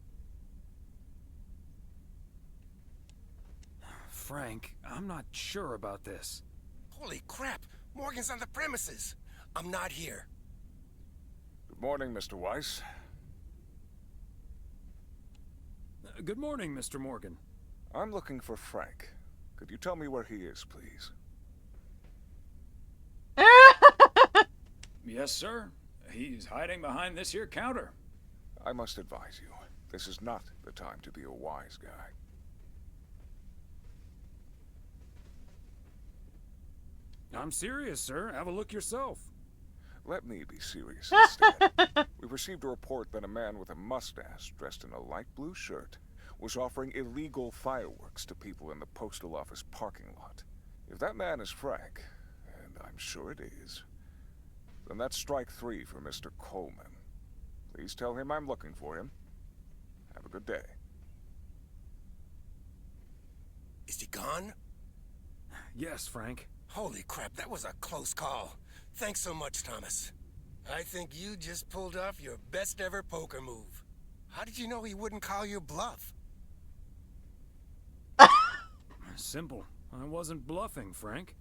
Frank, I'm not sure about this. Holy crap! Morgan's on the premises! I'm not here. Good morning, Mr. Weiss. Good morning, Mr. Morgan. I'm looking for Frank. Could you tell me where he is, please? Yes, sir. He's hiding behind this here counter. I must advise you, this is not the time to be a wise guy. I'm serious, sir. Have a look yourself. Let me be serious instead. We received a report that a man with a mustache, dressed in a light blue shirt, was offering illegal fireworks to people in the postal office parking lot. If that man is Frank, and I'm sure it is, then that's strike 3 for Mr. Coleman. Please tell him I'm looking for him. Have a good day. Is he gone? Yes, Frank. Holy crap, that was a close call. Thanks so much, Thomas. I think you just pulled off your best ever poker move. How did you know he wouldn't call your bluff? Simple. I wasn't bluffing, Frank.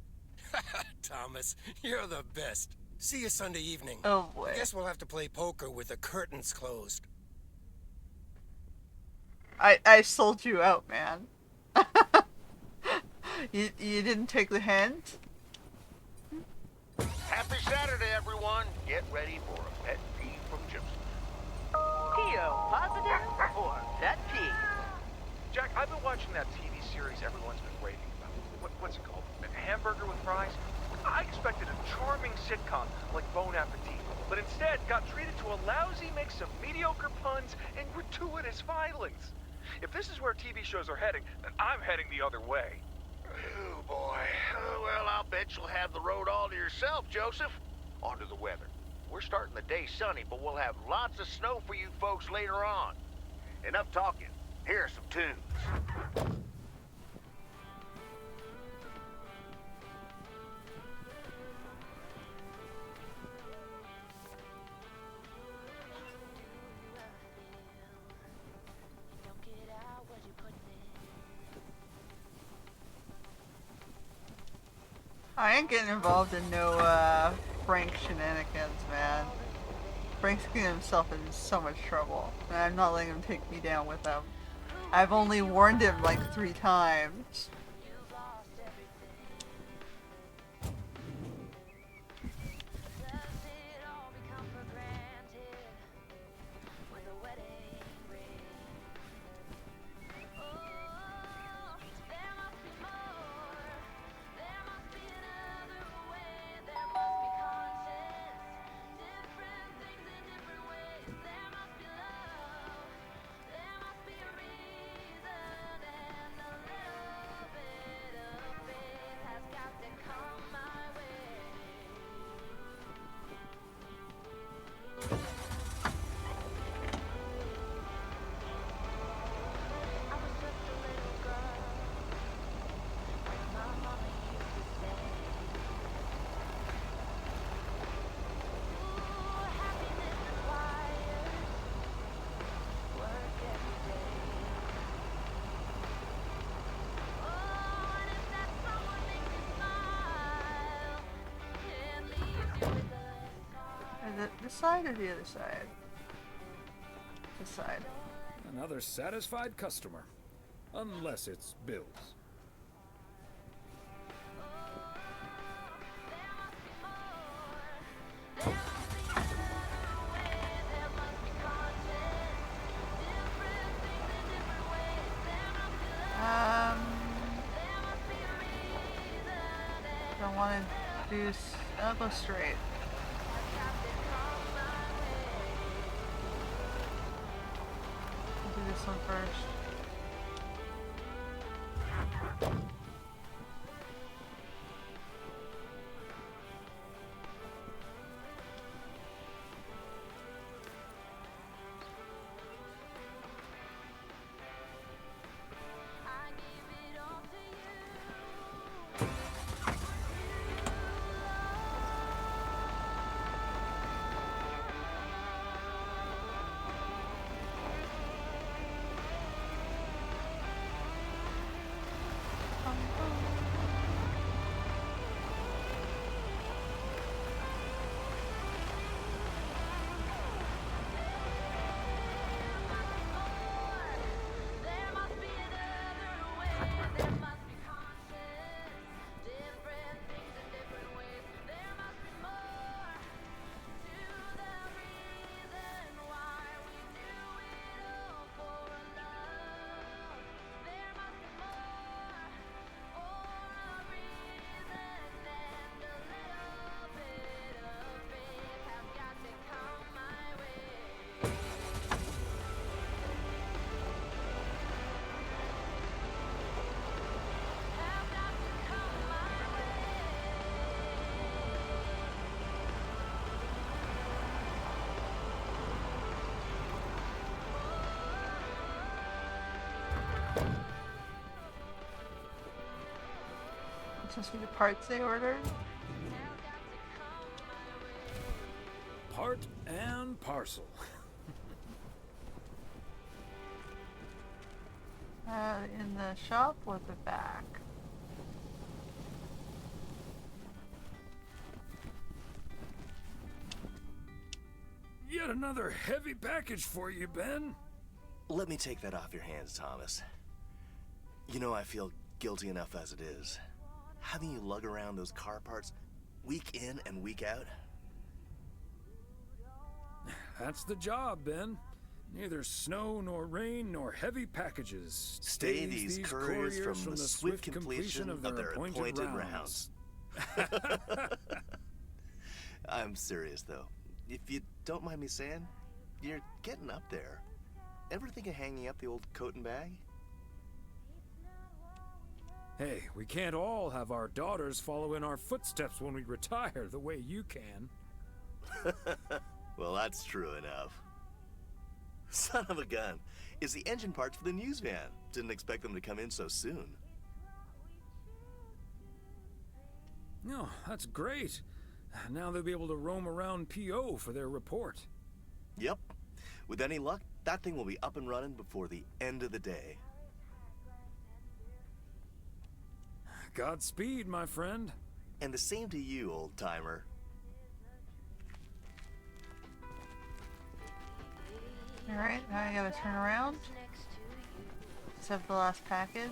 Thomas, you're the best. See you Sunday evening. Oh boy. Guess we'll have to play poker with the curtains closed. I sold you out, man. You didn't take the hint? Happy Saturday, everyone. Get ready for a pet peeve from Joseph. P.O. positive or pet peeve? Jack, I've been watching that TV series everyone's been raving about. What's it called? Hamburger with Fries? I expected a charming sitcom like Bon Appetit, but instead got treated to a lousy mix of mediocre puns and gratuitous violence. If this is where TV shows are heading, then I'm heading the other way. Oh, boy. Well, I'll bet you'll have the road all to yourself, Joseph. On to the weather. We're starting the day sunny, but we'll have lots of snow for you folks later on. Enough talking. Here are some tunes. I ain't getting involved in no Frank shenanigans, man. Frank's getting himself in so much trouble, and I'm not letting him take me down with him. I've only warned him like 3 times. This side or the other side? This side. Another satisfied customer. Unless it's Bill's. Don't want to do. I'll go straight. Do this one first. This must be the parts they ordered. Part and parcel. In the shop or the back? Yet another heavy package for you, Ben. Let me take that off your hands, Thomas. You know I feel guilty enough as it is. Having you lug around those car parts week in and week out. That's the job, Ben. Neither snow nor rain nor heavy packages Stay these couriers from the swift completion of their appointed rounds. I'm serious, though. If you don't mind me saying, you're getting up there. Ever think of hanging up the old coat and bag? Hey, we can't all have our daughters follow in our footsteps when we retire the way you can. Well, that's true enough. Son of a gun. It's the engine parts for the news van. Didn't expect them to come in so soon. No, that's great. Now they'll be able to roam around PO for their report. Yep. With any luck, that thing will be up and running before the end of the day. Godspeed, my friend. And the same to you, old-timer. Alright, now I gotta turn around. Let's have the last package.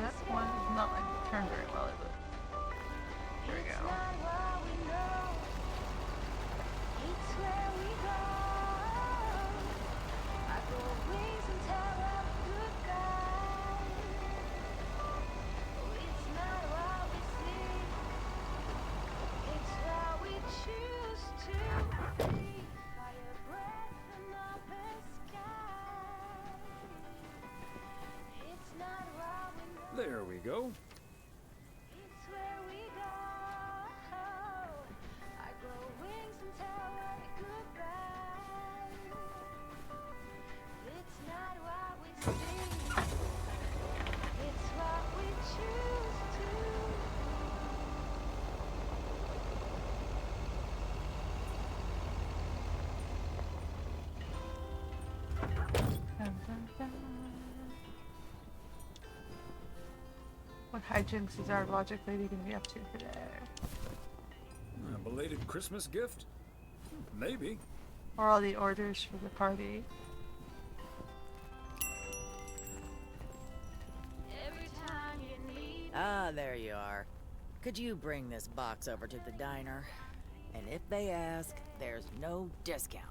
That one is not like turned very well, is it? Here we go. There we go. What hijinks is our logic lady gonna be up to today? A belated Christmas gift? Maybe. Or all the orders for the party? Ah, there you are. Could you bring this box over to the diner? And if they ask, there's no discount.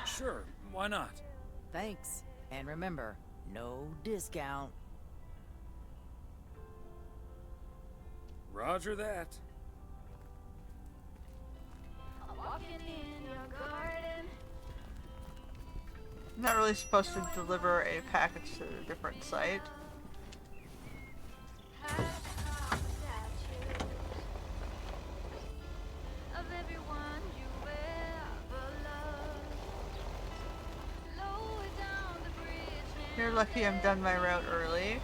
Sure, why not? Thanks. And remember, no discount. Roger that. I'm not really supposed to deliver a package to a different site. You're lucky I'm done my route early.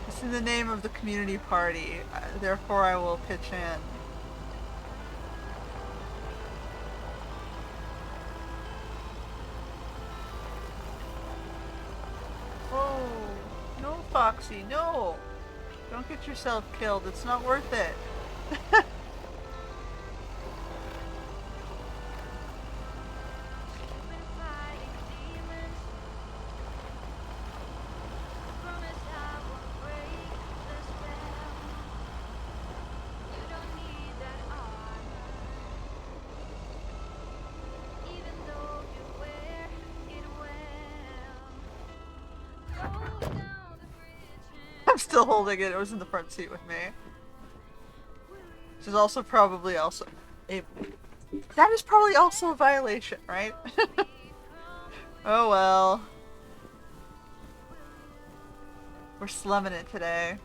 It's in the name of the community party, therefore I will pitch in. Oh, no, Foxy, no! Don't get yourself killed, it's not worth it. I'm still holding it. It was in the front seat with me. Which is also probably also a... That is probably also a violation, right? Oh well. We're slumming it today.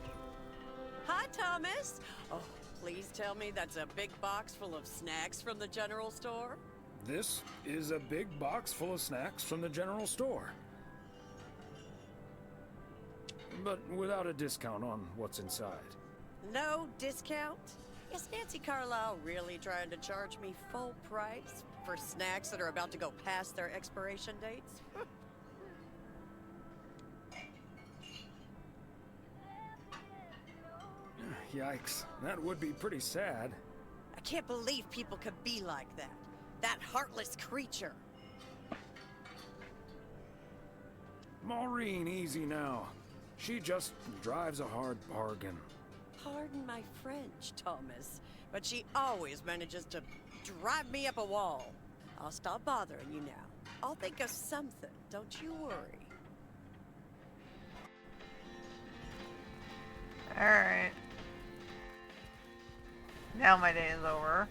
Hi, Thomas. Oh, please tell me that's a big box full of snacks from the general store. This is a big box full of snacks from the general store. But without a discount on what's inside. No discount? Is Nancy Carlisle really trying to charge me full price for snacks that are about to go past their expiration dates? Yikes, that would be pretty sad. I can't believe people could be like that. That heartless creature. Maureen, easy now. She just drives a hard bargain. Pardon my French, Thomas, but she always manages to drive me up a wall. I'll stop bothering you now. I'll think of something, don't you worry. Alright. Now my day is over.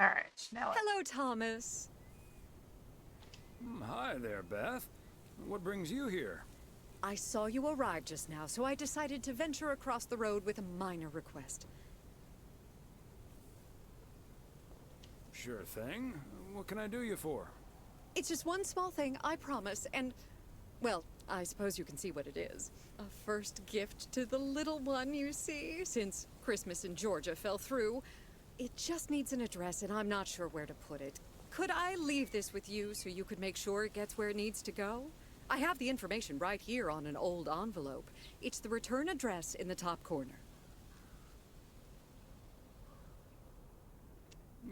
Alright, now Hello, Thomas. Hi there, Beth. What brings you here? I saw you arrive just now, so I decided to venture across the road with a minor request. Sure thing. What can I do you for? It's just one small thing, I promise, and, well, I suppose you can see what it is. A first gift to the little one, you see, since Christmas in Georgia fell through. It just needs an address, and I'm not sure where to put it. Could I leave this with you so you could make sure it gets where it needs to go? I have the information right here on an old envelope. It's the return address in the top corner.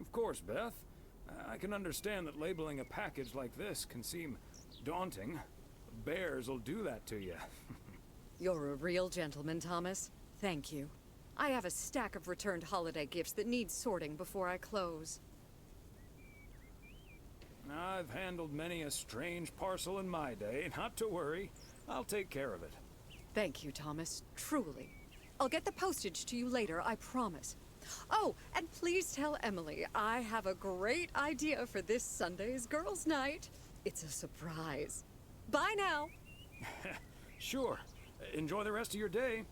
Of course, Beth. I can understand that labeling a package like this can seem daunting. Bears will do that to you. You're a real gentleman, Thomas. Thank you. I have a stack of returned holiday gifts that need sorting before I close. I've handled many a strange parcel in my day. Not to worry. I'll take care of it. Thank you, Thomas. Truly. I'll get the postage to you later, I promise. Oh, and please tell Emily I have a great idea for this Sunday's girls' night. It's a surprise. Bye now. Sure. Enjoy the rest of your day.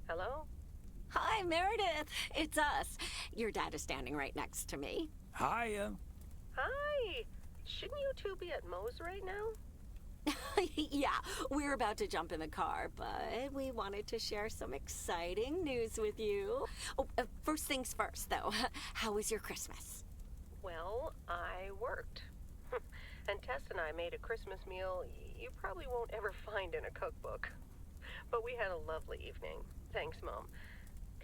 Hello? Hi, Meredith. It's us. Your dad is standing right next to me. Hiya. Hi. Shouldn't you two be at Moe's right now? Yeah, we're about to jump in the car, but we wanted to share some exciting news with you. Oh, first things first, though. How was your Christmas? Well, I worked. And Tess and I made a Christmas meal you probably won't ever find in a cookbook. But we had a lovely evening. Thanks, Mom.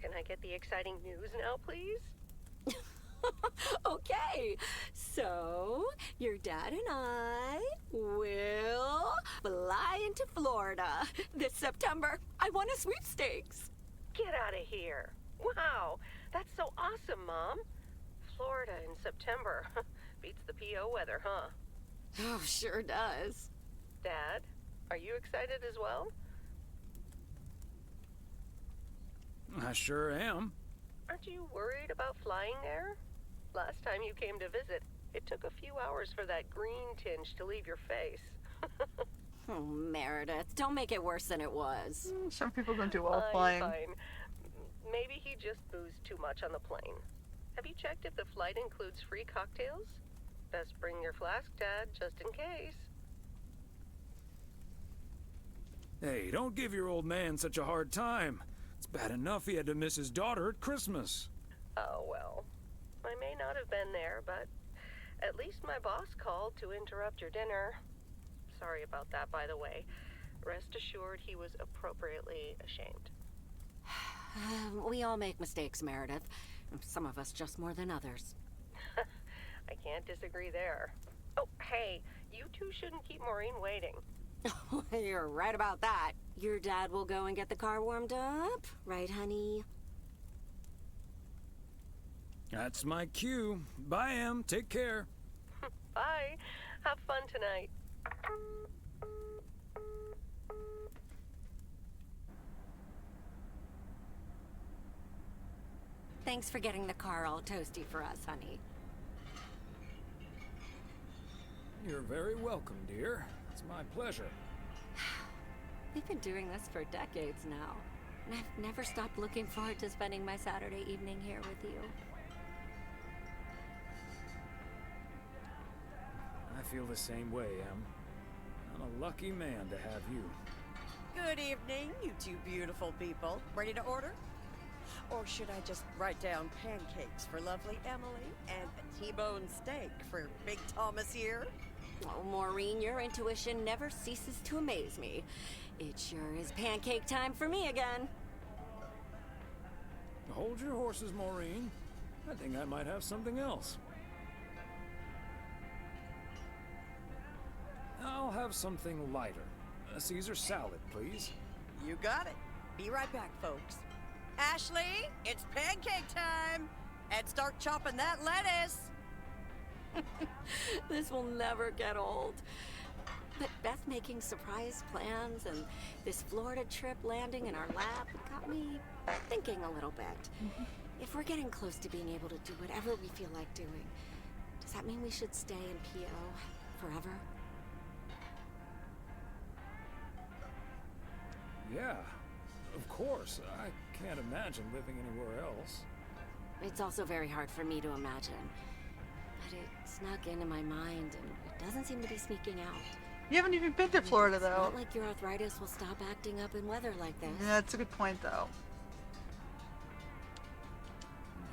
Can I get the exciting news now, please? Okay, so your dad and I will fly into Florida this September. I won a sweepstakes. Get out of here. Wow, that's so awesome, Mom. Florida in September. Beats the PO weather, huh? Oh, sure does. Dad, are you excited as well? I sure am. Aren't you worried about flying there? Last time you came to visit, it took a few hours for that green tinge to leave your face. Oh, Meredith, don't make it worse than it was. Some people don't do well I'm flying. fine. Maybe he just boozed too much on the plane. Have you checked if the flight includes free cocktails? Best bring your flask, Dad, just in case. Hey, don't give your old man such a hard time. It's bad enough he had to miss his daughter at Christmas. Oh, well. I may not have been there, but at least my boss called to interrupt your dinner. Sorry about that, by the way. Rest assured he was appropriately ashamed. We all make mistakes, Meredith. Some of us just more than others. I can't disagree there. Oh, hey, you two shouldn't keep Maureen waiting. You're right about that. Your dad will go and get the car warmed up, right, honey? That's my cue. Bye, Em. Take care. Bye. Have fun tonight. Thanks for getting the car all toasty for us, honey. You're very welcome, dear. It's my pleasure. We've been doing this for decades now, and I've never stopped looking forward to spending my Saturday evening here with you. I feel the same way, Em. I'm a lucky man to have you. Good evening, you two beautiful people. Ready to order? Or should I just write down pancakes for lovely Emily and a T-bone steak for Big Thomas here? Oh, Maureen, your intuition never ceases to amaze me. It sure is pancake time for me again. Hold your horses, Maureen. I think I might have something else. I'll have something lighter. A Caesar salad, please. You got it. Be right back, folks. Ashley, it's pancake time! And start chopping that lettuce! This will never get old. But Beth making surprise plans and this Florida trip landing in our lap got me thinking a little bit. If we're getting close to being able to do whatever we feel like doing, does that mean we should stay in PO forever? Yeah, of course. I can't imagine living anywhere else. It's also very hard for me to imagine. But it snuck into my mind and it doesn't seem to be sneaking out. You haven't even been to Florida, It's though. not like your arthritis will stop acting up in weather like this. Yeah, that's a good point, though.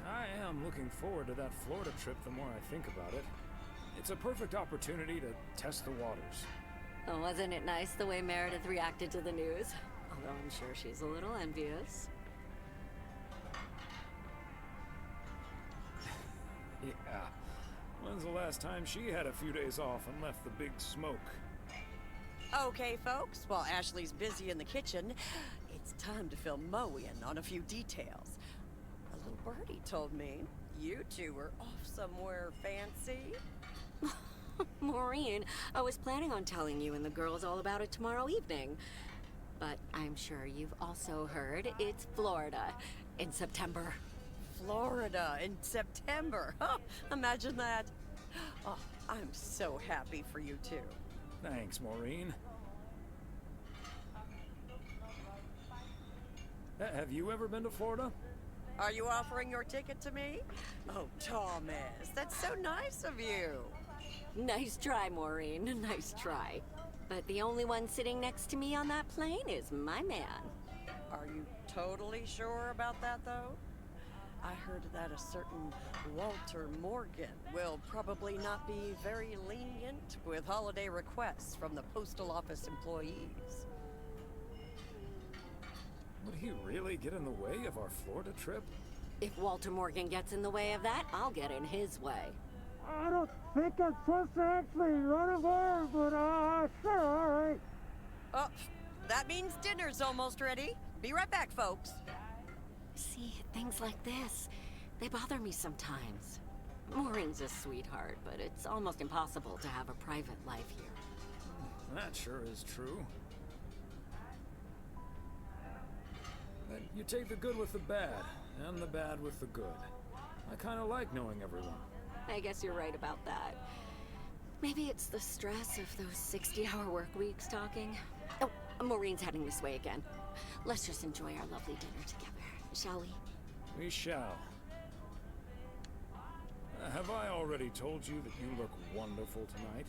I am looking forward to that Florida trip the more I think about it. It's a perfect opportunity to test the waters. Oh, wasn't it nice the way Meredith reacted to the news? Although I'm sure she's a little envious. Yeah. When's the last time she had a few days off and left the big smoke? Okay, folks, while Ashley's busy in the kitchen, it's time to fill Mo in on a few details. A little birdie told me you two were off somewhere fancy. Maureen, I was planning on telling you and the girls all about it tomorrow evening. But I'm sure you've also heard it's Florida in September. Florida in September. Huh, imagine that. Oh, I'm so happy for you two. Thanks, Maureen. Have you ever been to Florida? Are you offering your ticket to me? Oh, Thomas, that's so nice of you. Nice try, Maureen. Nice try. But the only one sitting next to me on that plane is my man. Are you totally sure about that, though? I heard that a certain Walter Morgan will probably not be very lenient with holiday requests from the postal office employees. Would he really get in the way of our Florida trip? If Walter Morgan gets in the way of that, I'll get in his way. I don't think I'm supposed to actually run over, but sure, all right. Oh, that means dinner's almost ready. Be right back, folks. See, things like this, they bother me sometimes. Maureen's a sweetheart, but it's almost impossible to have a private life here. That sure is true. But you take the good with the bad, and the bad with the good. I kind of like knowing everyone. I guess you're right about that. Maybe it's the stress of those 60-hour work weeks talking. Oh, Maureen's heading this way again. Let's just enjoy our lovely dinner together, shall we? We shall. Have I already told you that you look wonderful tonight?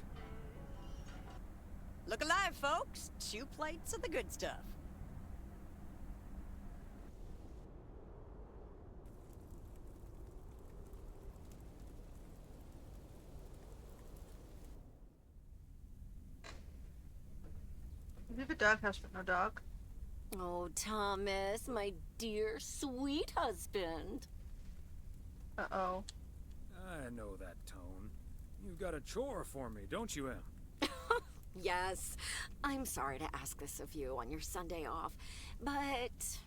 Look alive, folks. 2 plates of the good stuff. We have a doghouse but no dog. Oh, Thomas, my dear, sweet husband. Uh-oh. I know that tone. You've got a chore for me, don't you, Em? Yes, I'm sorry to ask this of you on your Sunday off, but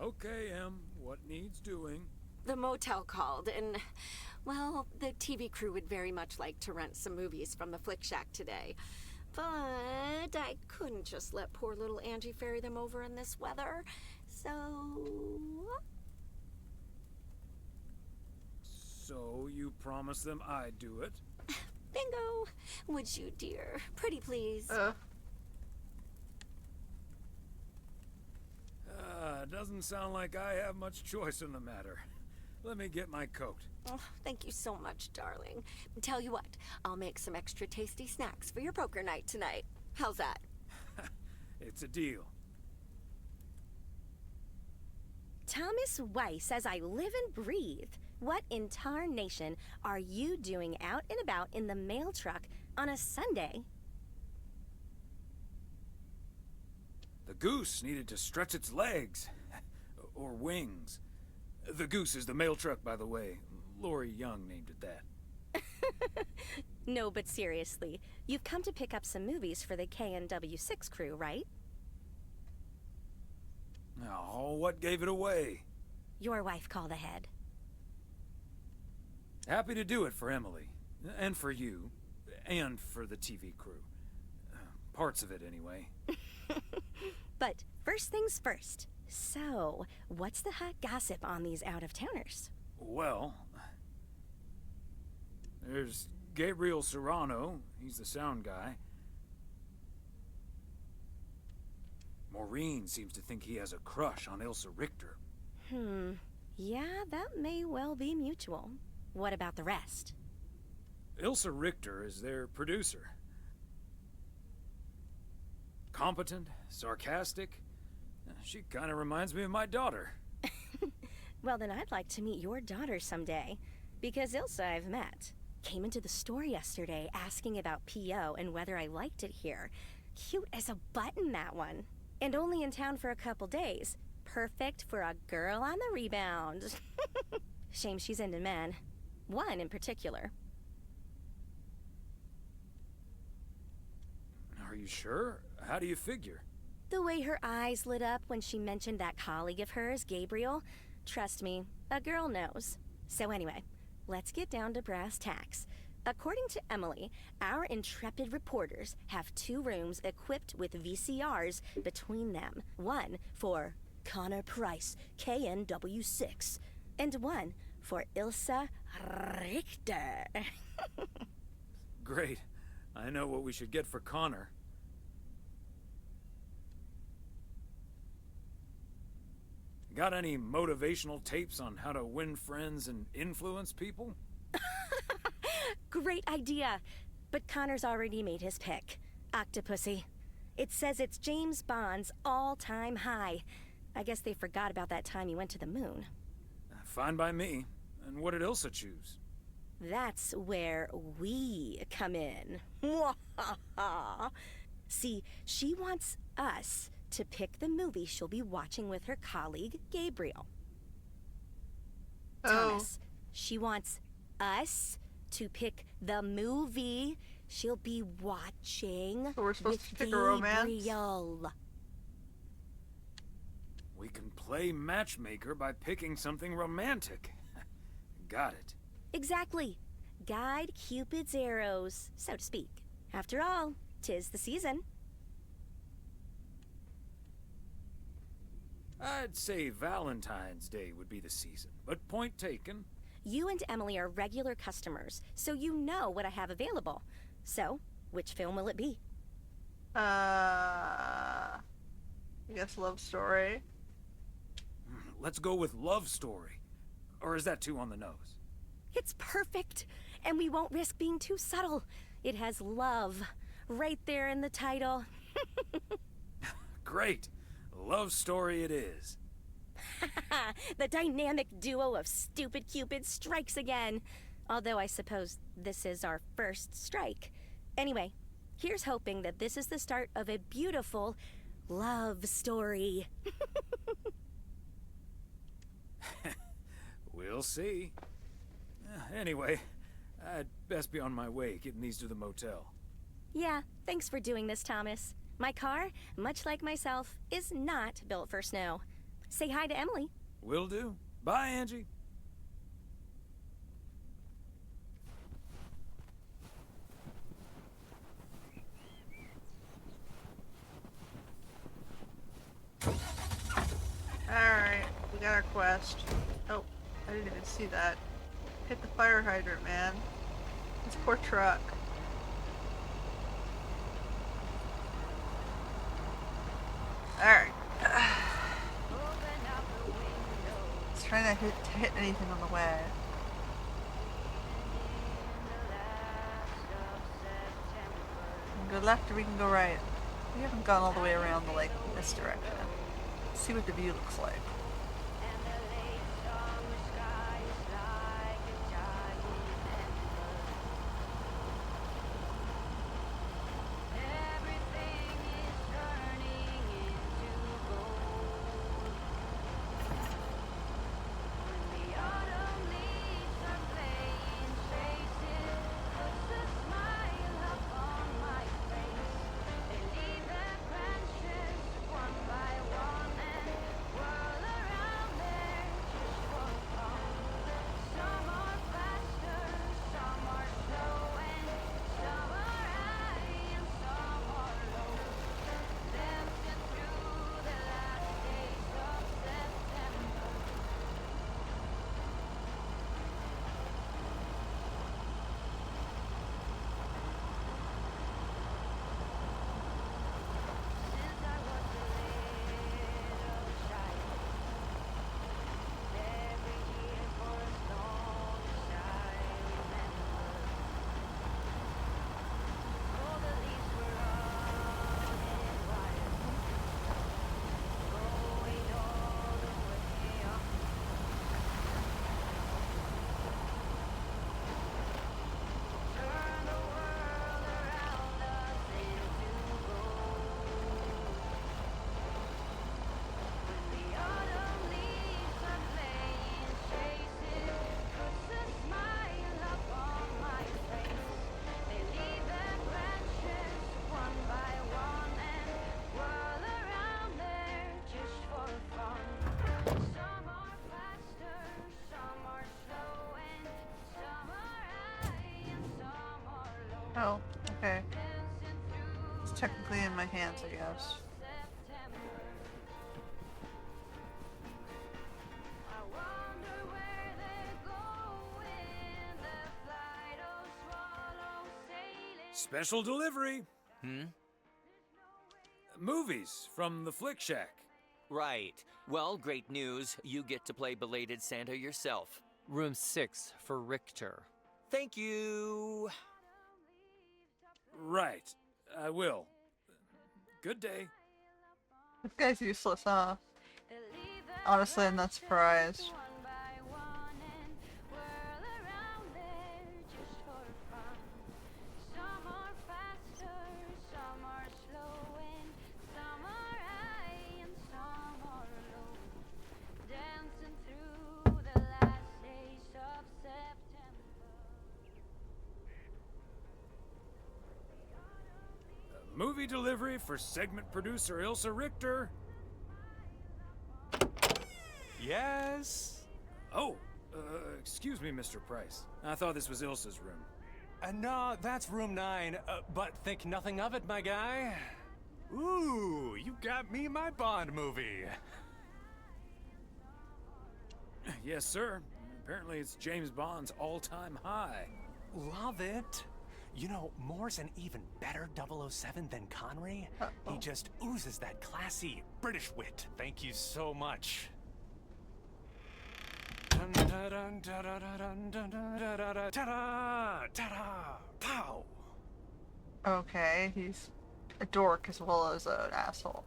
Okay, Em, what needs doing? the motel called, and, well, the TV crew would very much like to rent some movies from the Flick Shack today. But I couldn't just let poor little Angie ferry them over in this weather, so... So you promised them I'd do it? Bingo! Would you, dear? Pretty please. Doesn't sound like I have much choice in the matter. Let me get my coat. Oh, thank you so much, darling. Tell you what, I'll make some extra tasty snacks for your poker night tonight. How's that? It's a deal. Thomas Weiss, as I live and breathe. What in tarnation are you doing out and about in the mail truck on a Sunday? The goose needed to stretch its legs. Or wings. The goose is the mail truck, by the way. Lori Young named it that. No, but seriously, you've come to pick up some movies for the KNW6 crew, right? Oh, what gave it away? Your wife called ahead. Happy to do it for Emily. And for you. And for the TV crew. Parts of it, anyway. But first things first. So, what's the hot gossip on these out-of-towners? Well, there's Gabriel Serrano. He's the sound guy. Maureen seems to think he has a crush on Ilsa Richter. Yeah, that may well be mutual. What about the rest? Ilsa Richter is their producer. Competent, sarcastic. She kind of reminds me of my daughter. Well, then I'd like to meet your daughter someday. Because Ilsa I've met. Came into the store yesterday asking about P.O. and whether I liked it here. Cute as a button, that one. And only in town for a couple days. Perfect for a girl on the rebound. Shame she's into men. One in particular. Are you sure? How do you figure? The way her eyes lit up when she mentioned that colleague of hers, Gabriel. Trust me, a girl knows. So anyway, let's get down to brass tacks. According to Emily, our intrepid reporters have 2 rooms equipped with VCRs between them. One for Connor Price, KNW6, and one for Ilsa Richter. Great. I know what we should get for Connor. Got any motivational tapes on how to win friends and influence people? Great idea. But Connor's already made his pick. Octopussy. It says it's James Bond's all-time high. I guess they forgot about that time he went to the moon. Fine by me. And what did Ilsa choose? That's where we come in. See, she wants us to pick the movie she'll be watching with her colleague, Gabriel. Thomas, she wants us to pick the movie she'll be watching So we're supposed with to pick a romance? Gabriel. We can play matchmaker by picking something romantic. Got it. Exactly. Guide Cupid's arrows, so to speak. After all, 'tis the season. I'd say Valentine's Day would be the season, but point taken. You and Emily are regular customers, so you know what I have available. So, which film will it be? I guess Love Story. Let's go with Love Story. Or is that too on the nose? It's perfect, and we won't risk being too subtle. It has love right there in the title. Great. Love Story it is. The dynamic duo of stupid Cupid strikes again. Although I suppose this is our first strike. Anyway, here's hoping that this is the start of a beautiful love story. We'll see. Anyway, I'd best be on my way, getting these to the motel. Yeah, thanks for doing this, Thomas. My car, much like myself, is not built for snow. Say hi to Emily. Will do. Bye, Angie. Alright, we got our quest. Oh, I didn't even see that. Hit the fire hydrant, man. This poor truck. Alright. It's trying to hit anything on the way. We can go left or we can go right. We haven't gone all the way around the lake in this direction. Let's see what the view looks like. Oh, okay. It's technically in my hands, I guess. Special delivery. Movies from the Flick Shack. Right. Well, great news. You get to play belated Santa yourself. Room 6 for Richter. Thank you. Right. I will. Good day. This guy's useless, huh? Honestly, I'm not surprised. Movie delivery for segment producer Ilsa Richter. Yes? Oh, excuse me, Mr. Price. I thought this was Ilsa's room. No, that's room 9, but think nothing of it, my guy. Ooh, you got me my Bond movie. Yes, sir. Apparently it's James Bond's all-time high. Love it. You know, Moore's an even better 007 than Connery. He just oozes that classy British wit. Thank you so much. Pow! Okay, he's a dork as well as an asshole.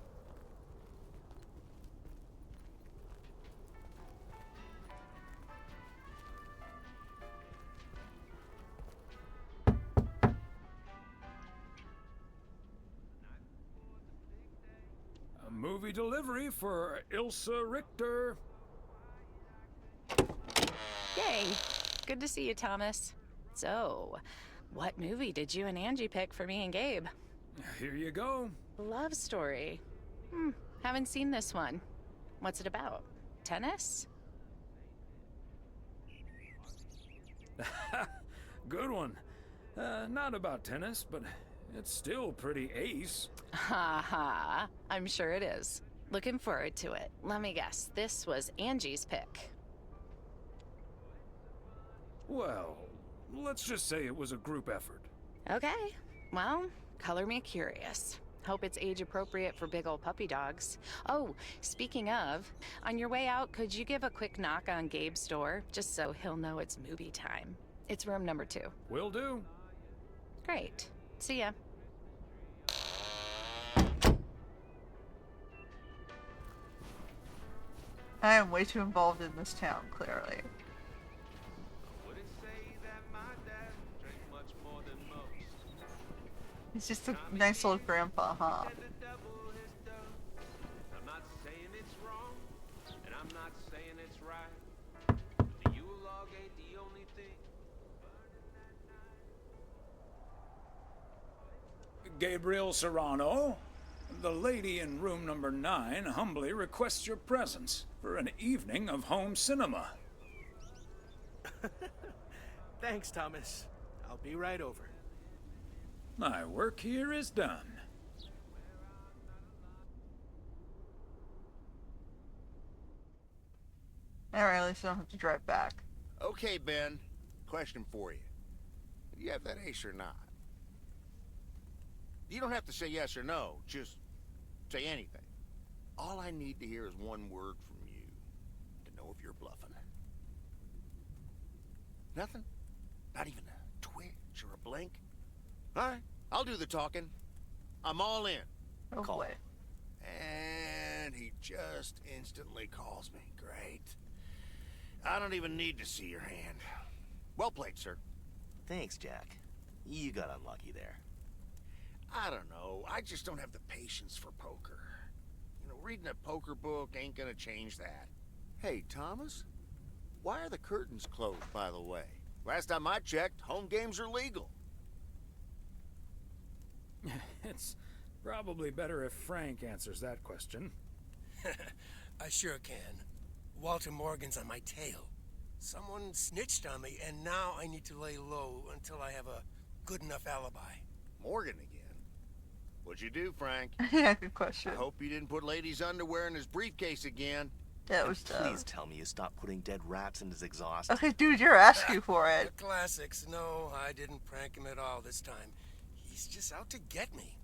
A movie delivery for Ilsa Richter. Yay! Good to see you, Thomas. So, What movie did you and Angie pick for me and Gabe? Here you go. Love story. Haven't seen this one. What's it about? Tennis? Good one. Not about tennis, but it's still pretty ace. Ha ha. I'm sure it is. Looking forward to it. Let me guess. This was Angie's pick. Well, let's just say it was a group effort. Okay. Well, color me curious. Hope it's age appropriate for big old puppy dogs. Oh, speaking of, on your way out, could you give a quick knock on Gabe's door, just so he'll know it's movie time? It's room number 2. Will do. Great. See ya. I am way too involved in this town, clearly. He's just a nice little grandpa, huh? I'm not saying it's wrong, and I'm not saying it's right. To you, log ain't the only thing. Gabriel Serrano, the lady in room number 9 humbly requests your presence for an evening of home cinema. Thanks, Thomas. I'll be right over. My work here is done. Alright, at least I don't have to drive back. Okay, Ben. Question for you. Do you have that ace or not? You don't have to say yes or no. Just say anything. All I need to hear is one word from you to know if you're bluffing. Nothing? Not even a twitch or a blink? All right, I'll do the talking. I'm all in. Oh boy. And he just instantly calls me. Great. I don't even need to see your hand. Well played, sir. Thanks, Jack. You got unlucky there. I don't know. I just don't have the patience for poker. You know, reading a poker book ain't gonna change that. Hey, Thomas? Why are the curtains closed, by the way? Last time I checked, home games are legal. It's probably better if Frank answers that question. I sure can. Walter Morgan's on my tail. Someone snitched on me, and now I need to lay low until I have a good enough alibi. Morgan again? What'd you do, Frank? Yeah, good question. I hope you didn't put ladies' underwear in his briefcase again. That was dumb. Please tell me you stopped putting dead rats in his exhaust. Okay, dude, you're asking for it. The classics. No, I didn't prank him at all this time. He's just out to get me.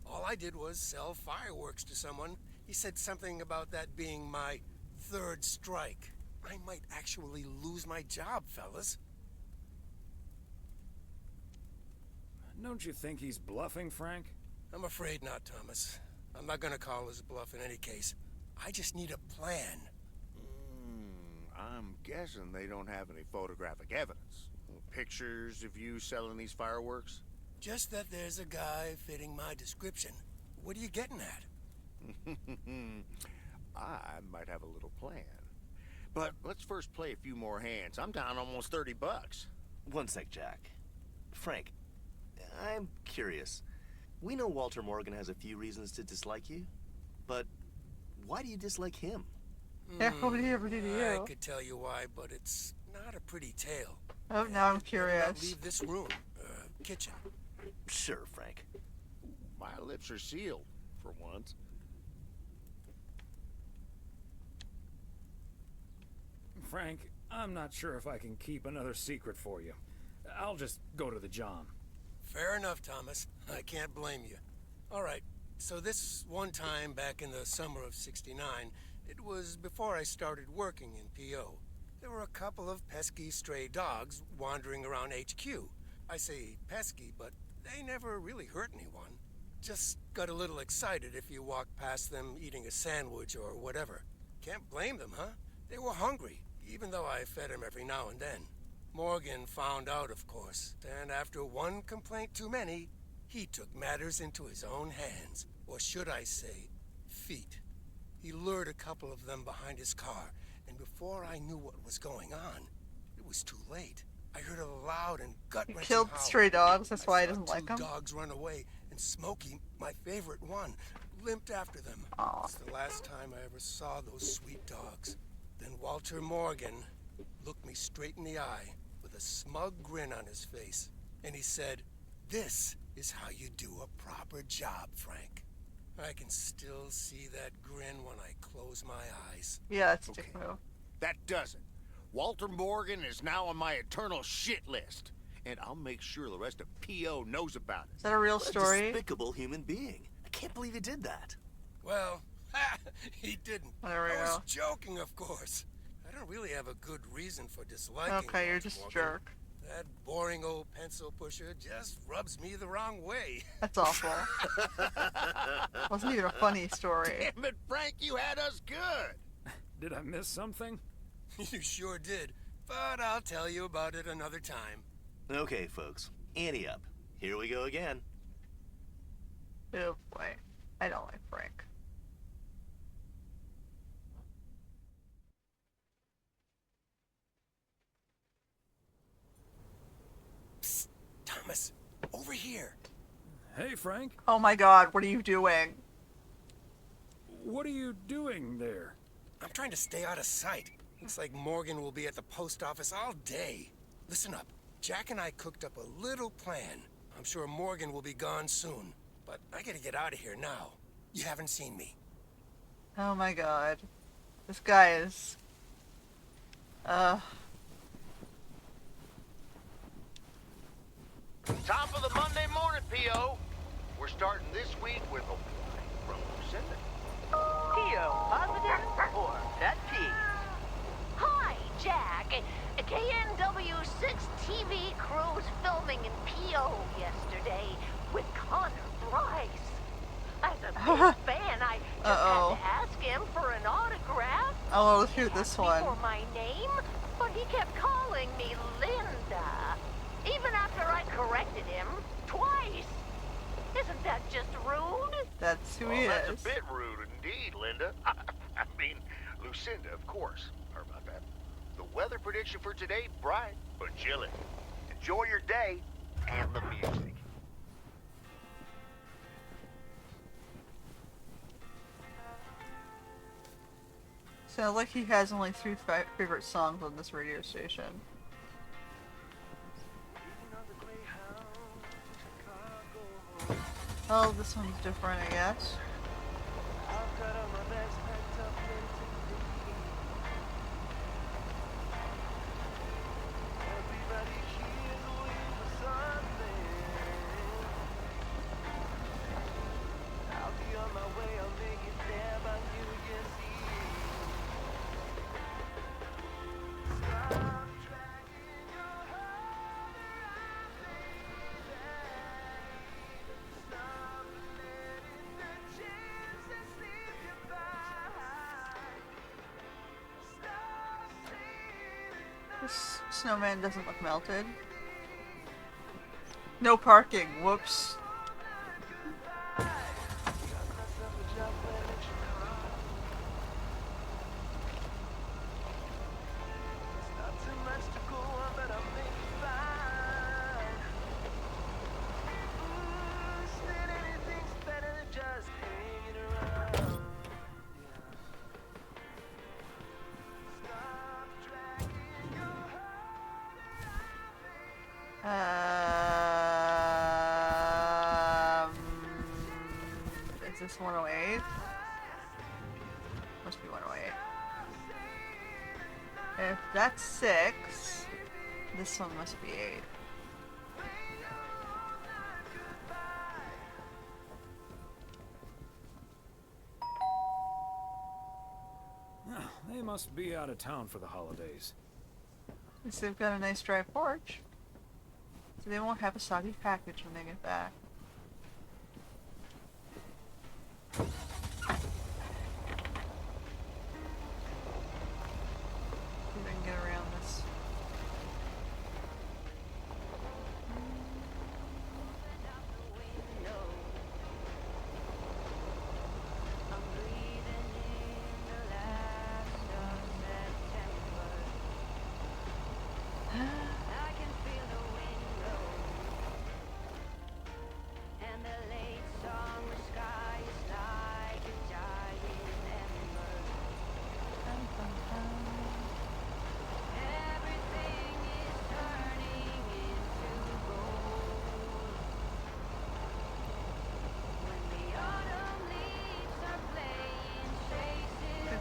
All I did was sell fireworks to someone. He said something about that being my third strike. I might actually lose my job, fellas. Don't you think he's bluffing, Frank? I'm afraid not, Thomas. I'm not gonna call his bluff in any case. I just need a plan. I'm guessing they don't have any photographic evidence. Pictures of you selling these fireworks? Just that there's a guy fitting my description. What are you getting at? I might have a little plan. But let's first play a few more hands. I'm down almost 30 bucks. One sec, Jack. Frank, I'm curious. We know Walter Morgan has a few reasons to dislike you, but why do you dislike him? Yeah, what did he ever do to you? I could tell you why, but it's not a pretty tale. Oh, now I'm curious. Leave this room. Kitchen. Sure, Frank. My lips are sealed, for once. Frank, I'm not sure if I can keep another secret for you. I'll just go to the John. Fair enough, Thomas. I can't blame you. All right, so this one time back in the summer of '69, it was before I started working in PO. There were a couple of pesky stray dogs wandering around HQ. I say pesky, but they never really hurt anyone. Just got a little excited if you walked past them eating a sandwich or whatever. Can't blame them, huh? They were hungry, even though I fed them every now and then. Morgan found out, of course, and after one complaint too many, he took matters into his own hands. Or should I say, feet. He lured a couple of them behind his car, and before I knew what was going on, it was too late. I heard a loud and gut-wrenching He killed howl. stray dogs, that's why I he saw doesn't like two them. dogs run away, and Smokey, my favorite one, limped after them. Aww. It's the last time I ever saw those sweet dogs. Then Walter Morgan looked me straight in the eye with a smug grin on his face, and he said, "This is how you do a proper job, Frank." I can still see that grin when I close my eyes. Yeah, it's a dick move. That does it. Walter Morgan is now on my eternal shit list. And I'll make sure the rest of P.O. knows about it. Is that a real What story? a despicable human being. I can't believe he did that. Well, he didn't. There we I was go. joking, of course. I don't really have a good reason for disliking Okay, you're Walter just a Morgan. jerk. That boring old pencil pusher just rubs me the wrong way. That's awful. Wasn't even a funny story. Damn it, Frank, you had us good. Did I miss something? You sure did, but I'll tell you about it another time. Okay, folks. Ante up. Here we go again. Oh boy. I don't like Frank. Psst, Thomas, over here. Hey, Frank. Oh my god, what are you doing? What are you doing there? I'm trying to stay out of sight. Looks like Morgan will be at the post office all day. Listen up. Jack and I cooked up a little plan. I'm sure Morgan will be gone soon, but I gotta get out of here now. You haven't seen me. Oh my god. This guy is... Top of the Monday morning, P.O. We're starting this week with a from Lucinda. P.O. positive or pet peeve? Hi, Jack. KNW6 TV crews filming in P.O. yesterday with Connor Bryce. As a big fan, I just had to ask him for an autograph. Oh, let's hear this one. For my name, but he kept calling me Linda. Even after I corrected him twice. Isn't that just rude? That's who he That's is. a bit rude indeed, Linda. I mean, Lucinda, of course. Heard about that. The weather prediction for today, bright but chilly. Enjoy your day and the music. Sounds like he has only 3 favorite songs on this radio station. Oh, this one's different, I guess. This snowman doesn't look melted. No parking, whoops. Is this 108? Must be 108. If that's 6, this one must be 8. They must be out of town for the holidays. At least they've got a nice dry porch. So they won't have a soggy package when they get back. See if I can get around this.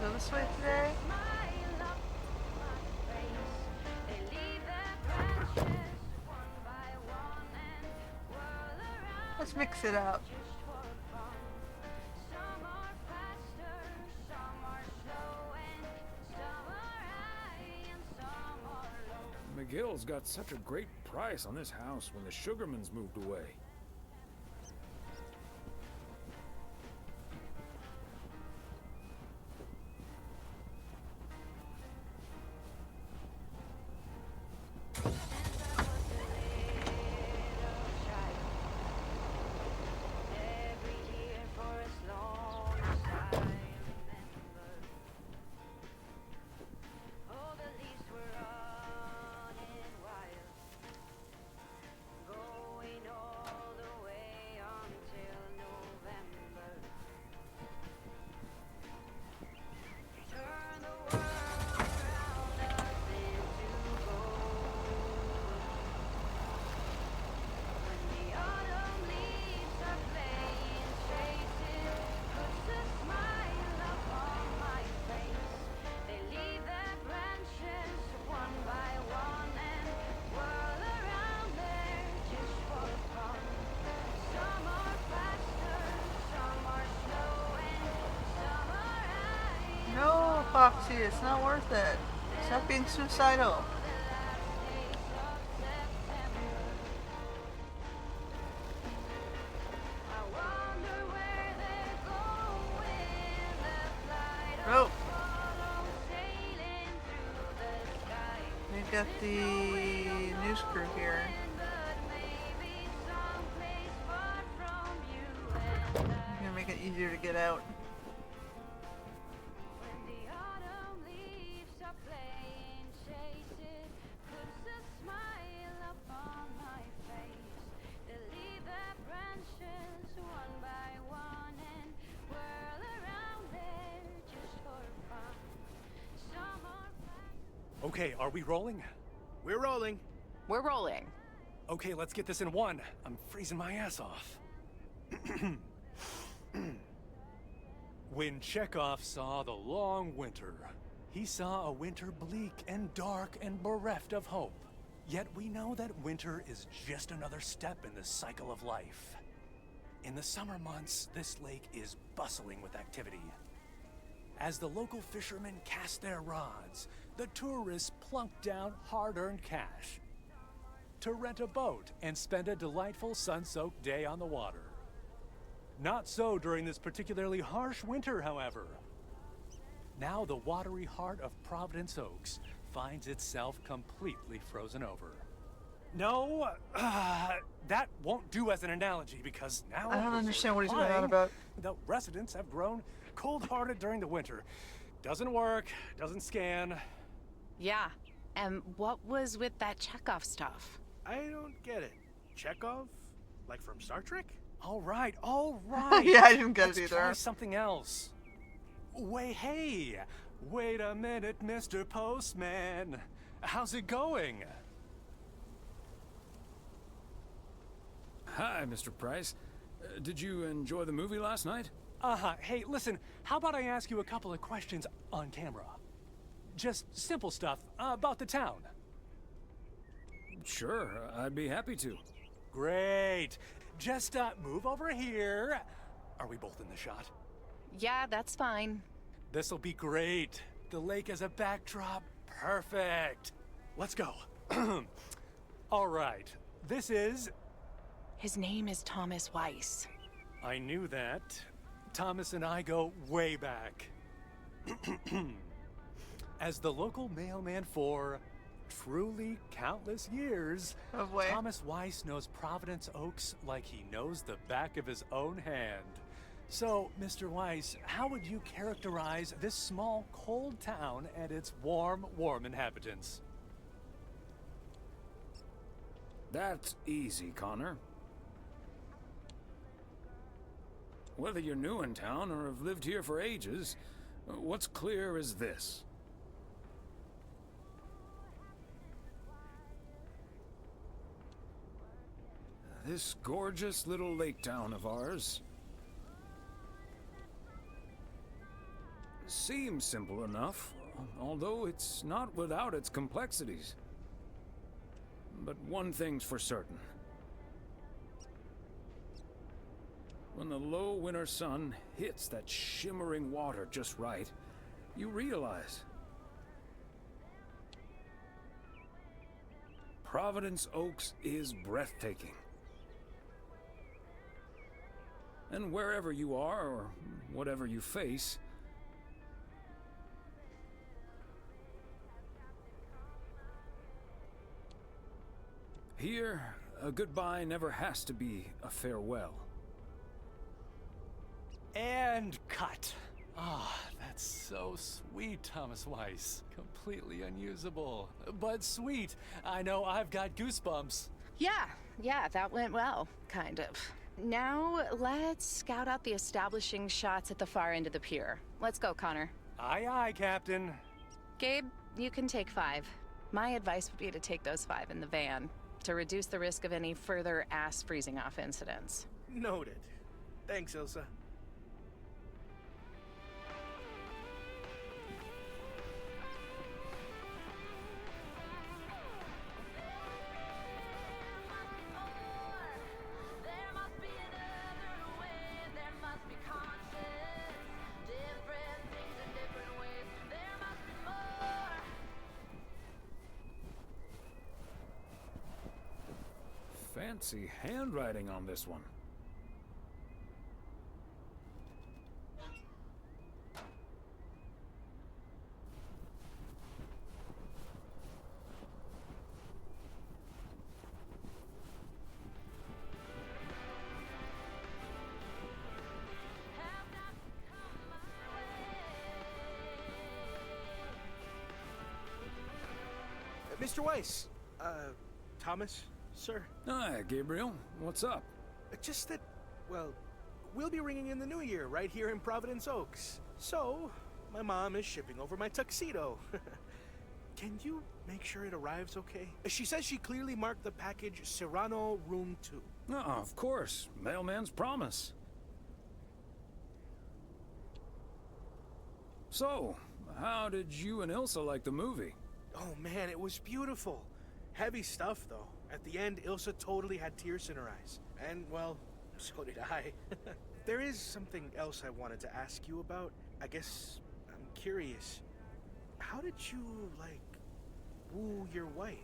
Go this way today. Let's mix it up. McGill's got such a great price on this house when the Sugarmans moved away. No, Foxy, it's not worth it. Stop being suicidal. Oh. We've got the news crew here. I'm gonna make it easier to get out. Okay, are we rolling? We're rolling. We're rolling. Okay, let's get this in one. I'm freezing my ass off. When Chekhov saw the long winter, he saw a winter bleak and dark and bereft of hope. Yet we know that winter is just another step in the cycle of life. In the summer months, this lake is bustling with activity. As the local fishermen cast their rods, the tourists plunk down hard-earned cash to rent a boat and spend a delightful sun-soaked day on the water. Not so during this particularly harsh winter, however. Now the watery heart of Providence Oaks finds itself completely frozen over. No, that won't do as an analogy because now I don't understand what he's going on flying, about. the residents have grown cold-hearted during the winter. Doesn't work, doesn't scan. Yeah. And what was with that Chekhov stuff? I don't get it. Chekhov? Like from Star Trek? All right, all right. Yeah, I didn't get Let's it either. try something else. Hey, wait a minute, Mr. Postman. How's it going? Hi, Mr. Price. Did you enjoy the movie last night? Hey, listen, how about I ask you a couple of questions on camera? Just simple stuff about the town. Sure, I'd be happy to. Great. Just move over here. Are we both in the shot? Yeah, that's fine. This'll be great. The lake as a backdrop. Perfect. Let's go. All right. This is... His name is Thomas Weiss. I knew that. Thomas and I go way back. As the local mailman for truly countless years, Thomas Weiss knows Providence Oaks like he knows the back of his own hand. So, Mr. Weiss, how would you characterize this small, cold town and its warm inhabitants? That's easy, Connor. Whether you're new in town or have lived here for ages, what's clear is this. This gorgeous little lake town of ours seems simple enough, although it's not without its complexities. But one thing's for certain. When the low winter sun hits that shimmering water just right, you realize Providence Oaks is breathtaking. And wherever you are, or whatever you face, here, a goodbye never has to be a farewell. And cut. Ah, that's so sweet, Thomas Weiss. Completely unusable, but sweet. I know I've got goosebumps. Yeah, that went well, kind of. Now, let's scout out the establishing shots at the far end of the pier. Let's go, Connor. Aye, aye, Captain. Gabe, you can take 5. My advice would be to take those 5 in the van, to reduce the risk of any further ass freezing off incidents. Noted. Thanks, Ilsa. Fancy handwriting on this one. Mr. Weiss, Thomas, sir. Hi, Gabriel. What's up? Just that, well, we'll be ringing in the new year right here in Providence Oaks. So, my mom is shipping over my tuxedo. Can you make sure it arrives okay? She says she clearly marked the package Serrano Room 2. Oh, of course. Mailman's promise. So, how did you and Ilsa like the movie? Oh man, it was beautiful. Heavy stuff, though. At the end, Ilsa totally had tears in her eyes. And, well, so did I. There is something else I wanted to ask you about. I guess I'm curious. How did you, like, woo your wife?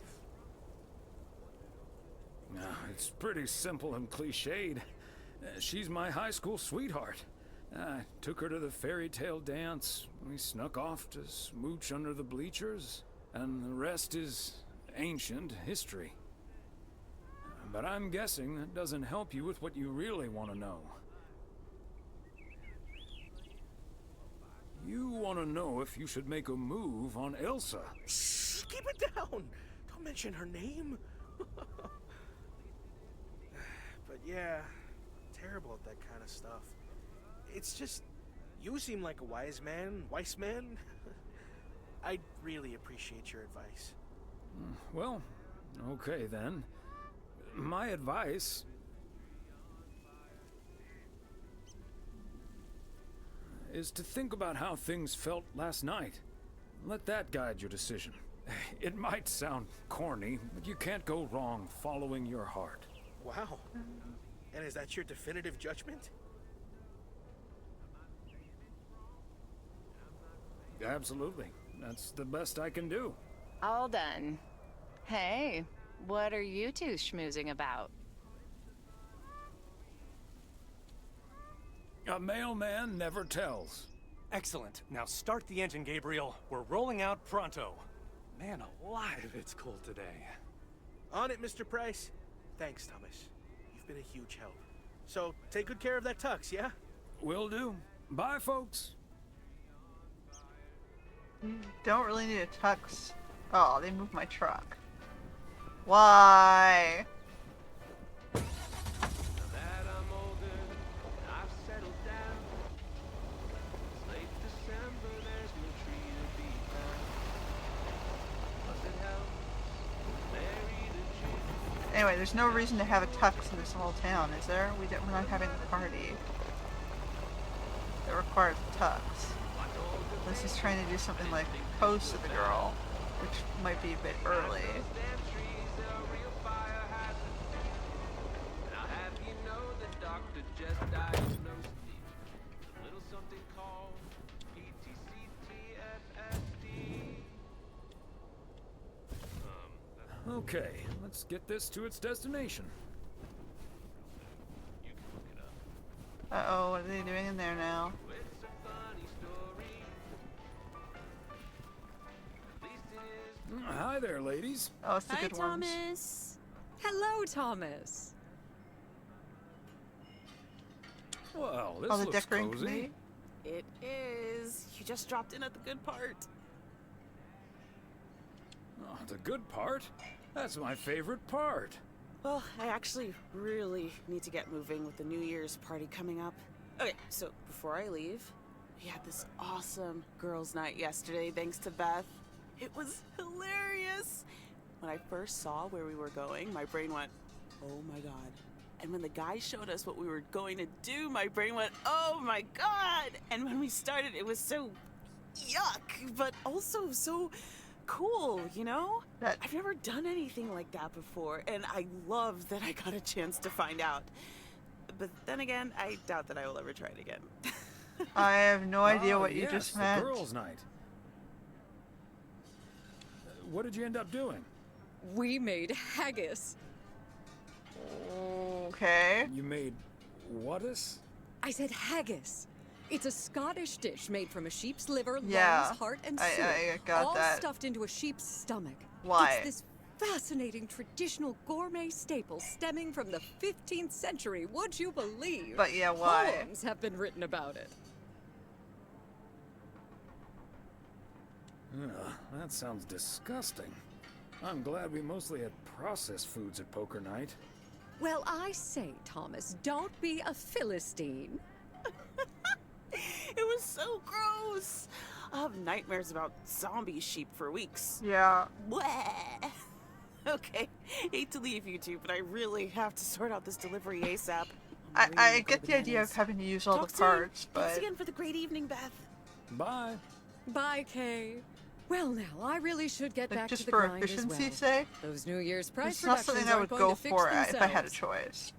It's pretty simple and cliched. She's my high school sweetheart. I took her to the fairy tale dance. We snuck off to smooch under the bleachers. And the rest is ancient history. But I'm guessing that doesn't help you with what you really want to know. You want to know if you should make a move on Ilsa. Shh, keep it down! Don't mention her name. But yeah, terrible at that kind of stuff. It's just, you seem like a wise man. I'd really appreciate your advice. Well, okay then. My advice is to think about how things felt last night. Let that guide your decision. It might sound corny, but you can't go wrong following your heart. Wow. And is that your definitive judgment? Absolutely. That's the best I can do. All done. Hey, what are you two schmoozing about? A mailman never tells. Excellent. Now start the engine, Gabriel. We're rolling out pronto. Man alive, it's cold today. On it, Mr. Price. Thanks, Thomas. You've been a huge help. So, take good care of that tux, yeah? Will do. Bye, folks. Don't really need a tux. Oh, they moved my truck. Why? Anyway, there's no reason to have a tux in this small town, is there? We're not having a party that requires a tux. This is trying to do something like pose to the girl, which might be a bit early. Okay, let's get this to its destination. Uh-oh, what are they doing in there now? Hi there, ladies. Oh, it's the Hi, good ones. Thomas. Hello, Thomas. Well, this Oh, the looks decorating cozy. committee? It is. You just dropped in at the good part. Oh, the good part? That's my favorite part. Well, I actually really need to get moving with the New Year's party coming up. Okay, so before I leave, we had this awesome girls' night yesterday thanks to Beth. It was hilarious. When I first saw where we were going, my brain went, oh my god. And when the guy showed us what we were going to do, my brain went, oh my god. And when we started, it was so yuck, but also so cool, you know? I've never done anything like that before, and I love that I got a chance to find out. But then again, I doubt that I will ever try it again. I have no idea what you yes, just the meant. girls' night. What did you end up doing? We made haggis. Okay. You made whatus? I said haggis. It's a Scottish dish made from a sheep's liver, Yeah, lungs, heart, and I suet, got all that. stuffed into a sheep's stomach. Why? It's this fascinating traditional gourmet staple stemming from the 15th century. Would you believe? But yeah, why? Poems have been written about it. Ugh, that sounds disgusting. I'm glad we mostly had processed foods at poker night. Well, I say, Thomas, don't be a Philistine. It was so gross. I'll have nightmares about zombie sheep for weeks. Yeah. Bleh. Okay, hate to leave you two, but I really have to sort out this delivery ASAP. I get the idea of having to use all Talk the soon. parts, Thanks but again for the great evening, Beth. Bye. Bye, Kay. Well, now, I really should get like, back just to the for grind as well. efficiency's sake, Those New Year's price it's not something reductions I aren't would going go to fix for if I had a themselves. choice.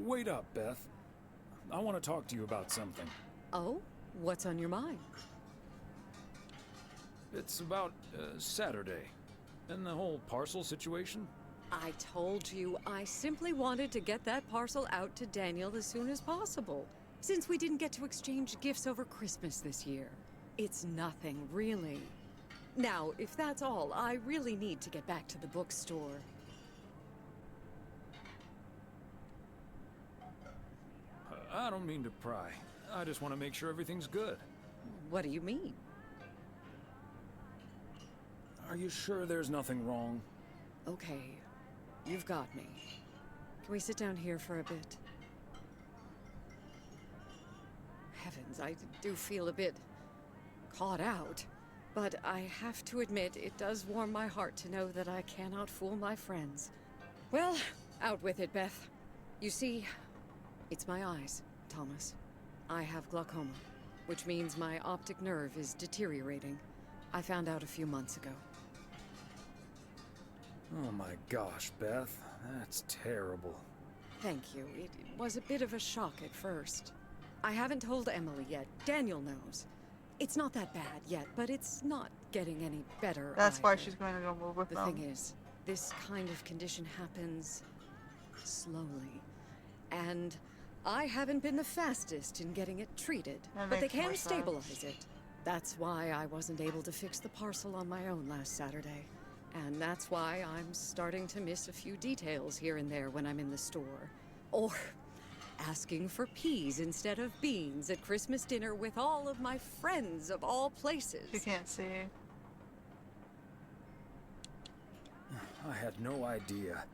Wait up, Beth. I want to talk to you about something. Oh? What's on your mind? It's about Saturday and the whole parcel situation. I told you I simply wanted to get that parcel out to Daniel as soon as possible, since we didn't get to exchange gifts over Christmas this year. It's nothing, really. Now, if that's all, I really need to get back to the bookstore. I don't mean to pry. I just want to make sure everything's good. What do you mean? Are you sure there's nothing wrong? Okay, you've got me. Can we sit down here for a bit? Heavens, I do feel a bit caught out. But I have to admit, it does warm my heart to know that I cannot fool my friends. Well, out with it, Beth. You see, it's my eyes, Thomas. I have glaucoma, which means my optic nerve is deteriorating. I found out a few months ago. Oh my gosh, Beth. That's terrible. Thank you. It was a bit of a shock at first. I haven't told Emily yet. Daniel knows. It's not that bad yet, but it's not getting any better. That's why either. she's going to go move with The them. thing is, this kind of condition happens slowly. And I haven't been the fastest in getting it treated, That but they makes more can sense. stabilize it. That's why I wasn't able to fix the parcel on my own last Saturday. And that's why I'm starting to miss a few details here and there when I'm in the store. Or asking for peas instead of beans at Christmas dinner with all of my friends of all places. You can't see. I had no idea.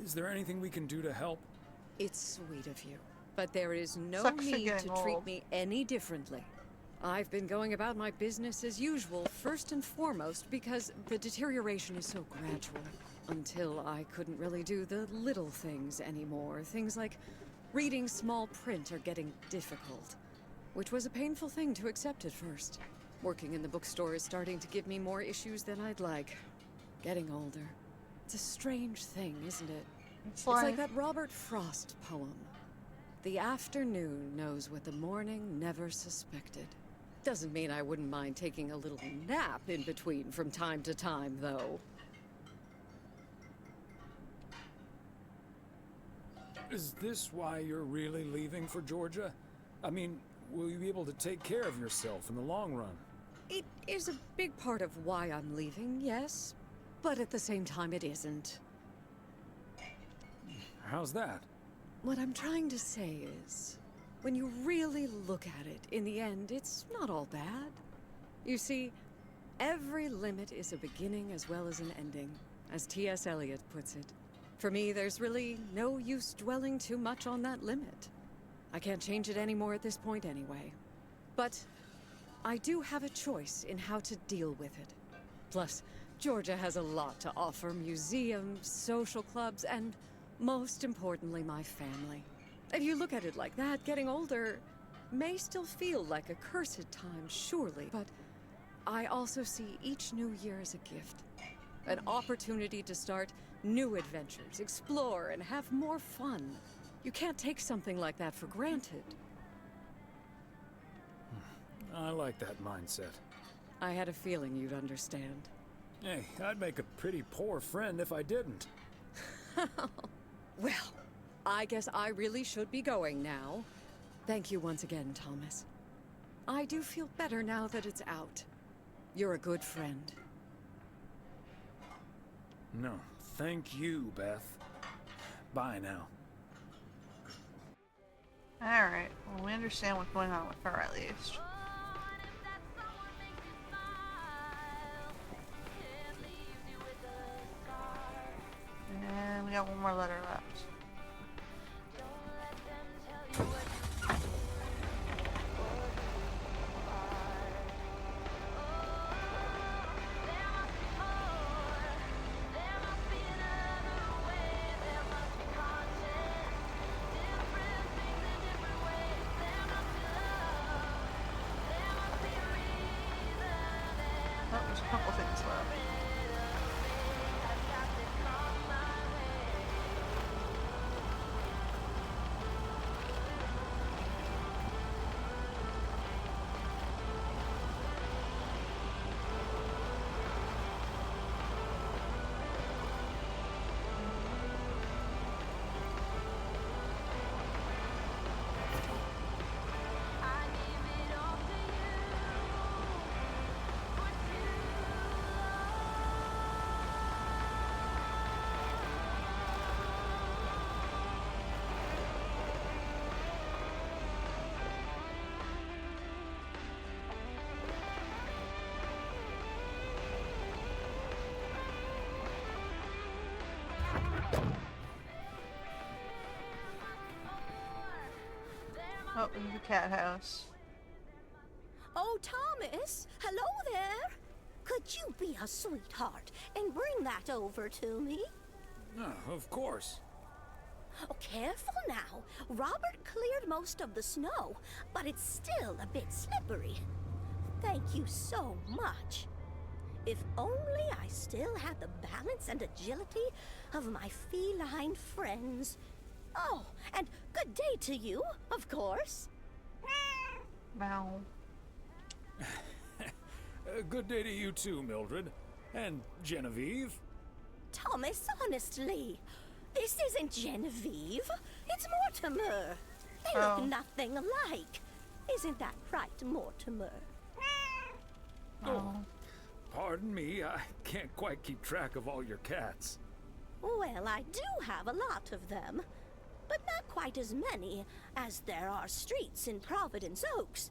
Is there anything we can do to help? It's sweet of you, but there is no Sucks to need getting to treat old. me any differently. I've been going about my business as usual, first and foremost, because the deterioration is so gradual. Until I couldn't really do the little things anymore. Things like Reading small print are getting difficult, which was a painful thing to accept at first. Working in the bookstore is starting to give me more issues than I'd like. Getting older. It's a strange thing, isn't it? It's like that Robert Frost poem. The afternoon knows what the morning never suspected. Doesn't mean I wouldn't mind taking a little nap in between from time to time, though. Is this why you're really leaving for Georgia? I mean, will you be able to take care of yourself in the long run? It is a big part of why I'm leaving, yes. But at the same time, it isn't. How's that? What I'm trying to say is, when you really look at it, in the end, it's not all bad. You see, every limit is a beginning as well as an ending, as T.S. Eliot puts it. For me, there's really no use dwelling too much on that limit. I can't change it anymore at this point anyway. But I do have a choice in how to deal with it. Plus, Georgia has a lot to offer: museums, social clubs, and most importantly, my family. If you look at it like that, getting older may still feel like a cursed time, surely, but I also see each new year as a gift. An opportunity to start new adventures, explore, and have more fun. You can't take something like that for granted. I like that mindset. I had a feeling you'd understand. Hey, I'd make a pretty poor friend if I didn't. Well, I guess I really should be going now. Thank you once again, Thomas. I do feel better now that it's out. You're a good friend. No, thank you, Beth. Bye now. Alright, well, we understand what's going on with her at least. And we got one more letter left. Oh, there's a couple things left. Oh, in the cat house. Oh, Thomas! Hello there! Could you be a sweetheart and bring that over to me? Of course. Oh, careful now. Robert cleared most of the snow, but it's still a bit slippery. Thank you so much. If only I still had the balance and agility of my feline friends. Oh, and good day to you, of course. Wow. Good day to you too, Mildred. And Genevieve. Thomas, honestly, this isn't Genevieve. It's Mortimer. They look nothing alike. Isn't that right, Mortimer? Oh. Pardon me, I can't quite keep track of all your cats. Well, I do have a lot of them, but not quite as many as there are streets in Providence Oaks,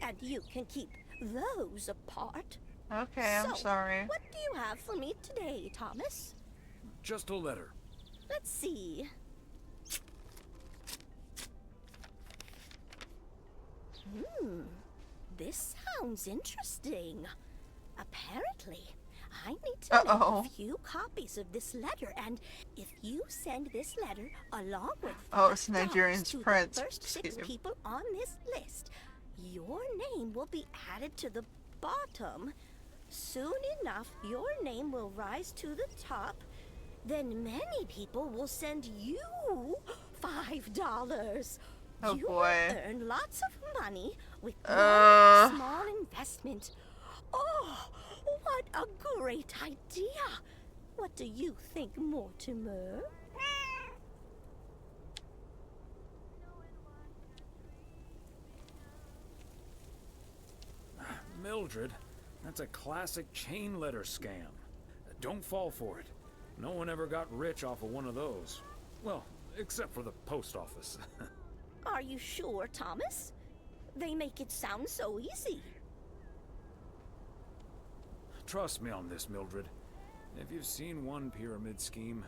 and you can keep those apart. Okay, I'm sorry. What do you have for me today, Thomas? Just a letter. Let's see. This sounds interesting. Apparently, I need to make a few copies of this letter, and if you send this letter along with it's Nigerian's to prince the first 6 scheme. people on this list, your name will be added to the bottom. Soon enough, your name will rise to the top. Then many people will send you $5. Oh you boy. will earn lots of money with no small investment. Oh, what a great idea! What do you think, Mortimer? Mildred, that's a classic chain letter scam. Don't fall for it. No one ever got rich off of one of those. Well, except for the post office. Are you sure, Thomas? They make it sound so easy. Trust me on this, Mildred. If you've seen one pyramid scheme,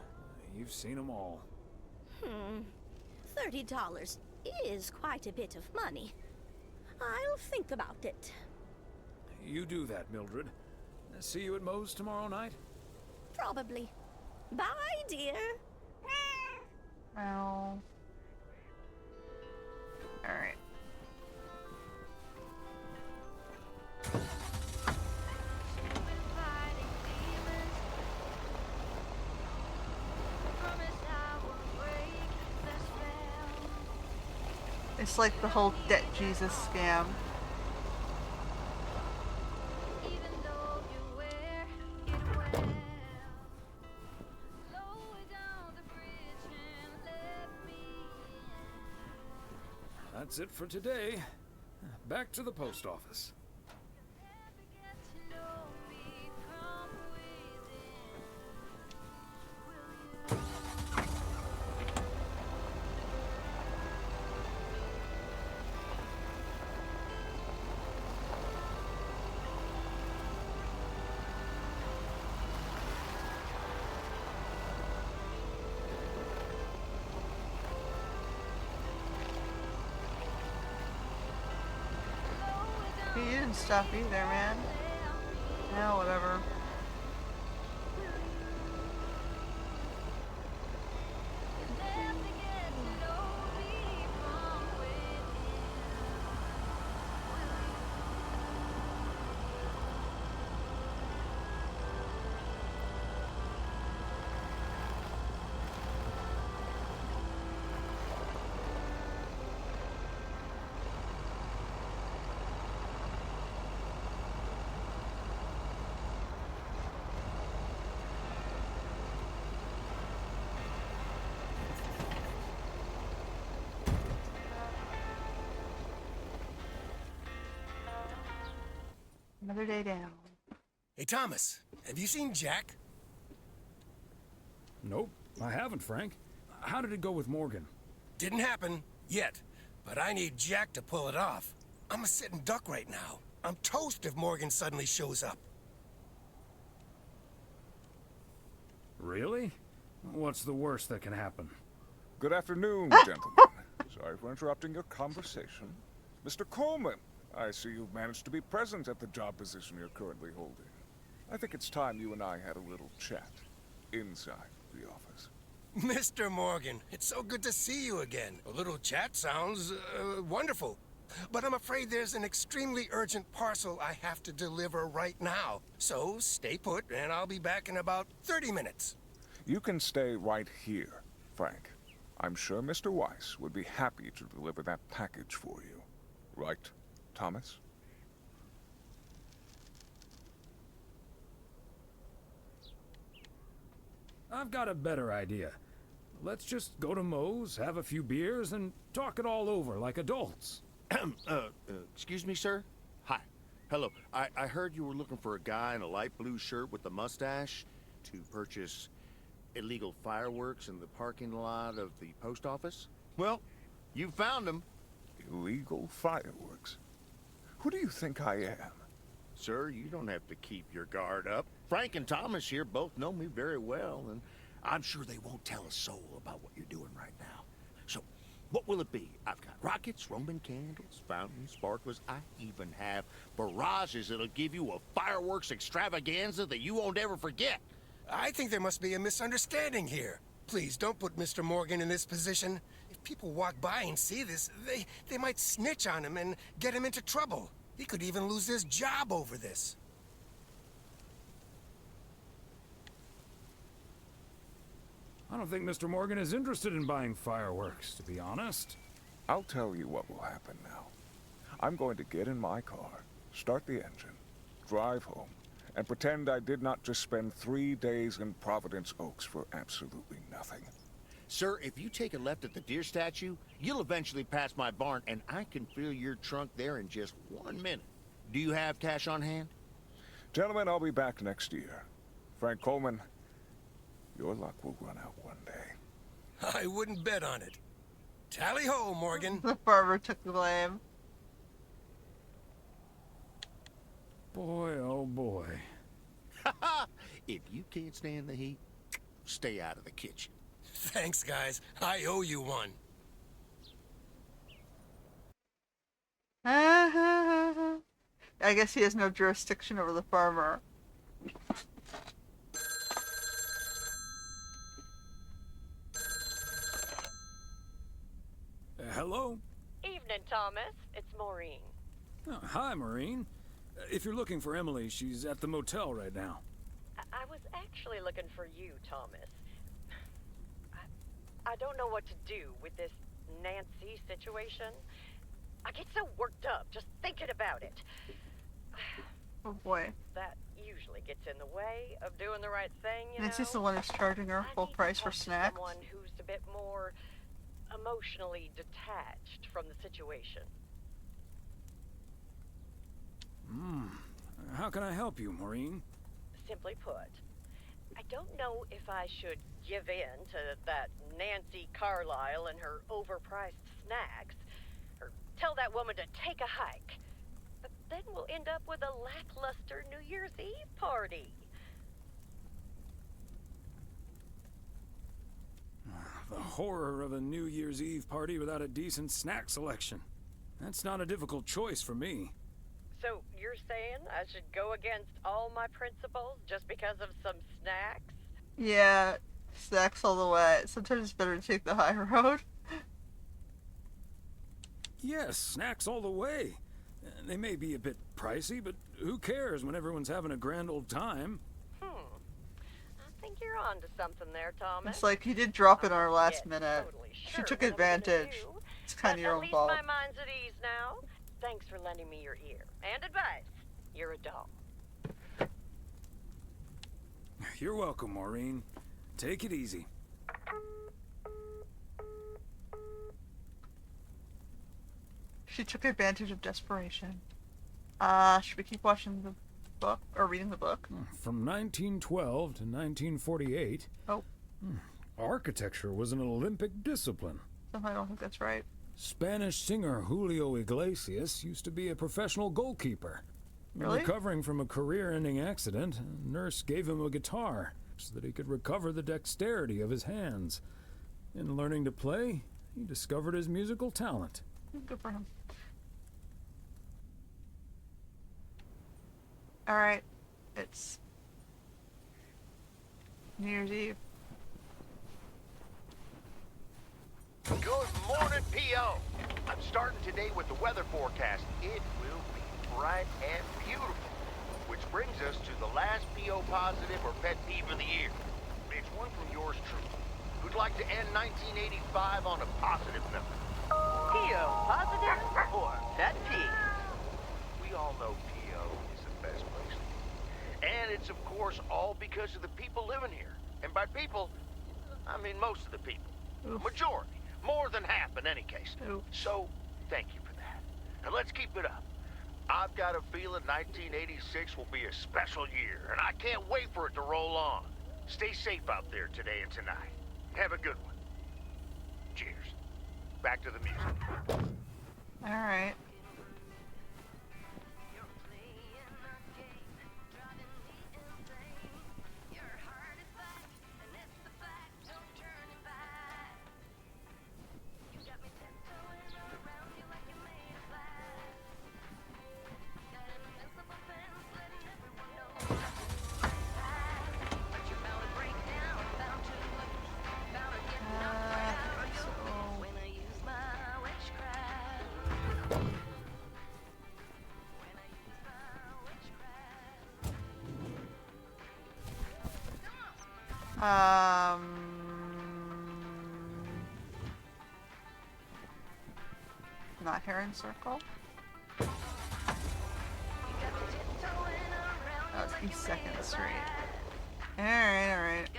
you've seen them all. $30 is quite a bit of money. I'll think about it. You do that, Mildred. See you at Moe's tomorrow night? Probably. Bye, dear. Well. Alright. It's like the whole debt Jesus scam. That's it for today. Back to the post office. He didn't stop either, man. Yeah, whatever. Another day down. Hey, Thomas, have you seen Jack? Nope, I haven't, Frank. How did it go with Morgan? Didn't happen yet, but I need Jack to pull it off. I'm a sitting duck right now. I'm toast if Morgan suddenly shows up. Really? What's the worst that can happen? Good afternoon, gentlemen. Sorry for interrupting your conversation. Mr. Coleman, I see you've managed to be present at the job position you're currently holding. I think it's time you and I had a little chat inside the office. Mr. Morgan, it's so good to see you again. A little chat sounds wonderful. But I'm afraid there's an extremely urgent parcel I have to deliver right now. So stay put, and I'll be back in about 30 minutes. You can stay right here, Frank. I'm sure Mr. Weiss would be happy to deliver that package for you. Right, Thomas? I've got a better idea. Let's just go to Moe's, have a few beers, and talk it all over like adults. Excuse me, sir? Hi. Hello. I heard you were looking for a guy in a light blue shirt with a mustache to purchase illegal fireworks in the parking lot of the post office? Well, you found him. Illegal fireworks? Who do you think I am? Sir, you don't have to keep your guard up. Frank and Thomas here both know me very well, and I'm sure they won't tell a soul about what you're doing right now. So, What will it be? I've got rockets, Roman candles, fountains, sparklers. I even have barrages that'll give you a fireworks extravaganza that you won't ever forget. I think there must be a misunderstanding here. Please, don't put Mr. Morgan in this position. If people walk by and see this, they might snitch on him and get him into trouble. He could even lose his job over this. I don't think Mr. Morgan is interested in buying fireworks, to be honest. I'll tell you what will happen now. I'm going to get in my car, start the engine, drive home, and pretend I did not just spend 3 days in Providence Oaks for absolutely nothing. Sir, if you take a left at the deer statue, you'll eventually pass my barn, and I can fill your trunk there in just 1 minute. Do you have cash on hand? Gentlemen, I'll be back next year. Frank Coleman, your luck will run out one day. I wouldn't bet on it. Tally ho, Morgan. The farmer took the blame. Boy, oh boy. If you can't stand the heat, stay out of the kitchen. Thanks, guys. I owe you one. I guess he has no jurisdiction over the farmer. Hello? Evening, Thomas. It's Maureen. Oh, hi, Maureen. If you're looking for Emily, she's at the motel right now. I was actually looking for you, Thomas. I don't know what to do with this Nancy situation. I get so worked up just thinking about it. Oh boy. That usually gets in the way of doing the right thing, you Nancy's know? the one who's charging her full price for snacks. Someone who's a bit more emotionally detached from the situation. How can I help you, Maureen? Simply put, I don't know if I should give in to that Nancy Carlisle and her overpriced snacks, or tell that woman to take a hike. But then we'll end up with a lackluster New Year's Eve party. The horror of a New Year's Eve party without a decent snack selection. That's not a difficult choice for me. So you're saying I should go against all my principles just because of some snacks? Yeah, snacks all the way. Sometimes it's better to take the high road. Yes, snacks all the way. They may be a bit pricey, but who cares when everyone's having a grand old time? I think you're onto something there, Thomas. It's like he did drop it on her last minute. Totally She sure took what I'm gonna advantage. do, It's kind of but your at own least fault. my mind's at ease now. Thanks for lending me your ear and advice. You're a doll. You're welcome, Maureen. Take it easy. She took advantage of desperation. Should we keep watching the book or reading the book? From 1912 to 1948, architecture was an Olympic discipline. Somehow I don't think that's right. Spanish singer Julio Iglesias used to be a professional goalkeeper. Really? Recovering from a career-ending accident, a nurse gave him a guitar so that he could recover the dexterity of his hands. In learning to play, he discovered his musical talent. Good for him. Alright, it's New Year's Eve. Good morning, P.O. I'm starting today with the weather forecast. It will be bright and beautiful. Which brings us to the last P.O. positive or pet peeve of the year. It's one from yours truly, who'd like to end 1985 on a positive note. P.O. positive or pet peeve? We all know P.O. is the best place to be. And it's, of course, all because of the people living here. And by people, I mean most of the people. A majority. More than half in any case. So, thank you for that. And let's keep it up. I've got a feeling 1986 will be a special year, and I can't wait for it to roll on. Stay safe out there today and tonight. Have a good one. Cheers. Back to the music. Alright. Not Heron Circle. Oh, it's East 2nd Street. Alright, alright.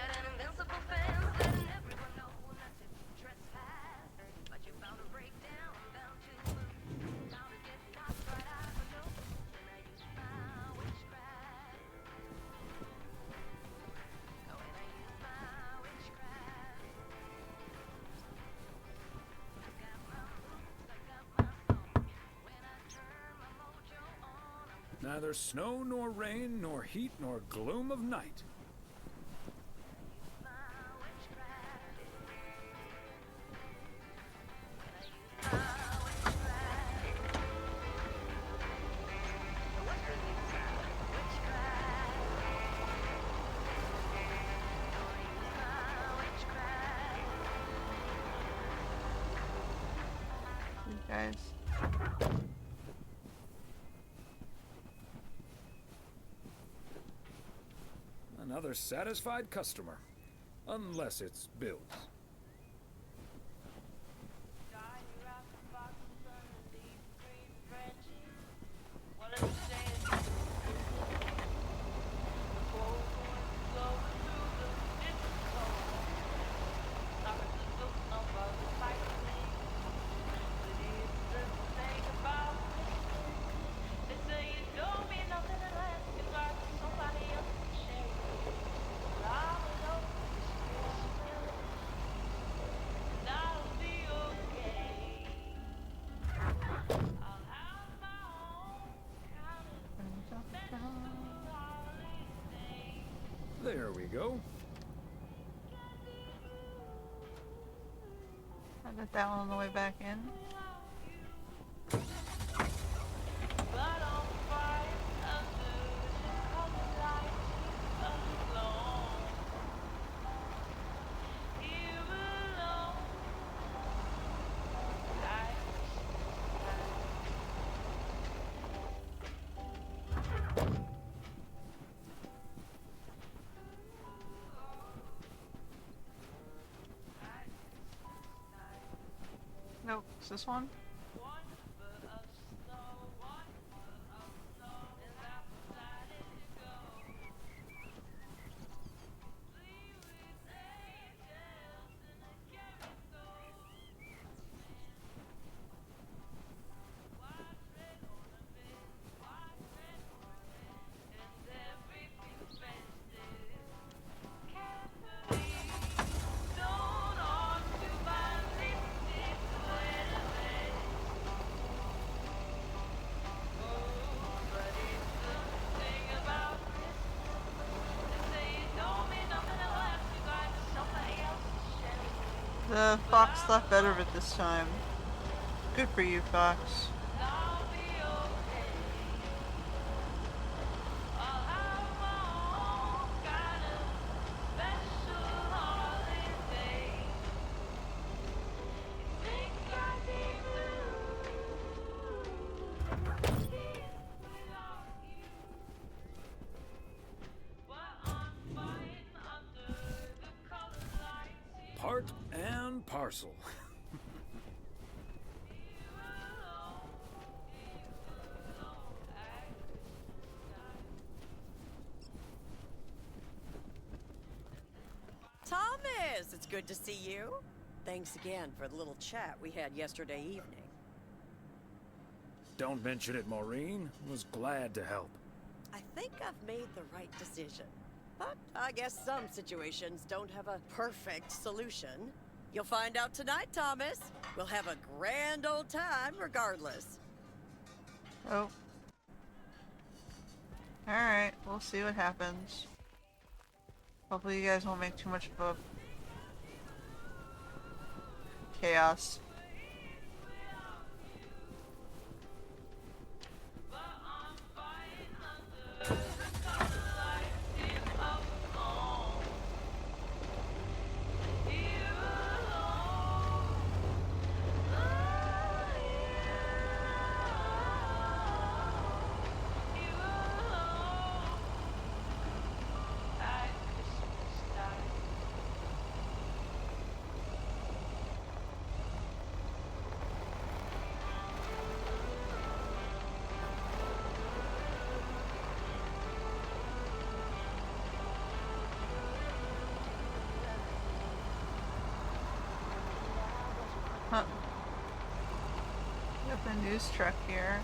Neither snow nor rain, nor heat nor gloom of night. You guys. Another satisfied customer. Unless it's Bill's. There we go. I got that one on the way back in. Nope, it's this one. The fox thought better of it this time. Good for you, fox. Part and parcel. Thomas, it's good to see you. Thanks again for the little chat we had yesterday evening. Don't mention it, Maureen. Was glad to help. I think I've made the right decision. But I guess some situations don't have a perfect solution. You'll find out tonight, Thomas. We'll have a grand old time regardless. Oh. Alright, we'll see what happens. Hopefully you guys won't make too much of a chaos. Got the news truck here.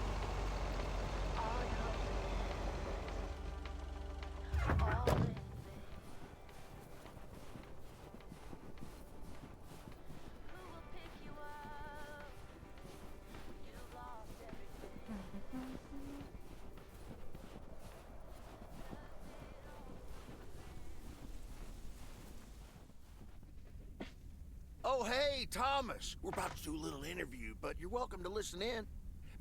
Oh, hey, Thomas. We're about to do a little interview, but you're welcome to listen in.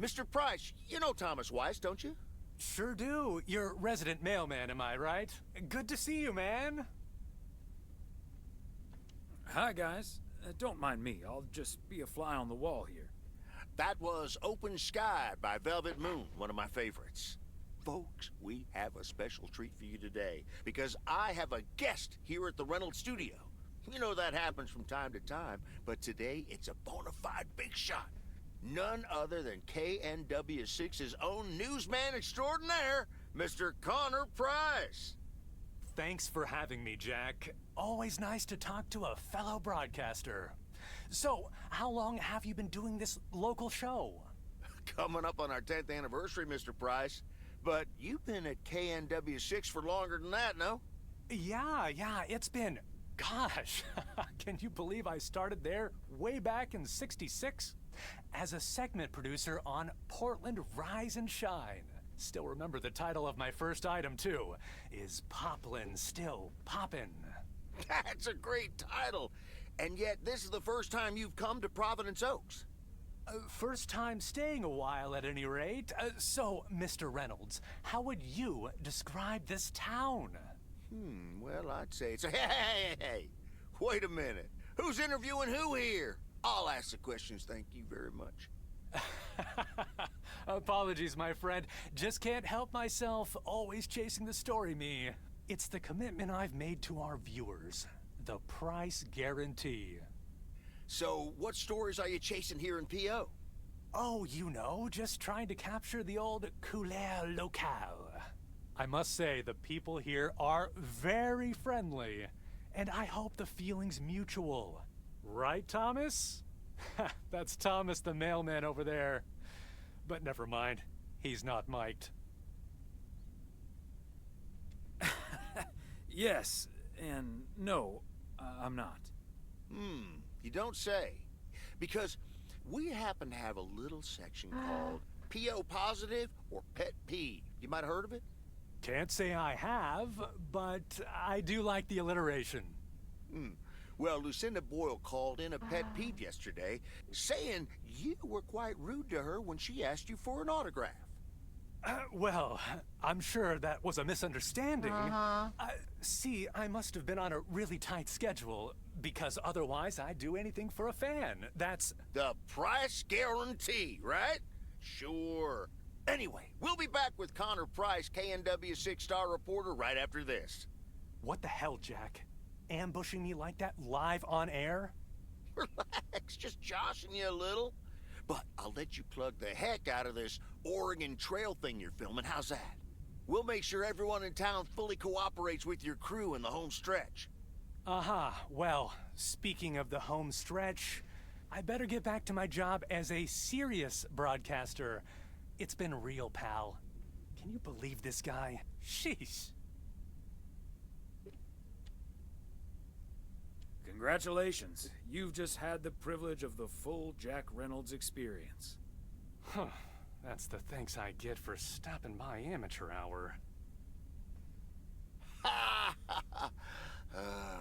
Mr. Price, you know Thomas Weiss, don't you? Sure do. You're resident mailman, am I right? Good to see you, man. Hi, guys. Don't mind me. I'll just be a fly on the wall here. That was Open Sky by Velvet Moon, one of my favorites. Folks, we have a special treat for you today, because I have a guest here at the Reynolds studio. You know that happens from time to time, but today it's a bona fide big shot. None other than KNW6's own newsman extraordinaire, Mr. Connor Price. Thanks for having me, Jack. Always nice to talk to a fellow broadcaster. So, how long have you been doing this local show? Coming up on our 10th anniversary, Mr. Price. But you've been at KNW6 for longer than that, no? Yeah, it's been... Gosh, can you believe I started there way back in '66? As a segment producer on Portland Rise and Shine. Still remember the title of my first item, too. Is Poplin Still Poppin'? That's a great title. And yet, this is the first time you've come to Providence Oaks. First time staying a while, at any rate. So, Mr. Reynolds, how would you describe this town? Well, I'd say it's a... Hey! Wait a minute. Who's interviewing who here? I'll ask the questions, thank you very much. Apologies, my friend. Just can't help myself. Always chasing the story, me. It's the commitment I've made to our viewers. The price guarantee. So, what stories are you chasing here in P.O.? Oh, you know, just trying to capture the old couleur locale. I must say, the people here are very friendly, and I hope the feeling's mutual. Right, Thomas? That's Thomas the mailman over there. But never mind, he's not mic'd. Yes, and no, I'm not. You don't say. Because we happen to have a little section called P.O. Positive or Pet Peeve. You might have heard of it? Can't say I have, but I do like the alliteration. Well, Lucinda Boyle called in a pet peeve yesterday, saying you were quite rude to her when she asked you for an autograph. Well, I'm sure that was a misunderstanding. See, I must have been on a really tight schedule, because otherwise I'd do anything for a fan. That's... The price guarantee, right? Sure. Anyway, we'll be back with Connor Price, KNW6 star reporter, right after this. What the hell, Jack? Ambushing me like that live on air? Relax, just joshing you a little. But I'll let you plug the heck out of this Oregon Trail thing you're filming. How's that? We'll make sure everyone in town fully cooperates with your crew in the home stretch. Well, speaking of the home stretch, I better get back to my job as a serious broadcaster. It's been real, pal. Can you believe this guy? Sheesh. Congratulations. You've just had the privilege of the full Jack Reynolds experience. Huh. That's the thanks I get for stopping by amateur hour.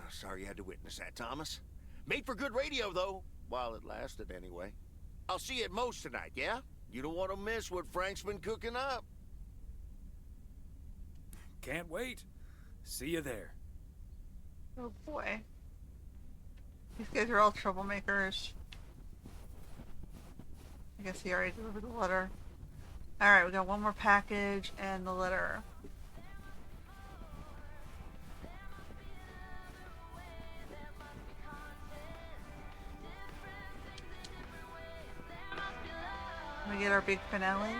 Sorry you had to witness that, Thomas. Made for good radio, though. While it lasted, anyway. I'll see you at Moe's tonight, yeah? You don't want to miss what Frank's been cooking up. Can't wait. See you there. Oh boy. These guys are all troublemakers. I guess he already delivered the letter. Alright, we got one more package and the letter. We get our big finale.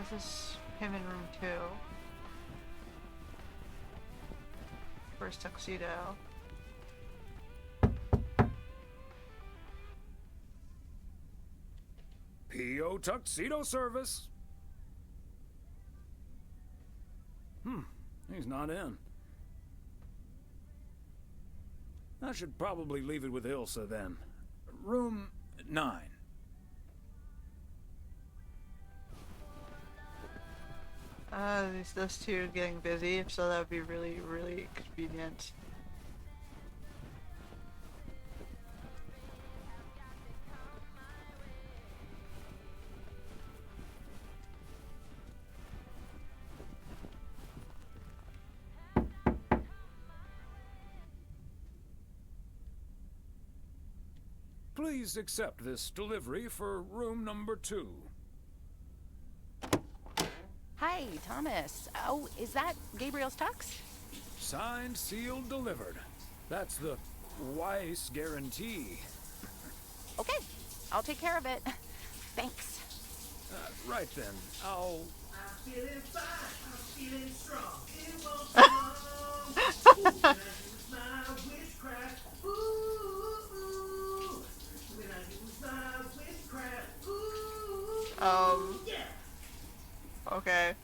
This is him in room 2. First tuxedo. P.O. Tuxedo Service. He's not in. I should probably leave it with Ilsa then. Room 9. Those two are getting busy, so that would be really, really convenient. Please accept this delivery for room number 2. Hi, Thomas. Oh, is that Gabriel's tux? Signed, sealed, delivered. That's the Weiss guarantee. Okay, I'll take care of it. Thanks. Right then, I'll... I'm feeling fine, I'm feeling strong. It won't be long. When I use my witchcraft, ooh, when I use my witchcraft, ooh, yeah. Okay.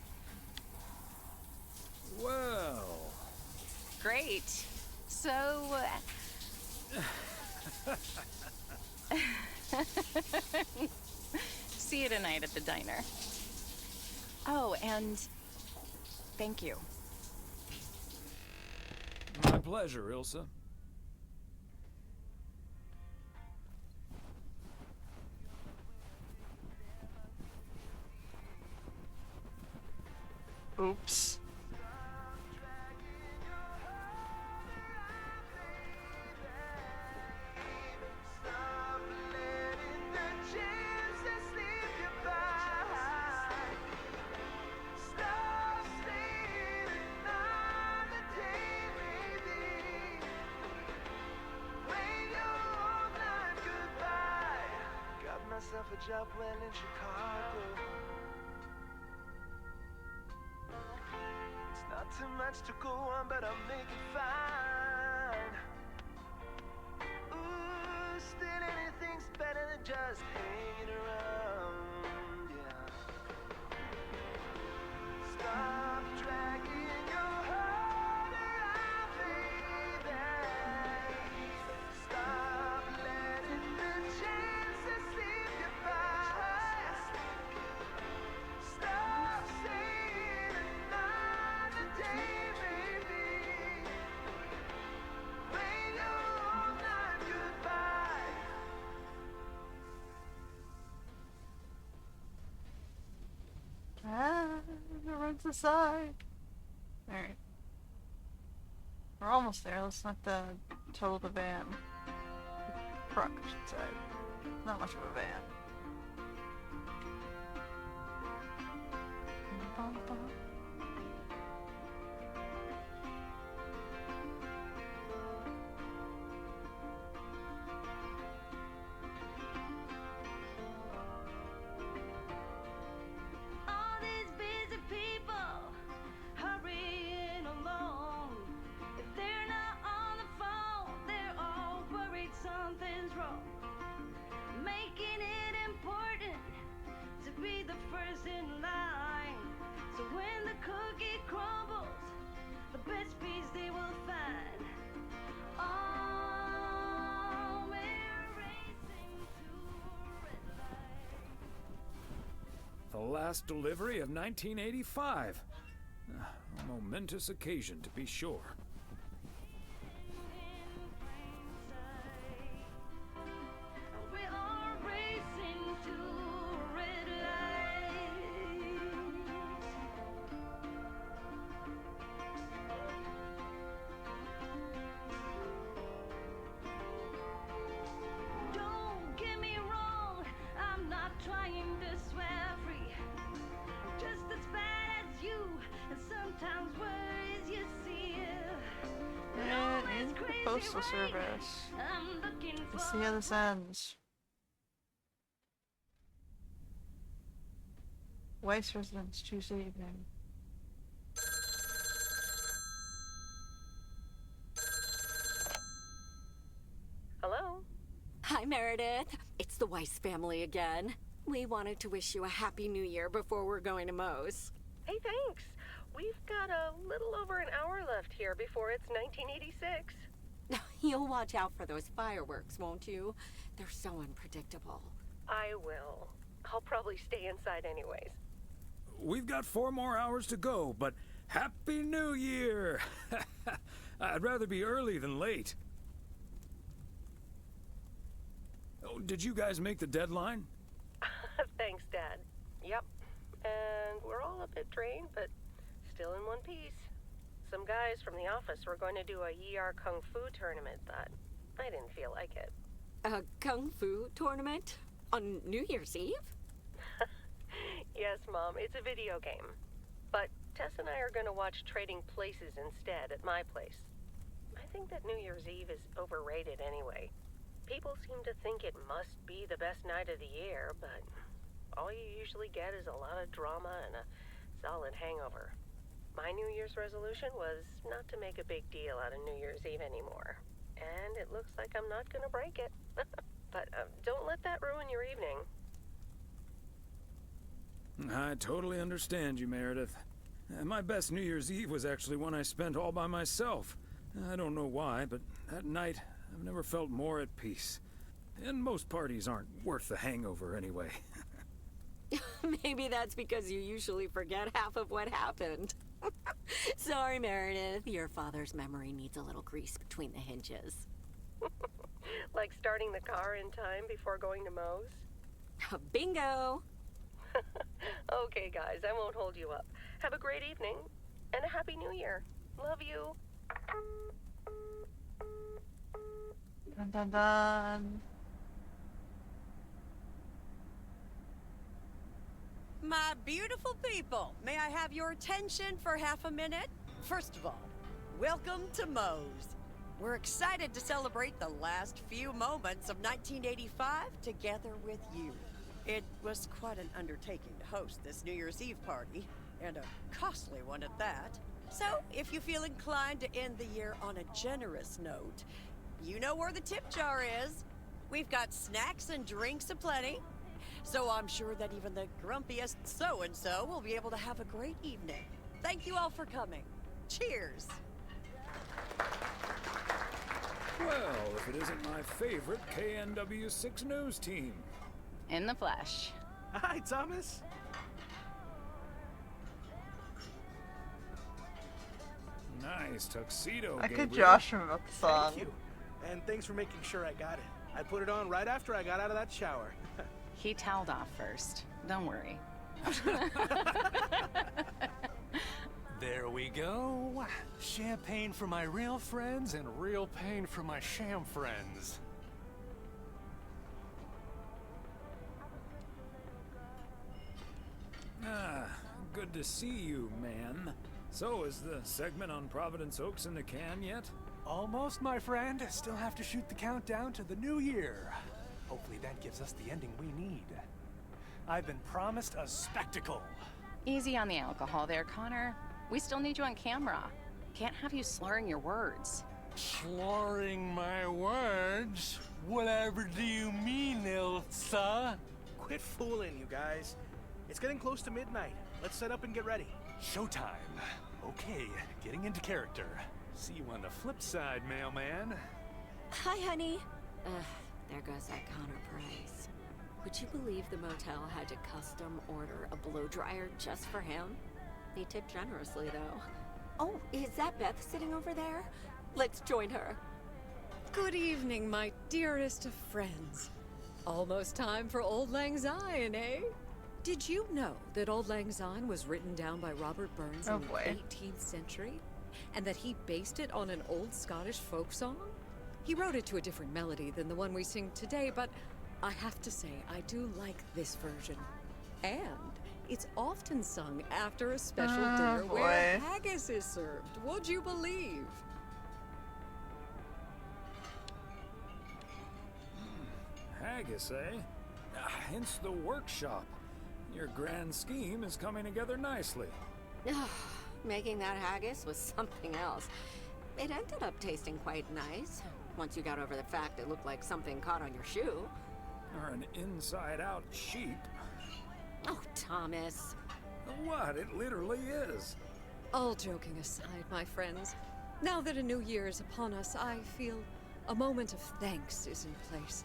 Well... Great. So... See you tonight at the diner. Oh, and thank you. My pleasure, Ilsa. Oops. Myself a job well in Chicago. It's not too much to go on, but I'll make it fine. Ooh, still anything's better than just hanging around, yeah. Stop dragging your heart around, baby. Stop letting the chances slip you by. Stop saying another day, baby. When you're all night goodbye. It runs aside. Alright. We're almost there. Let's not total the van. Truck, I should say. Not much of a van. All these busy people hurrying along. If they're not on the phone, they're all worried something's wrong. Making it important to be the first in line. So when the cookie crumbles, the best piece they will find. Oh, we're racing to a red light. The last delivery of 1985. A momentous occasion, to be sure. We are racing to a red light. Don't get me wrong, I'm not trying to swear free. I'm just as bad as you, and sometimes worries you see. And into the postal service. I'm looking for Let's see how this ends. Weiss residence Tuesday evening. Hello? Hi, Meredith. It's the Weiss family again. We wanted to wish you a happy new year before we're going to Moe's. Hey, thanks. We've got a little over an hour left here before it's 1986. You'll watch out for those fireworks, won't you? They're so unpredictable. I will. I'll probably stay inside anyways. We've got 4 more hours to go, but Happy New Year! I'd rather be early than late. Oh, did you guys make the deadline? Thanks, Dad. Yep. And we're all a bit drained, but still in one piece. Some guys from the office were going to do a ER Kung Fu tournament, but I didn't feel like it. A Kung Fu tournament? On New Year's Eve? Yes, Mom, it's a video game. But Tess and I are going to watch Trading Places instead at my place. I think that New Year's Eve is overrated anyway. People seem to think it must be the best night of the year, but all you usually get is a lot of drama and a solid hangover. My New Year's resolution was not to make a big deal out of New Year's Eve anymore. And it looks like I'm not going to break it. But don't let that ruin your evening. I totally understand you, Meredith. My best New Year's Eve was actually one I spent all by myself. I don't know why, but that night I've never felt more at peace. And most parties aren't worth the hangover anyway. Maybe that's because you usually forget half of what happened. Sorry, Meredith. Your father's memory needs a little grease between the hinges. Like starting the car in time before going to Moe's? Bingo! Okay, guys, I won't hold you up. Have a great evening, and a Happy New Year. Love you. Dun dun dun. My beautiful people, may I have your attention for half a minute? First of all, welcome to Moe's. We're excited to celebrate the last few moments of 1985 together with you. It was quite an undertaking to host this New Year's Eve party, and a costly one at that. So, if you feel inclined to end the year on a generous note, you know where the tip jar is. We've got snacks and drinks aplenty. So I'm sure that even the grumpiest so-and-so will be able to have a great evening. Thank you all for coming. Cheers. Well, if it isn't my favorite KNW6 news team. In the flesh. Hi, Thomas. Nice tuxedo, I Gabriel. could Josh him about the song. Thank you. And thanks for making sure I got it. I put it on right after I got out of that shower. He toweled off first. Don't worry. There we go. Champagne for my real friends and real pain for my sham friends. Ah, good to see you, man. So, is the segment on Providence Oaks in the can yet? Almost, my friend. Still have to shoot the countdown to the new year. Hopefully that gives us the ending we need. I've been promised a spectacle. Easy on the alcohol there, Connor. We still need you on camera. Can't have you slurring your words. Slurring my words? Whatever do you mean, Ilsa? Quit fooling, you guys. It's getting close to midnight. Let's set up and get ready. Showtime. Okay, getting into character. See you on the flip side, mailman. Hi, honey. There goes that Connor Price. Would you believe the motel had to custom order a blow dryer just for him? He tipped generously, though. Oh, is that Beth sitting over there? Let's join her. Good evening, my dearest of friends. Almost time for Auld Lang Syne, eh? Did you know that Auld Lang Syne was written down by Robert Burns in the 18th century? And that he based it on an old Scottish folk song? He wrote it to a different melody than the one we sing today, but I have to say, I do like this version. And it's often sung after a special dinner where haggis is served. Would you believe? Haggis, eh? Hence the workshop. Your grand scheme is coming together nicely. Making that haggis was something else. It ended up tasting quite nice, once you got over the fact it looked like something caught on your shoe. Or an inside-out sheep. Oh, Thomas. What? It literally is. All joking aside, my friends, now that a new year is upon us, I feel a moment of thanks is in place.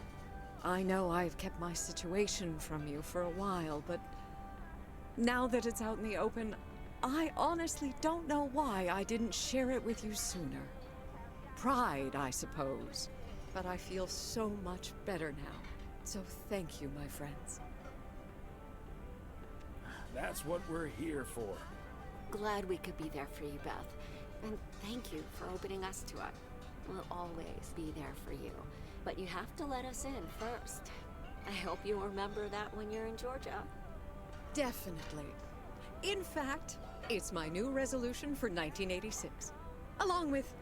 I know I've kept my situation from you for a while, but now that it's out in the open, I honestly don't know why I didn't share it with you sooner. Pride, I suppose, but I feel so much better now. So thank you, my friends. That's what we're here for. Glad we could be there for you, Beth. And thank you for opening us to it. We'll always be there for you. But you have to let us in first. I hope you remember that when you're in Georgia. Definitely. In fact, it's my new resolution for 1986. Along with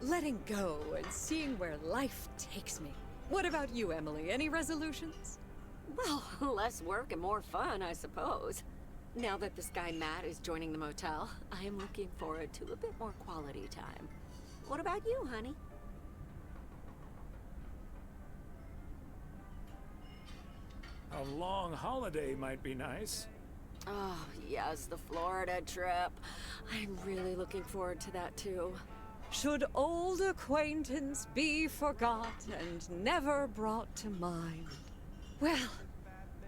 letting go and seeing where life takes me. What about you, Emily? Any resolutions? Well, less work and more fun, I suppose. Now that this guy Matt is joining the motel, I am looking forward to a bit more quality time. What about you, honey? A long holiday might be nice. Oh, yes, the Florida trip. I'm really looking forward to that, too. Should old acquaintance be forgot and never brought to mind? Well,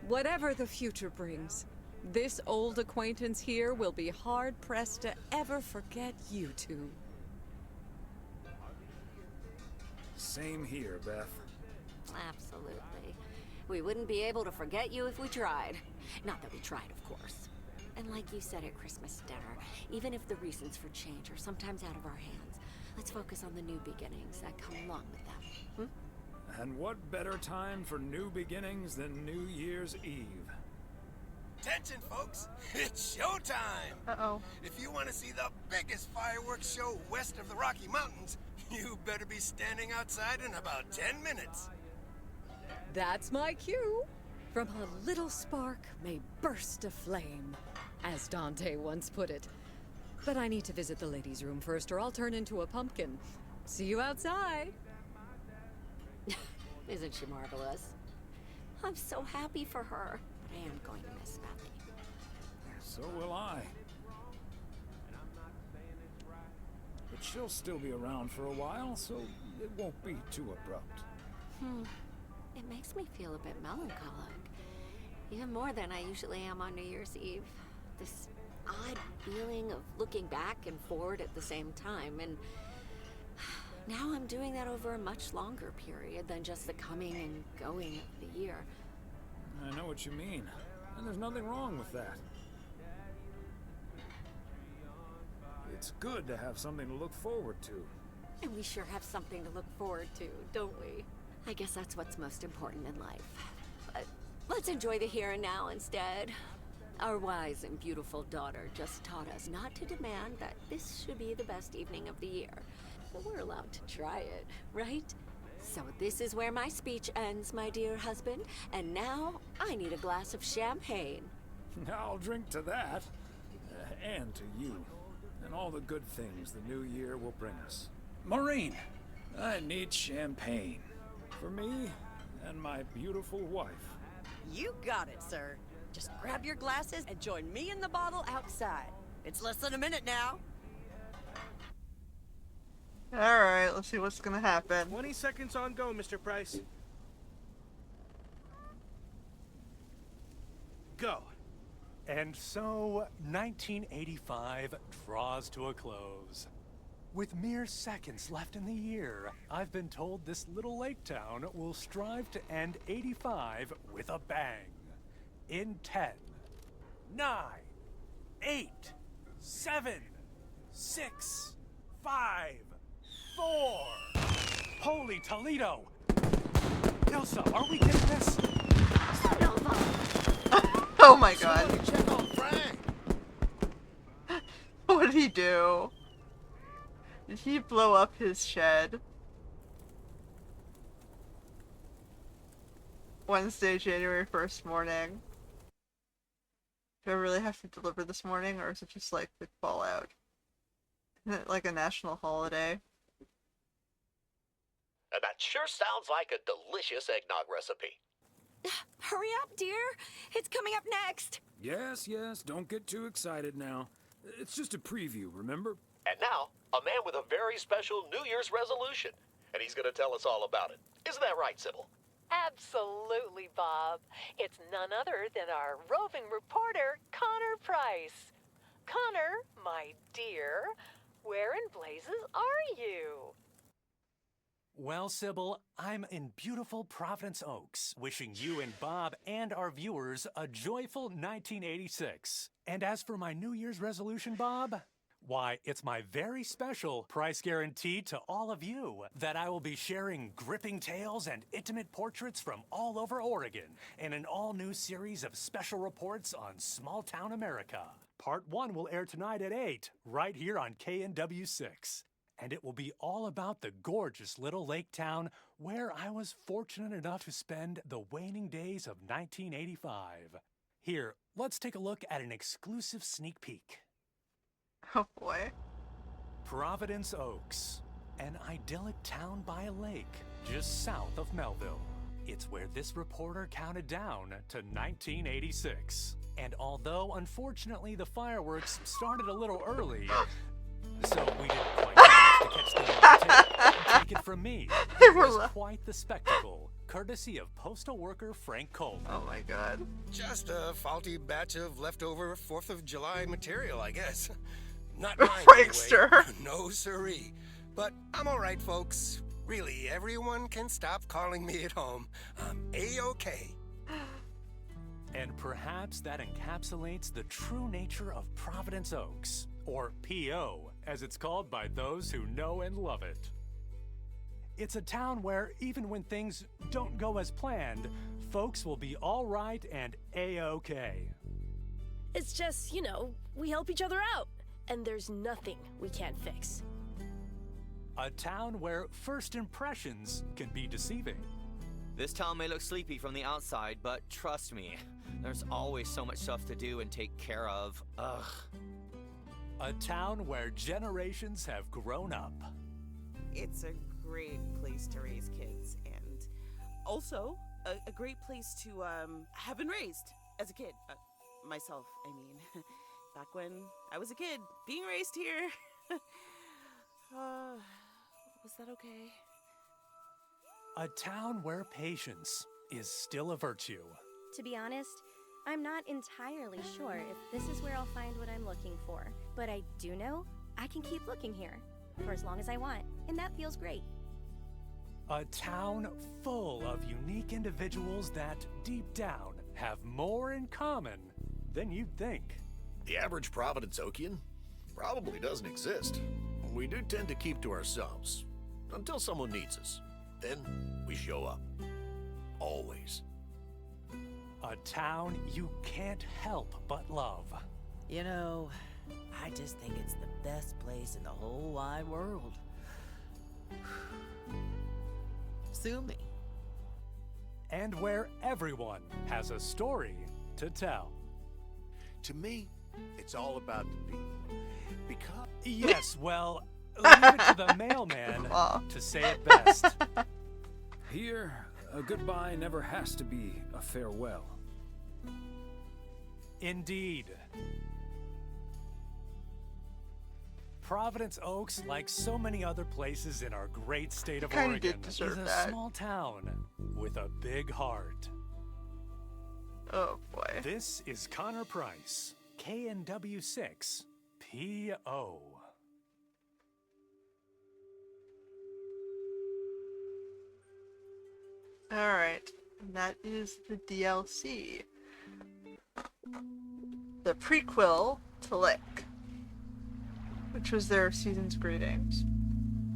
whatever the future brings, this old acquaintance here will be hard-pressed to ever forget you two. Same here, Beth. Absolutely. We wouldn't be able to forget you if we tried. Not that we tried, of course. And like you said at Christmas dinner, even if the reasons for change are sometimes out of our hands, let's focus on the new beginnings that come along with them. And what better time for new beginnings than New Year's Eve? Attention, folks! It's showtime! Uh-oh. If you want to see the biggest fireworks show west of the Rocky Mountains, you better be standing outside in about 10 minutes. That's my cue. From a little spark may burst a flame, as Dante once put it. But I need to visit the ladies' room first, or I'll turn into a pumpkin. See you outside. Isn't she marvelous? I'm so happy for her, but I am going to miss Bethany. So will I. But she'll still be around for a while, so it won't be too abrupt. It makes me feel a bit melancholic. Even more than I usually am on New Year's Eve. This odd feeling of looking back and forward at the same time, and now I'm doing that over a much longer period than just the coming and going of the year. I know what you mean, and there's nothing wrong with that. It's good to have something to look forward to. And we sure have something to look forward to, don't we? I guess that's what's most important in life. But let's enjoy the here and now instead. Our wise and beautiful daughter just taught us not to demand that this should be the best evening of the year. But we're allowed to try it, right? So this is where my speech ends, my dear husband. And now I need a glass of champagne. I'll drink to that, and to you, and all the good things the new year will bring us. Maureen, I need champagne. For me and my beautiful wife. You got it, sir. Just grab your glasses and join me in the bottle outside. It's less than a minute now. Alright, let's see what's gonna happen. 20 seconds on go, Mr. Price. Go. And so, 1985 draws to a close. With mere seconds left in the year, I've been told this little lake town will strive to end 85 with a bang. In 10, 9, 8, 7, 6, 5, 4. Holy Toledo! Ilsa, are we getting this? Oh my god. Check on Frank! What did he do? Did he blow up his shed? Wednesday, January 1st morning. Do I really have to deliver this morning, or is it just like the fallout? Isn't it like a national holiday? And that sure sounds like a delicious eggnog recipe. Hurry up, dear. It's coming up next. Yes, don't get too excited now. It's just a preview, remember? And now, a man with a very special New Year's resolution. And he's going to tell us all about it. Isn't that right, Sybil? Absolutely, Bob. It's none other than our roving reporter, Connor Price. Connor, my dear, where in blazes are you? Well, Sybil, I'm in beautiful Providence Oaks, wishing you and Bob and our viewers a joyful 1986. And as for my New Year's resolution, Bob, why, it's my very special price guarantee to all of you that I will be sharing gripping tales and intimate portraits from all over Oregon in an all-new series of special reports on small-town America. Part 1 will air tonight at 8, right here on KNW6. And it will be all about the gorgeous little lake town where I was fortunate enough to spend the waning days of 1985. Here, let's take a look at an exclusive sneak peek. Oh boy. Providence Oaks, an idyllic town by a lake just south of Melville. It's where this reporter counted down to 1986. And although unfortunately the fireworks started a little early, so we didn't quite manage to catch them on tape. Take it from me, it was quite the spectacle, courtesy of postal worker Frank Coleman. Oh my god. Just a faulty batch of leftover 4th of July material, I guess. Not mine, Frankster. anyway. No siree. But I'm all right, folks. Really, everyone can stop calling me at home. I'm A-OK. And perhaps that encapsulates the true nature of Providence Oaks, or P.O., as it's called by those who know and love it. It's a town where even when things don't go as planned, folks will be all right and A-OK. It's just, you know, we help each other out, and there's nothing we can't fix. A town where first impressions can be deceiving. This town may look sleepy from the outside, but trust me, there's always so much stuff to do and take care of. Ugh. A town where generations have grown up. It's a great place to raise kids, and also a great place to have been raised as a kid. Myself, I mean. Back when I was a kid, being raised here. Was that okay? A town where patience is still a virtue. To be honest, I'm not entirely sure if this is where I'll find what I'm looking for. But I do know I can keep looking here for as long as I want, and that feels great. A town full of unique individuals that, deep down, have more in common than you'd think. The average Providence Okian probably doesn't exist. We do tend to keep to ourselves until someone needs us. Then we show up. Always. A town you can't help but love. You know, I just think it's the best place in the whole wide world. Sue me. And where everyone has a story to tell. To me, it's all about the people. Because... Yes, well, leave it to the mailman to say it best. Here, a goodbye never has to be a farewell. Indeed. Providence Oaks, like so many other places in our great state of Oregon, is a small town with a big heart. Oh boy. This is Connor Price, KNW6, P.O. Alright, and that is the DLC. The prequel to Lick, which was their season's greetings.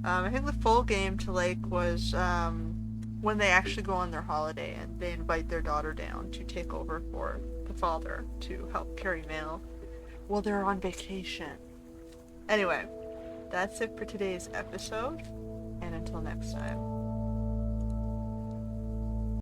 I think the full game to Lake was when they actually go on their holiday and they invite their daughter down to take over for the father to help carry mail while they're on vacation. Anyway, that's it for today's episode, and until next time.